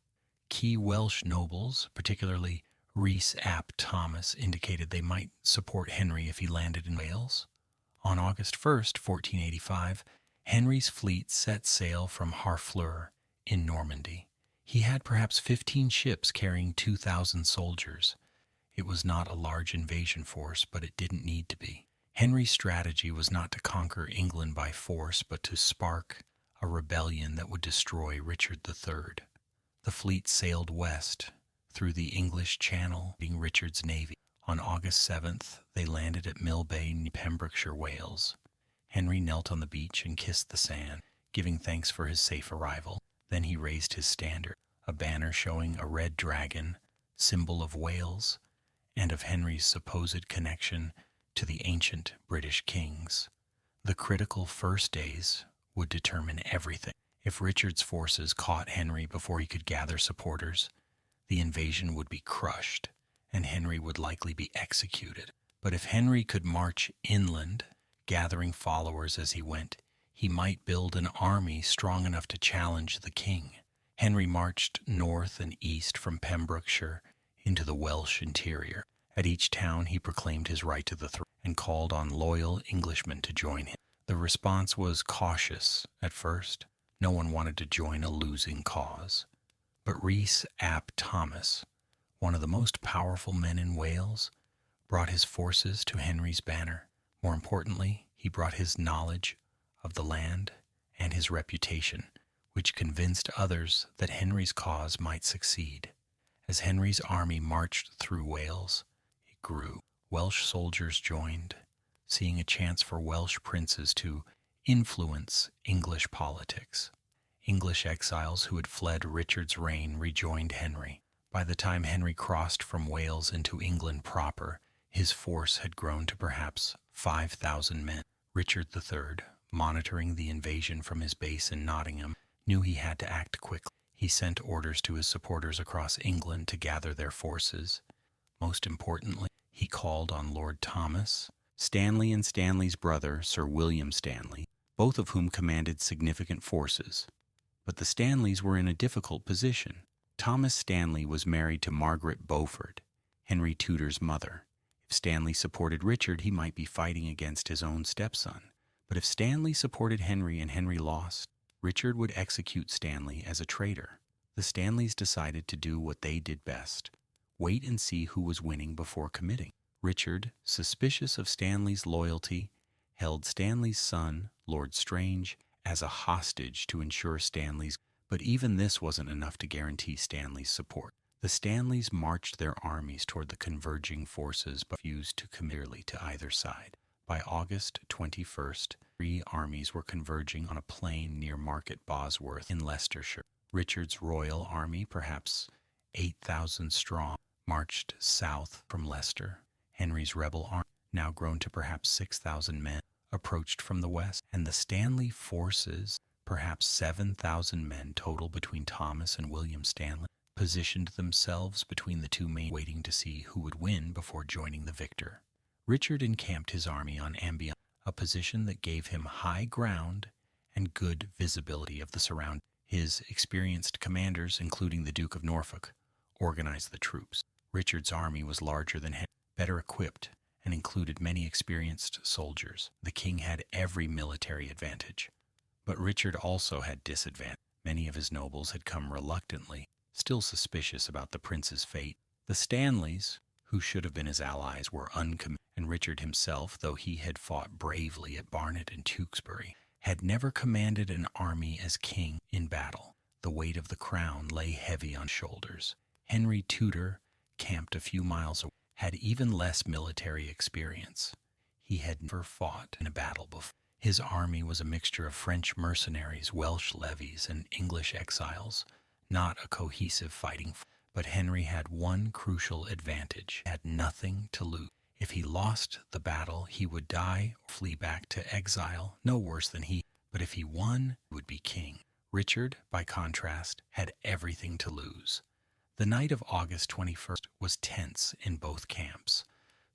Key Welsh nobles, particularly Rhys ap Thomas, indicated they might support Henry if he landed in Wales. On August 1st, 1485, Henry's fleet set sail from Harfleur in Normandy. He had perhaps 15 ships carrying 2,000 soldiers. It was not a large invasion force, but it didn't need to be. Henry's strategy was not to conquer England by force, but to spark a rebellion that would destroy Richard III. The fleet sailed west through the English Channel, being Richard's navy. On August 7th, they landed at Mill Bay, Pembrokeshire, Wales. Henry knelt on the beach and kissed the sand, giving thanks for his safe arrival. Then he raised his standard, a banner showing a red dragon, symbol of Wales, and of Henry's supposed connection to the ancient British kings. The critical first days would determine everything. If Richard's forces caught Henry before he could gather supporters, the invasion would be crushed, and Henry would likely be executed. But if Henry could march inland, gathering followers as he went, he might build an army strong enough to challenge the king. Henry marched north and east from Pembrokeshire into the Welsh interior. At each town he proclaimed his right to the throne and called on loyal Englishmen to join him. The response was cautious at first. No one wanted to join a losing cause. But Rhys ap Thomas, one of the most powerful men in Wales, brought his forces to Henry's banner. More importantly, he brought his knowledge of the land and his reputation, which convinced others that Henry's cause might succeed. As Henry's army marched through Wales, it grew. Welsh soldiers joined, seeing a chance for Welsh princes to influence English politics. English exiles who had fled Richard's reign rejoined Henry. By the time Henry crossed from Wales into England proper, his force had grown to perhaps 5,000 men. Richard III, monitoring the invasion from his base in Nottingham, knew he had to act quickly. He sent orders to his supporters across England to gather their forces. Most importantly, he called on Lord Thomas, Stanley and Stanley's brother, Sir William Stanley, both of whom commanded significant forces. But the Stanleys were in a difficult position. Thomas Stanley was married to Margaret Beaufort, Henry Tudor's mother. If Stanley supported Richard, he might be fighting against his own stepson. But if Stanley supported Henry and Henry lost, Richard would execute Stanley as a traitor. The Stanleys decided to do what they did best: wait and see who was winning before committing. Richard, suspicious of Stanley's loyalty, held Stanley's son, Lord Strange, as a hostage to ensure Stanley's. But even this wasn't enough to guarantee Stanley's support. The Stanleys marched their armies toward the converging forces but refused to commit clearly to either side. By August 21st, 3 armies were converging on a plain near Market Bosworth in Leicestershire. Richard's royal army, perhaps 8,000 strong, marched south from Leicester. Henry's rebel army, now grown to perhaps 6,000 men, approached from the west, and the Stanley forces, perhaps 7,000 men total between Thomas and William Stanley, positioned themselves between the two main, waiting to see who would win before joining the victor. Richard encamped his army on Ambion, a position that gave him high ground and good visibility of the surroundings. His experienced commanders, including the Duke of Norfolk, organized the troops. Richard's army was larger than Henry, better equipped, and included many experienced soldiers. The king had every military advantage. But Richard also had disadvantage. Many of his nobles had come reluctantly, still suspicious about the prince's fate. The Stanleys, who should have been his allies, were uncommitted, and Richard himself, though he had fought bravely at Barnet and Tewkesbury, had never commanded an army as king in battle. The weight of the crown lay heavy on shoulders. Henry Tudor, camped a few miles away, had even less military experience. He had never fought in a battle before. His army was a mixture of French mercenaries, Welsh levies, and English exiles, not a cohesive fighting force. But Henry had one crucial advantage: he had nothing to lose. If he lost the battle, he would die or flee back to exile, no worse than he. But if he won, he would be king. Richard, by contrast, had everything to lose. The night of August 21st was tense in both camps.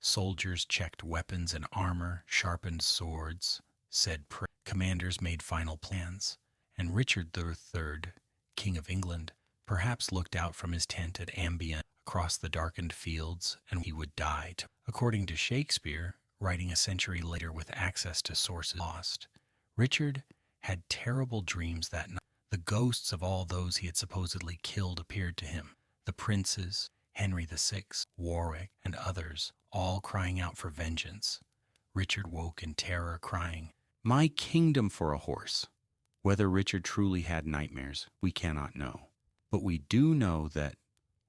Soldiers checked weapons and armor, sharpened swords, said prayers. Commanders made final plans, and Richard III, King of England, perhaps looked out from his tent at Ambion across the darkened fields, and he would die. According to Shakespeare, writing a century later with access to sources lost, Richard had terrible dreams that night. The ghosts of all those he had supposedly killed appeared to him. The princes, Henry VI, Warwick, and others, all crying out for vengeance. Richard woke in terror, crying, "My kingdom for a horse!" Whether Richard truly had nightmares, we cannot know. But we do know that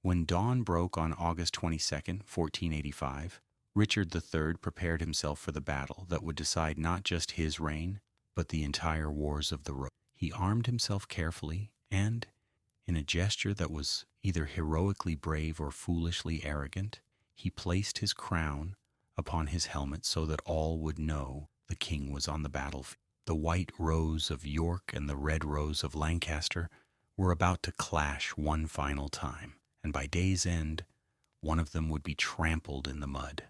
when dawn broke on August 22nd, 1485, Richard III prepared himself for the battle that would decide not just his reign, but the entire wars of the Rose. He armed himself carefully and, in a gesture that was either heroically brave or foolishly arrogant, he placed his crown upon his helmet so that all would know the king was on the battlefield. The white rose of York and the red rose of Lancaster were about to clash one final time, and by day's end, one of them would be trampled in the mud,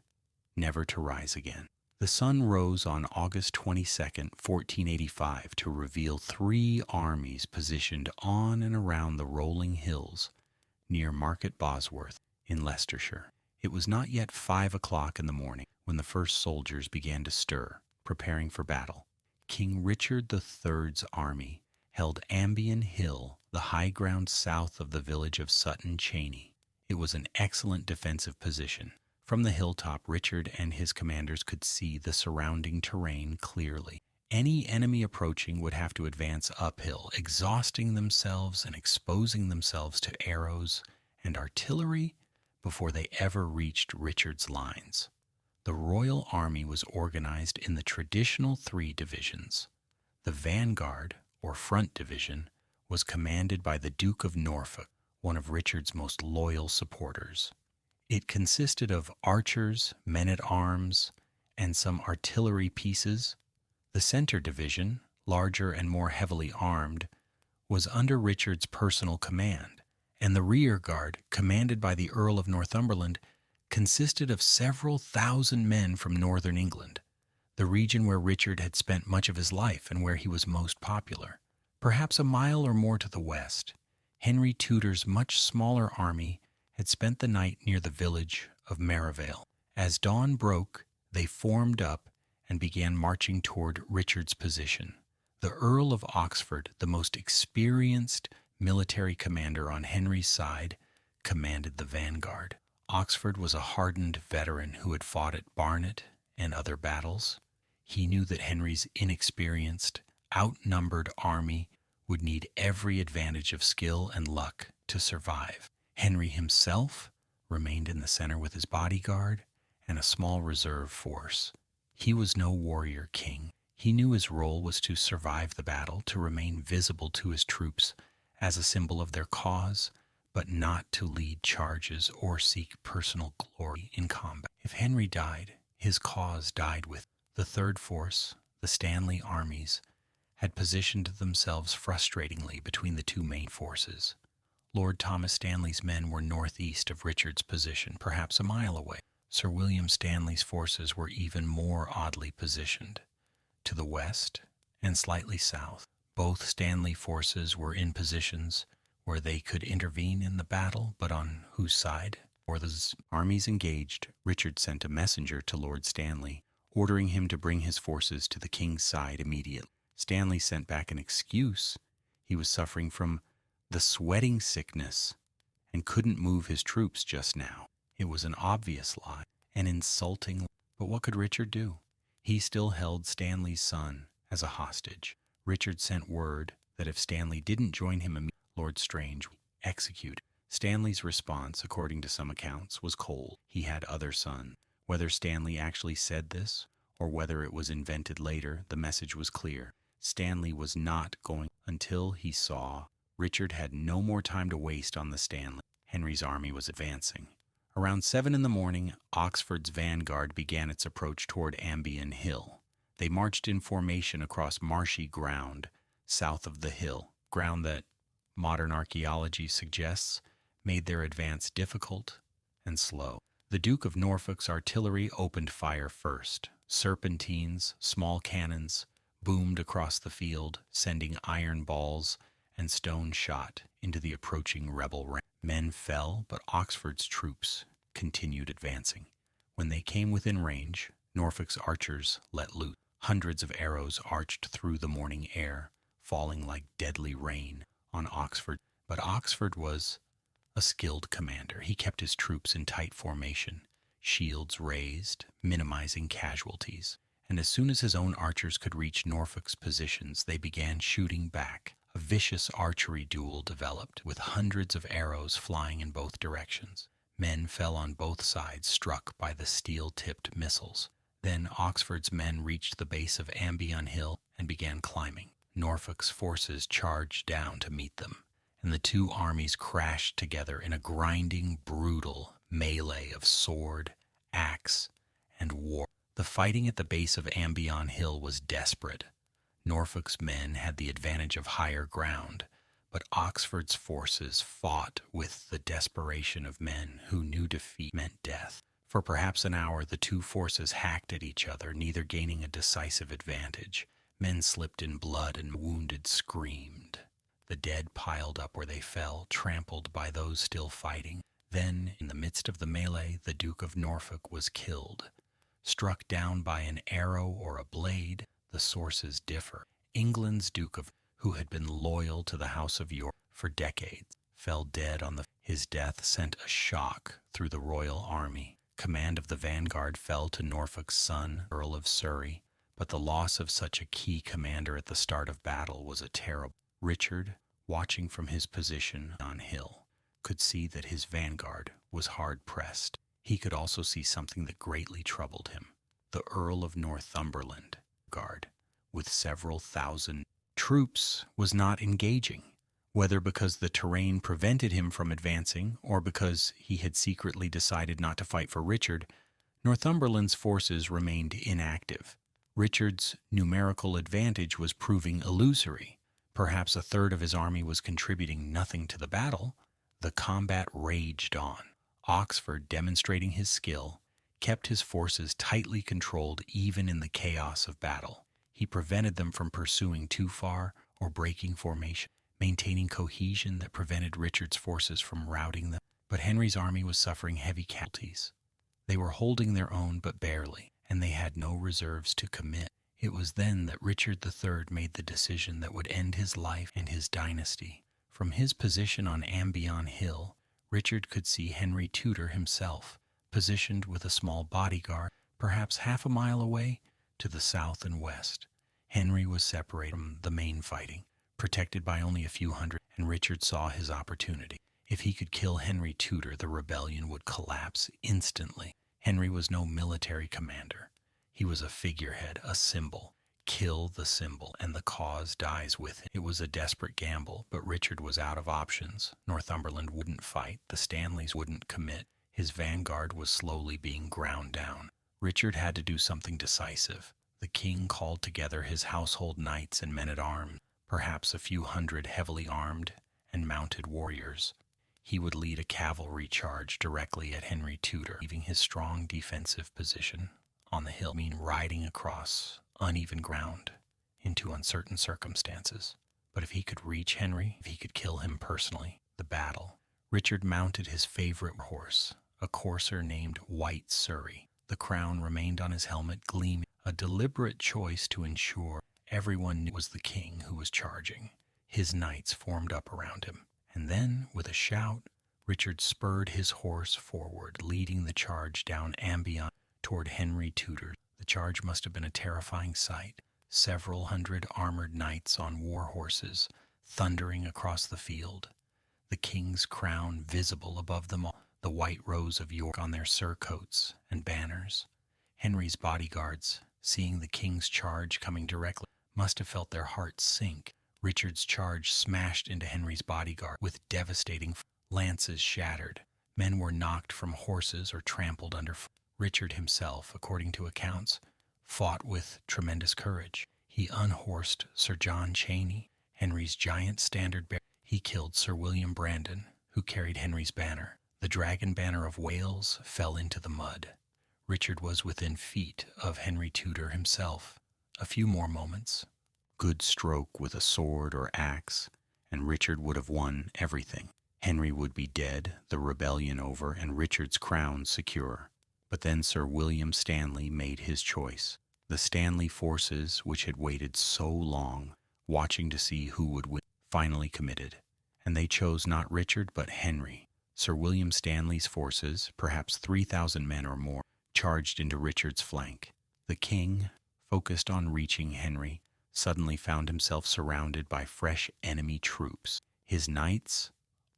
never to rise again. The sun rose on August 22nd, 1485, to reveal 3 armies positioned on and around the rolling hills near Market Bosworth in Leicestershire. It was not yet 5 o'clock in the morning when the first soldiers began to stir, preparing for battle. King Richard III's army held Ambion Hill, the high ground south of the village of Sutton Chaney. It was an excellent defensive position. From the hilltop, Richard and his commanders could see the surrounding terrain clearly. Any enemy approaching would have to advance uphill, exhausting themselves and exposing themselves to arrows and artillery before they ever reached Richard's lines. The royal army was organized in the traditional 3 divisions. The vanguard, or front division, was commanded by the Duke of Norfolk, one of Richard's most loyal supporters. It consisted of archers, men-at-arms, and some artillery pieces. The center division, larger and more heavily armed, was under Richard's personal command, and the rear guard, commanded by the Earl of Northumberland, consisted of several thousand men from northern England, the region where Richard had spent much of his life and where he was most popular. Perhaps a mile or more to the west, Henry Tudor's much smaller army had spent the night near the village of Merivale. As dawn broke, they formed up and began marching toward Richard's position. The Earl of Oxford, the most experienced military commander on Henry's side, commanded the vanguard. Oxford was a hardened veteran who had fought at Barnet and other battles. He knew that Henry's inexperienced, outnumbered army would need every advantage of skill and luck to survive. Henry himself remained in the center with his bodyguard and a small reserve force. He was no warrior king. He knew his role was to survive the battle, to remain visible to his troops as a symbol of their cause, but not to lead charges or seek personal glory in combat. If Henry died, his cause died with him. The third force, the Stanley armies, had positioned themselves frustratingly between the 2 main forces. Lord Thomas Stanley's men were northeast of Richard's position, perhaps a mile away. Sir William Stanley's forces were even more oddly positioned, to the west and slightly south. Both Stanley forces were in positions where they could intervene in the battle, but on whose side? For the armies engaged, Richard sent a messenger to Lord Stanley, ordering him to bring his forces to the king's side immediately. Stanley sent back an excuse. He was suffering from the sweating sickness and couldn't move his troops just now. It was an obvious lie, an insulting lie. But what could Richard do? He still held Stanley's son as a hostage. Richard sent word that if Stanley didn't join him immediately, Lord Strange would be executed. Stanley's response, according to some accounts, was cold. He had other sons. Whether Stanley actually said this, or whether it was invented later, the message was clear. Stanley was not going until he saw Richard had no more time to waste on the Stanley. Henry's army was advancing. Around 7 in the morning, Oxford's vanguard began its approach toward Ambion Hill. They marched in formation across marshy ground south of the hill, ground that modern archaeology suggests made their advance difficult and slow. The Duke of Norfolk's artillery opened fire first. Serpentines, small cannons, boomed across the field, sending iron balls and stone shot into the approaching rebel ranks. Men fell, but Oxford's troops continued advancing. When they came within range, Norfolk's archers let loose. Hundreds of arrows arched through the morning air, falling like deadly rain on Oxford. But Oxford was a skilled commander. He kept his troops in tight formation, shields raised, minimizing casualties. And as soon as his own archers could reach Norfolk's positions, they began shooting back. A vicious archery duel developed, with hundreds of arrows flying in both directions. Men fell on both sides, struck by the steel-tipped missiles. Then Oxford's men reached the base of Ambion Hill and began climbing. Norfolk's forces charged down to meet them, and the two armies crashed together in a grinding, brutal melee of sword, axe, and war. The fighting at the base of Ambion Hill was desperate. Norfolk's men had the advantage of higher ground, but Oxford's forces fought with the desperation of men who knew defeat meant death. For perhaps an hour the two forces hacked at each other, neither gaining a decisive advantage. Men slipped in blood and wounded screamed. The dead piled up where they fell, trampled by those still fighting. Then, in the midst of the melee, the Duke of Norfolk was killed. Struck down by an arrow or a blade, the sources differ. England's Duke of, who had been loyal to the House of York for decades, fell dead on the. His death sent a shock through the royal army. Command of the vanguard fell to Norfolk's son, Earl of Surrey, but the loss of such a key commander at the start of battle was a terrible. Richard, watching from his position on hill, could see that his vanguard was hard-pressed. He could also see something that greatly troubled him. The Earl of Northumberland, guard, with several thousand troops, was not engaging. Whether because the terrain prevented him from advancing or because he had secretly decided not to fight for Richard, Northumberland's forces remained inactive. Richard's numerical advantage was proving illusory. Perhaps a third of his army was contributing nothing to the battle. The combat raged on. Oxford, demonstrating his skill, kept his forces tightly controlled even in the chaos of battle. He prevented them from pursuing too far or breaking formation, maintaining cohesion that prevented Richard's forces from routing them. But Henry's army was suffering heavy casualties. They were holding their own but barely, and they had no reserves to commit. It was then that Richard III made the decision that would end his life and his dynasty. From his position on Ambion Hill, Richard could see Henry Tudor himself, positioned with a small bodyguard, perhaps half a mile away, to the south and west. Henry was separated from the main fighting, protected by only a few hundred, and Richard saw his opportunity. If he could kill Henry Tudor, the rebellion would collapse instantly. Henry was no military commander. He was a figurehead, a symbol. Kill the symbol, and the cause dies with him. It was a desperate gamble, but Richard was out of options. Northumberland wouldn't fight. The Stanleys wouldn't commit. His vanguard was slowly being ground down. Richard had to do something decisive. The king called together his household knights and men-at-arms, perhaps a few hundred heavily armed and mounted warriors. He would lead a cavalry charge directly at Henry Tudor, leaving his strong defensive position on the hill, riding across uneven ground into uncertain circumstances. But if he could reach Henry, if he could kill him personally, the battle. Richard mounted his favorite horse, a courser named White Surrey. The crown remained on his helmet, gleaming, a deliberate choice to ensure everyone knew it was the king who was charging. His knights formed up around him, and then, with a shout, Richard spurred his horse forward, leading the charge down Ambion toward Henry Tudor. The charge must have been a terrifying sight. Several hundred armored knights on war horses, thundering across the field. The king's crown visible above them all, the white rose of York on their surcoats and banners. Henry's bodyguards, seeing the king's charge coming directly, must have felt their hearts sink. Richard's charge smashed into Henry's bodyguard with devastating lances shattered. Men were knocked from horses or trampled underfoot. Richard himself, according to accounts, fought with tremendous courage. He unhorsed Sir John Cheney, Henry's giant standard bearer. He killed Sir William Brandon, who carried Henry's banner. The dragon banner of Wales fell into the mud. Richard was within feet of Henry Tudor himself. A few more moments, good stroke with a sword or axe, and Richard would have won everything. Henry would be dead, the rebellion over, and Richard's crown secure. But then Sir William Stanley made his choice. The Stanley forces, which had waited so long, watching to see who would win, finally committed. And they chose not Richard but Henry. Sir William Stanley's forces, perhaps 3,000 men or more, charged into Richard's flank. The king, focused on reaching Henry, suddenly found himself surrounded by fresh enemy troops. His knights,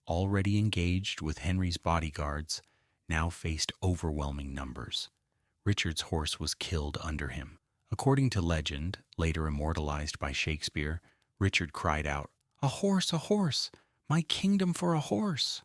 already engaged with Henry's bodyguards, now faced overwhelming numbers. Richard's horse was killed under him. According to legend, later immortalized by Shakespeare, Richard cried out, "A horse, a horse! My kingdom for a horse!"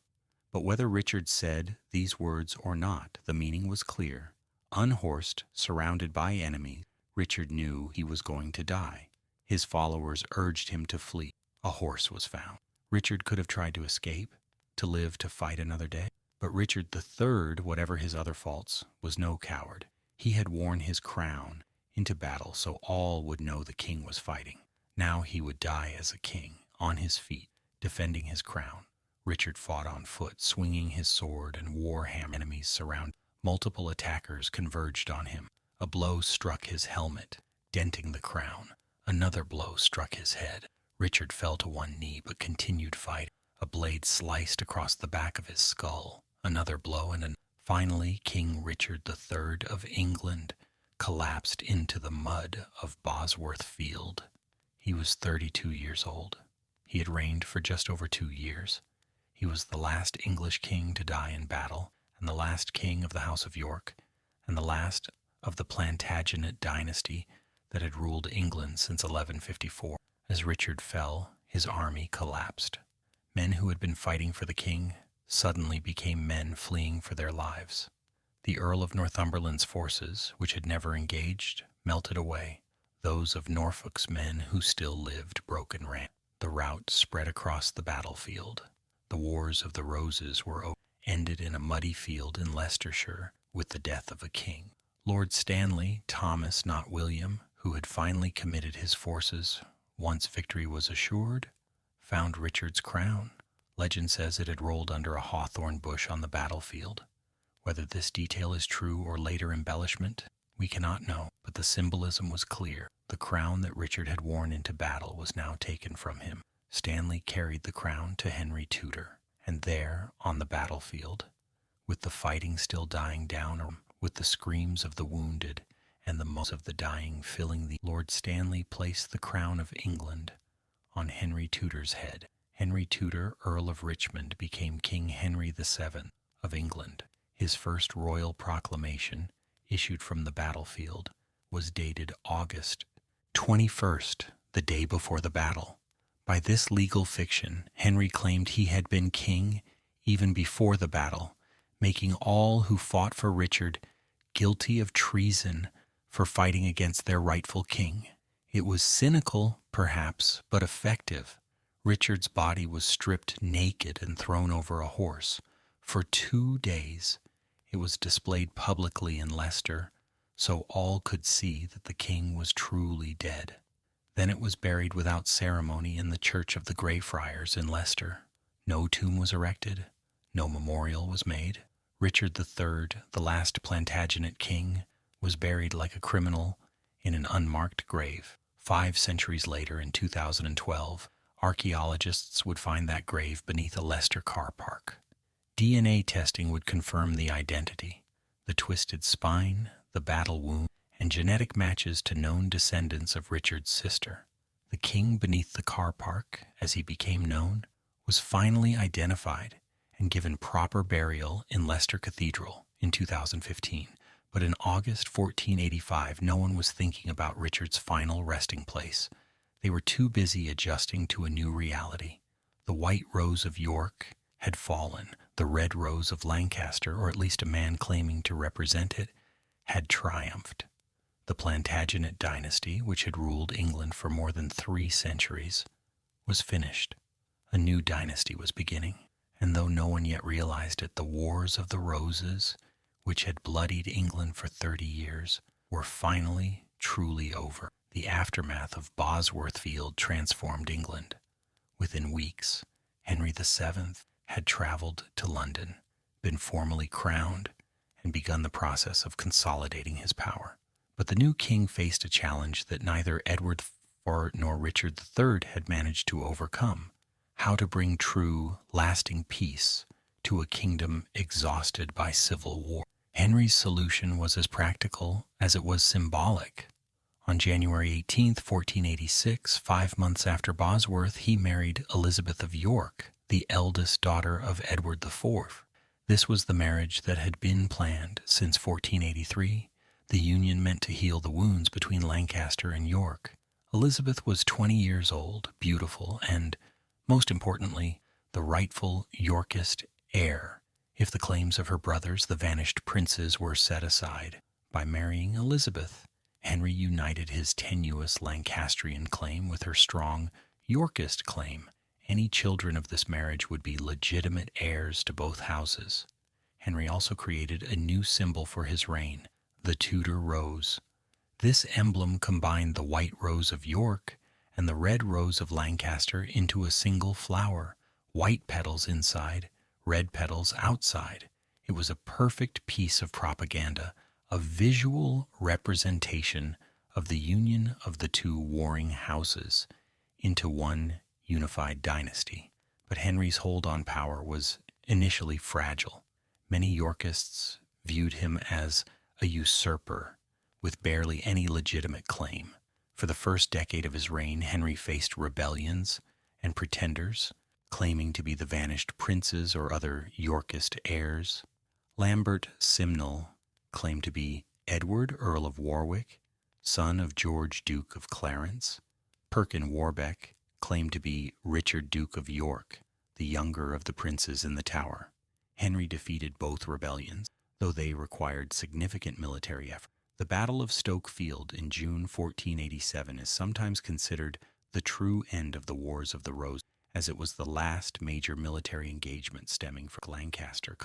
But whether Richard said these words or not, the meaning was clear. Unhorsed, surrounded by enemies, Richard knew he was going to die. His followers urged him to flee. A horse was found. Richard could have tried to escape, to live to fight another day. But Richard III, whatever his other faults, was no coward. He had worn his crown into battle so all would know the king was fighting. Now he would die as a king, on his feet, defending his crown. Richard fought on foot, swinging his sword and war hammer. Enemies surrounded. Multiple attackers converged on him. A blow struck his helmet, denting the crown. Another blow struck his head. Richard fell to one knee but continued fighting. A blade sliced across the back of his skull. Another blow and finally King Richard III of England collapsed into the mud of Bosworth Field. He was 32 years old. He had reigned for just over 2 years. He was the last English king to die in battle, and the last king of the House of York, and the last of the Plantagenet dynasty that had ruled England since 1154. As Richard fell, his army collapsed. Men who had been fighting for the king suddenly became men fleeing for their lives. The Earl of Northumberland's forces, which had never engaged, melted away. Those of Norfolk's men who still lived broke and ran. The rout spread across the battlefield. The Wars of the Roses were ended in a muddy field in Leicestershire with the death of a king. Lord Stanley, Thomas, not William, who had finally committed his forces once victory was assured, found Richard's crown. Legend says it had rolled under a hawthorn bush on the battlefield. Whether this detail is true or later embellishment, we cannot know, but the symbolism was clear. The crown that Richard had worn into battle was now taken from him. Stanley carried the crown to Henry Tudor, and there, on the battlefield, with the fighting still dying down, with the screams of the wounded and the moans of the dying filling the Lord Stanley placed the crown of England on Henry Tudor's head. Henry Tudor, Earl of Richmond, became King Henry VII of England. His first royal proclamation, issued from the battlefield, was dated August 21st, the day before the battle. By this legal fiction, Henry claimed he had been king even before the battle, making all who fought for Richard guilty of treason for fighting against their rightful king. It was cynical, perhaps, but effective. Richard's body was stripped naked and thrown over a horse. For 2 days, it was displayed publicly in Leicester, so all could see that the king was truly dead. Then it was buried without ceremony in the Church of the Greyfriars in Leicester. No tomb was erected, no memorial was made. Richard III, the last Plantagenet king, was buried like a criminal in an unmarked grave. 5 centuries later, in 2012, archaeologists would find that grave beneath a Leicester car park. DNA testing would confirm the identity, the twisted spine, the battle wound, and genetic matches to known descendants of Richard's sister. The king beneath the car park, as he became known, was finally identified and given proper burial in Leicester Cathedral in 2015. But in August 1485, no one was thinking about Richard's final resting place. They were too busy adjusting to a new reality. The white rose of York had fallen. The red rose of Lancaster, or at least a man claiming to represent it, had triumphed. The Plantagenet dynasty, which had ruled England for more than 3 centuries, was finished. A new dynasty was beginning, and though no one yet realized it, the Wars of the Roses, which had bloodied England for 30 years, were finally truly over. The aftermath of Bosworth Field transformed England. Within weeks, Henry VII had traveled to London, been formally crowned, and begun the process of consolidating his power. But the new king faced a challenge that neither Edward IV nor Richard III had managed to overcome: how to bring true, lasting peace to a kingdom exhausted by civil war. Henry's solution was as practical as it was symbolic. On January 18, 1486, 5 months after Bosworth, he married Elizabeth of York, the eldest daughter of Edward IV. This was the marriage that had been planned since 1483, the union meant to heal the wounds between Lancaster and York. Elizabeth was 20 years old, beautiful, and, most importantly, the rightful Yorkist heir, if the claims of her brothers, the vanished princes, were set aside. By marrying Elizabeth, Henry united his tenuous Lancastrian claim with her strong Yorkist claim. Any children of this marriage would be legitimate heirs to both houses. Henry also created a new symbol for his reign, the Tudor rose. This emblem combined the white rose of York and the red rose of Lancaster into a single flower, white petals inside, red petals outside. It was a perfect piece of propaganda, a visual representation of the union of the two warring houses into one unified dynasty. But Henry's hold on power was initially fragile. Many Yorkists viewed him as a usurper with barely any legitimate claim. For the first decade of his reign, Henry faced rebellions and pretenders, claiming to be the vanished princes or other Yorkist heirs. Lambert Simnel claimed to be Edward, Earl of Warwick, son of George, Duke of Clarence. Perkin Warbeck claimed to be Richard, Duke of York, the younger of the princes in the Tower. Henry defeated both rebellions, though they required significant military effort. The Battle of Stoke Field in June 1487 is sometimes considered the true end of the Wars of the Rose, as it was the last major military engagement stemming from Lancaster.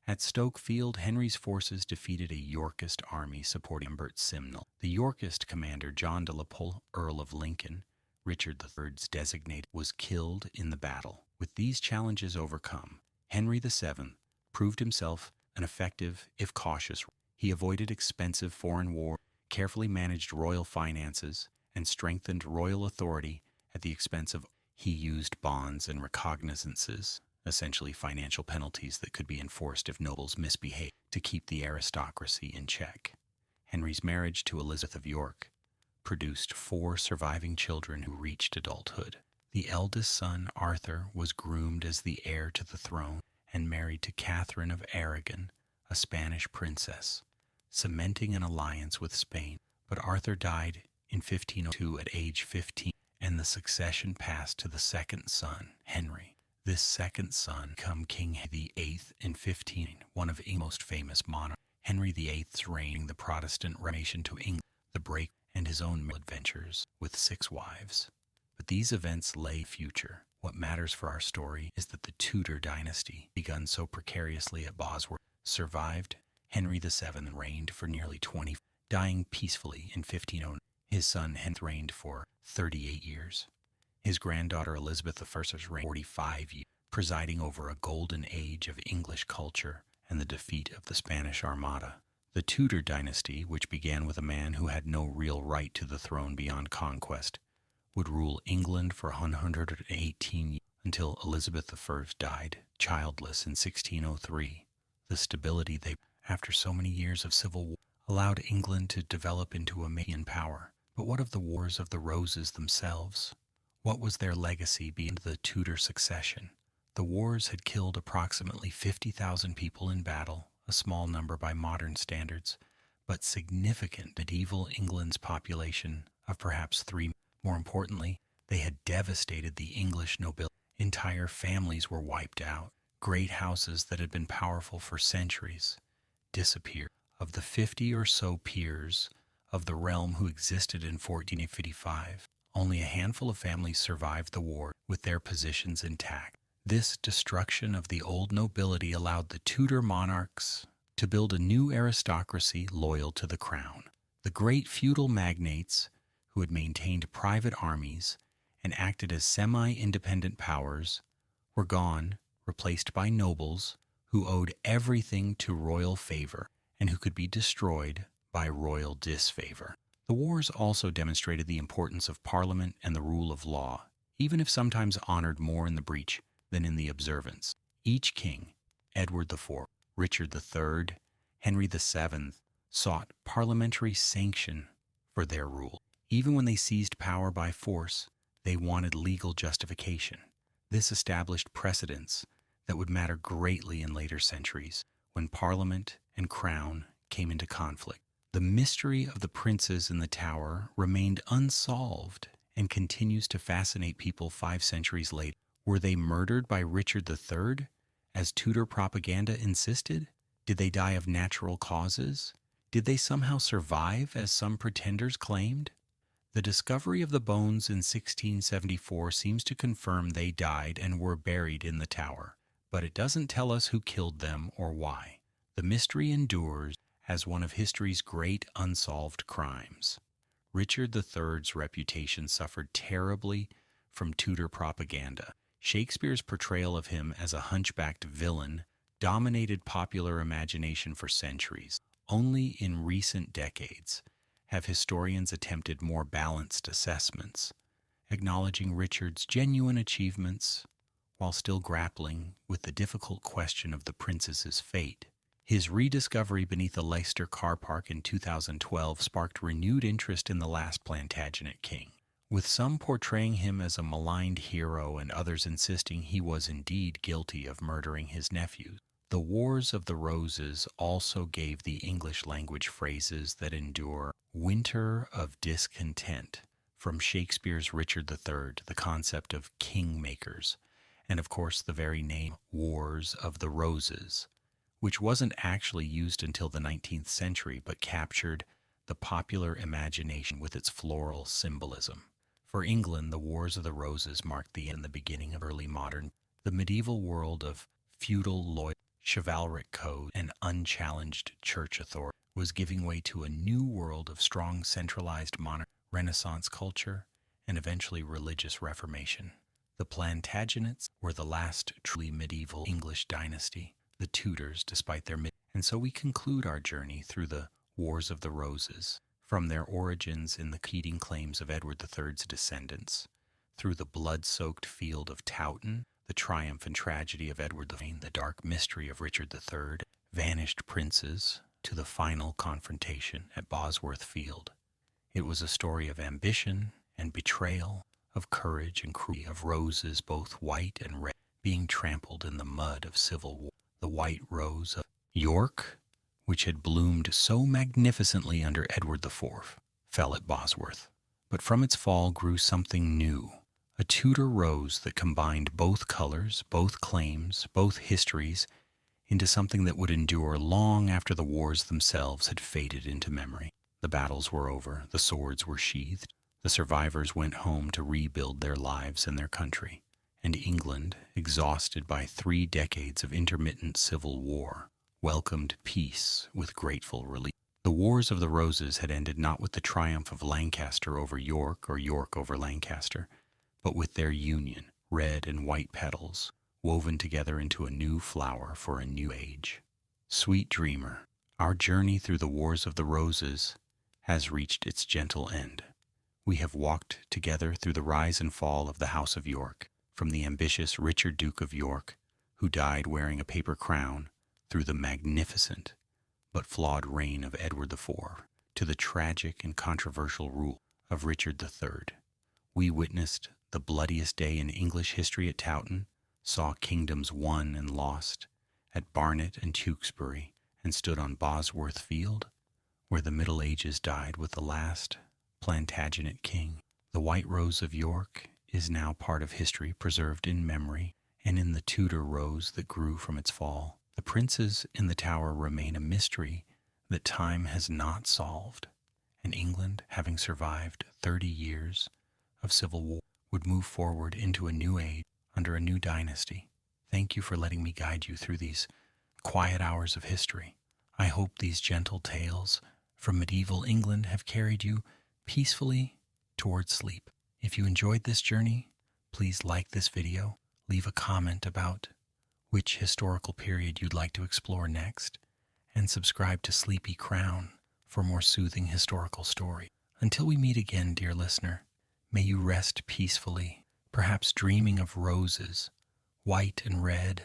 At Stoke Field, Henry's forces defeated a Yorkist army supporting Lambert Simnel. The Yorkist commander John de la Pole, Earl of Lincoln, Richard III's designate, was killed in the battle. With these challenges overcome, Henry VII proved himself an effective, if cautious. He avoided expensive foreign war, carefully managed royal finances, and strengthened royal authority at the expense of. He used bonds and recognizances, essentially financial penalties that could be enforced if nobles misbehaved, to keep the aristocracy in check. Henry's marriage to Elizabeth of York produced 4 surviving children who reached adulthood. The eldest son, Arthur, was groomed as the heir to the throne and married to Catherine of Aragon, a Spanish princess, cementing an alliance with Spain. But Arthur died in 1502 at age 15, and the succession passed to the second son, Henry. This second son became King VIII in 15, one of England's most famous monarchs. Henry VIII's reign, the Protestant Reformation to England, the break, and his own adventures with 6 wives. But these events lay future. What matters for our story is that the Tudor dynasty, begun so precariously at Bosworth, survived. Henry VII reigned for nearly 20, dying peacefully in 1509. His son Henry reigned for 38 years. His granddaughter Elizabeth I reigned 45 years, presiding over a golden age of English culture and the defeat of the Spanish Armada. The Tudor dynasty, which began with a man who had no real right to the throne beyond conquest, would rule England for 118 years until Elizabeth I died childless in 1603. The stability they, after so many years of civil war, allowed England to develop into a European power. But what of the Wars of the Roses themselves? What was their legacy beyond the Tudor succession? The wars had killed approximately 50,000 people in battle, a small number by modern standards, but significant medieval England's population of perhaps 3 million. More importantly, they had devastated the English nobility. Entire families were wiped out. Great houses that had been powerful for centuries disappeared. Of the 50 or so peers of the realm who existed in 1455, only a handful of families survived the war with their positions intact. This destruction of the old nobility allowed the Tudor monarchs to build a new aristocracy loyal to the crown. The great feudal magnates, who had maintained private armies and acted as semi-independent powers, were gone, replaced by nobles who owed everything to royal favor and who could be destroyed by royal disfavor. The wars also demonstrated the importance of Parliament and the rule of law, even if sometimes honored more in the breach than in the observance. Each king, Edward IV, Richard III, Henry VII, sought parliamentary sanction for their rule. Even when they seized power by force, they wanted legal justification. This established precedents that would matter greatly in later centuries when Parliament and Crown came into conflict. The mystery of the princes in the Tower remained unsolved and continues to fascinate people 5 centuries later. Were they murdered by Richard III, as Tudor propaganda insisted? Did they die of natural causes? Did they somehow survive, as some pretenders claimed? The discovery of the bones in 1674 seems to confirm they died and were buried in the Tower, but it doesn't tell us who killed them or why. The mystery endures as one of history's great unsolved crimes. Richard III's reputation suffered terribly from Tudor propaganda. Shakespeare's portrayal of him as a hunchbacked villain dominated popular imagination for centuries. Only in recent decades have historians attempted more balanced assessments, acknowledging Richard's genuine achievements while still grappling with the difficult question of the princess's fate. His rediscovery beneath a Leicester car park in 2012 sparked renewed interest in the last Plantagenet king, with some portraying him as a maligned hero and others insisting he was indeed guilty of murdering his nephews. The Wars of the Roses also gave the English language phrases that endure: winter of discontent, from Shakespeare's Richard III, the concept of kingmakers, and of course the very name Wars of the Roses, which wasn't actually used until the 19th century but captured the popular imagination with its floral symbolism. For England, the Wars of the Roses marked the end and the beginning of early modern. The medieval world of feudal loyalty, chivalric code, and unchallenged church authority was giving way to a new world of strong centralized monarchy, Renaissance culture, and eventually religious reformation. The Plantagenets were the last truly medieval English dynasty. The Tudors, despite their and so we conclude our journey through the Wars of the Roses, from their origins in the competing claims of Edward III's descendants, through the blood-soaked field of Towton, the triumph and tragedy of Edward IV, the dark mystery of Richard III, vanished princes, to the final confrontation at Bosworth Field. It was a story of ambition and betrayal, of courage and cruelty, of roses both white and red being trampled in the mud of civil war. The white rose of York, which had bloomed so magnificently under Edward IV, fell at Bosworth. But from its fall grew something new, a Tudor rose that combined both colors, both claims, both histories, into something that would endure long after the wars themselves had faded into memory. The battles were over, the swords were sheathed, the survivors went home to rebuild their lives and their country, and England, exhausted by 3 decades of intermittent civil war, welcomed peace with grateful relief. The Wars of the Roses had ended not with the triumph of Lancaster over York or York over Lancaster, but with their union, red and white petals, woven together into a new flower for a new age. Sweet dreamer, our journey through the Wars of the Roses has reached its gentle end. We have walked together through the rise and fall of the House of York, from the ambitious Richard Duke of York, who died wearing a paper crown, through the magnificent but flawed reign of Edward IV, to the tragic and controversial rule of Richard III. We witnessed the bloodiest day in English history at Towton, saw kingdoms won and lost at Barnet and Tewkesbury, and stood on Bosworth Field, where the Middle Ages died with the last Plantagenet king. The White Rose of York is now part of history preserved in memory, and in the Tudor rose that grew from its fall. The princes in the Tower remain a mystery that time has not solved, and England, having survived 30 years of civil war, would move forward into a new age under a new dynasty. Thank you for letting me guide you through these quiet hours of history. I hope these gentle tales from medieval England have carried you peacefully towards sleep. If you enjoyed this journey, please like this video, leave a comment about which historical period you'd like to explore next, and subscribe to Sleepy Crown for more soothing historical stories. Until we meet again, dear listener, may you rest peacefully, perhaps dreaming of roses, white and red,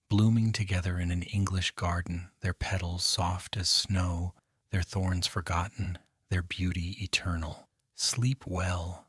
blooming together in an English garden, their petals soft as snow, their thorns forgotten, their beauty eternal. Sleep well,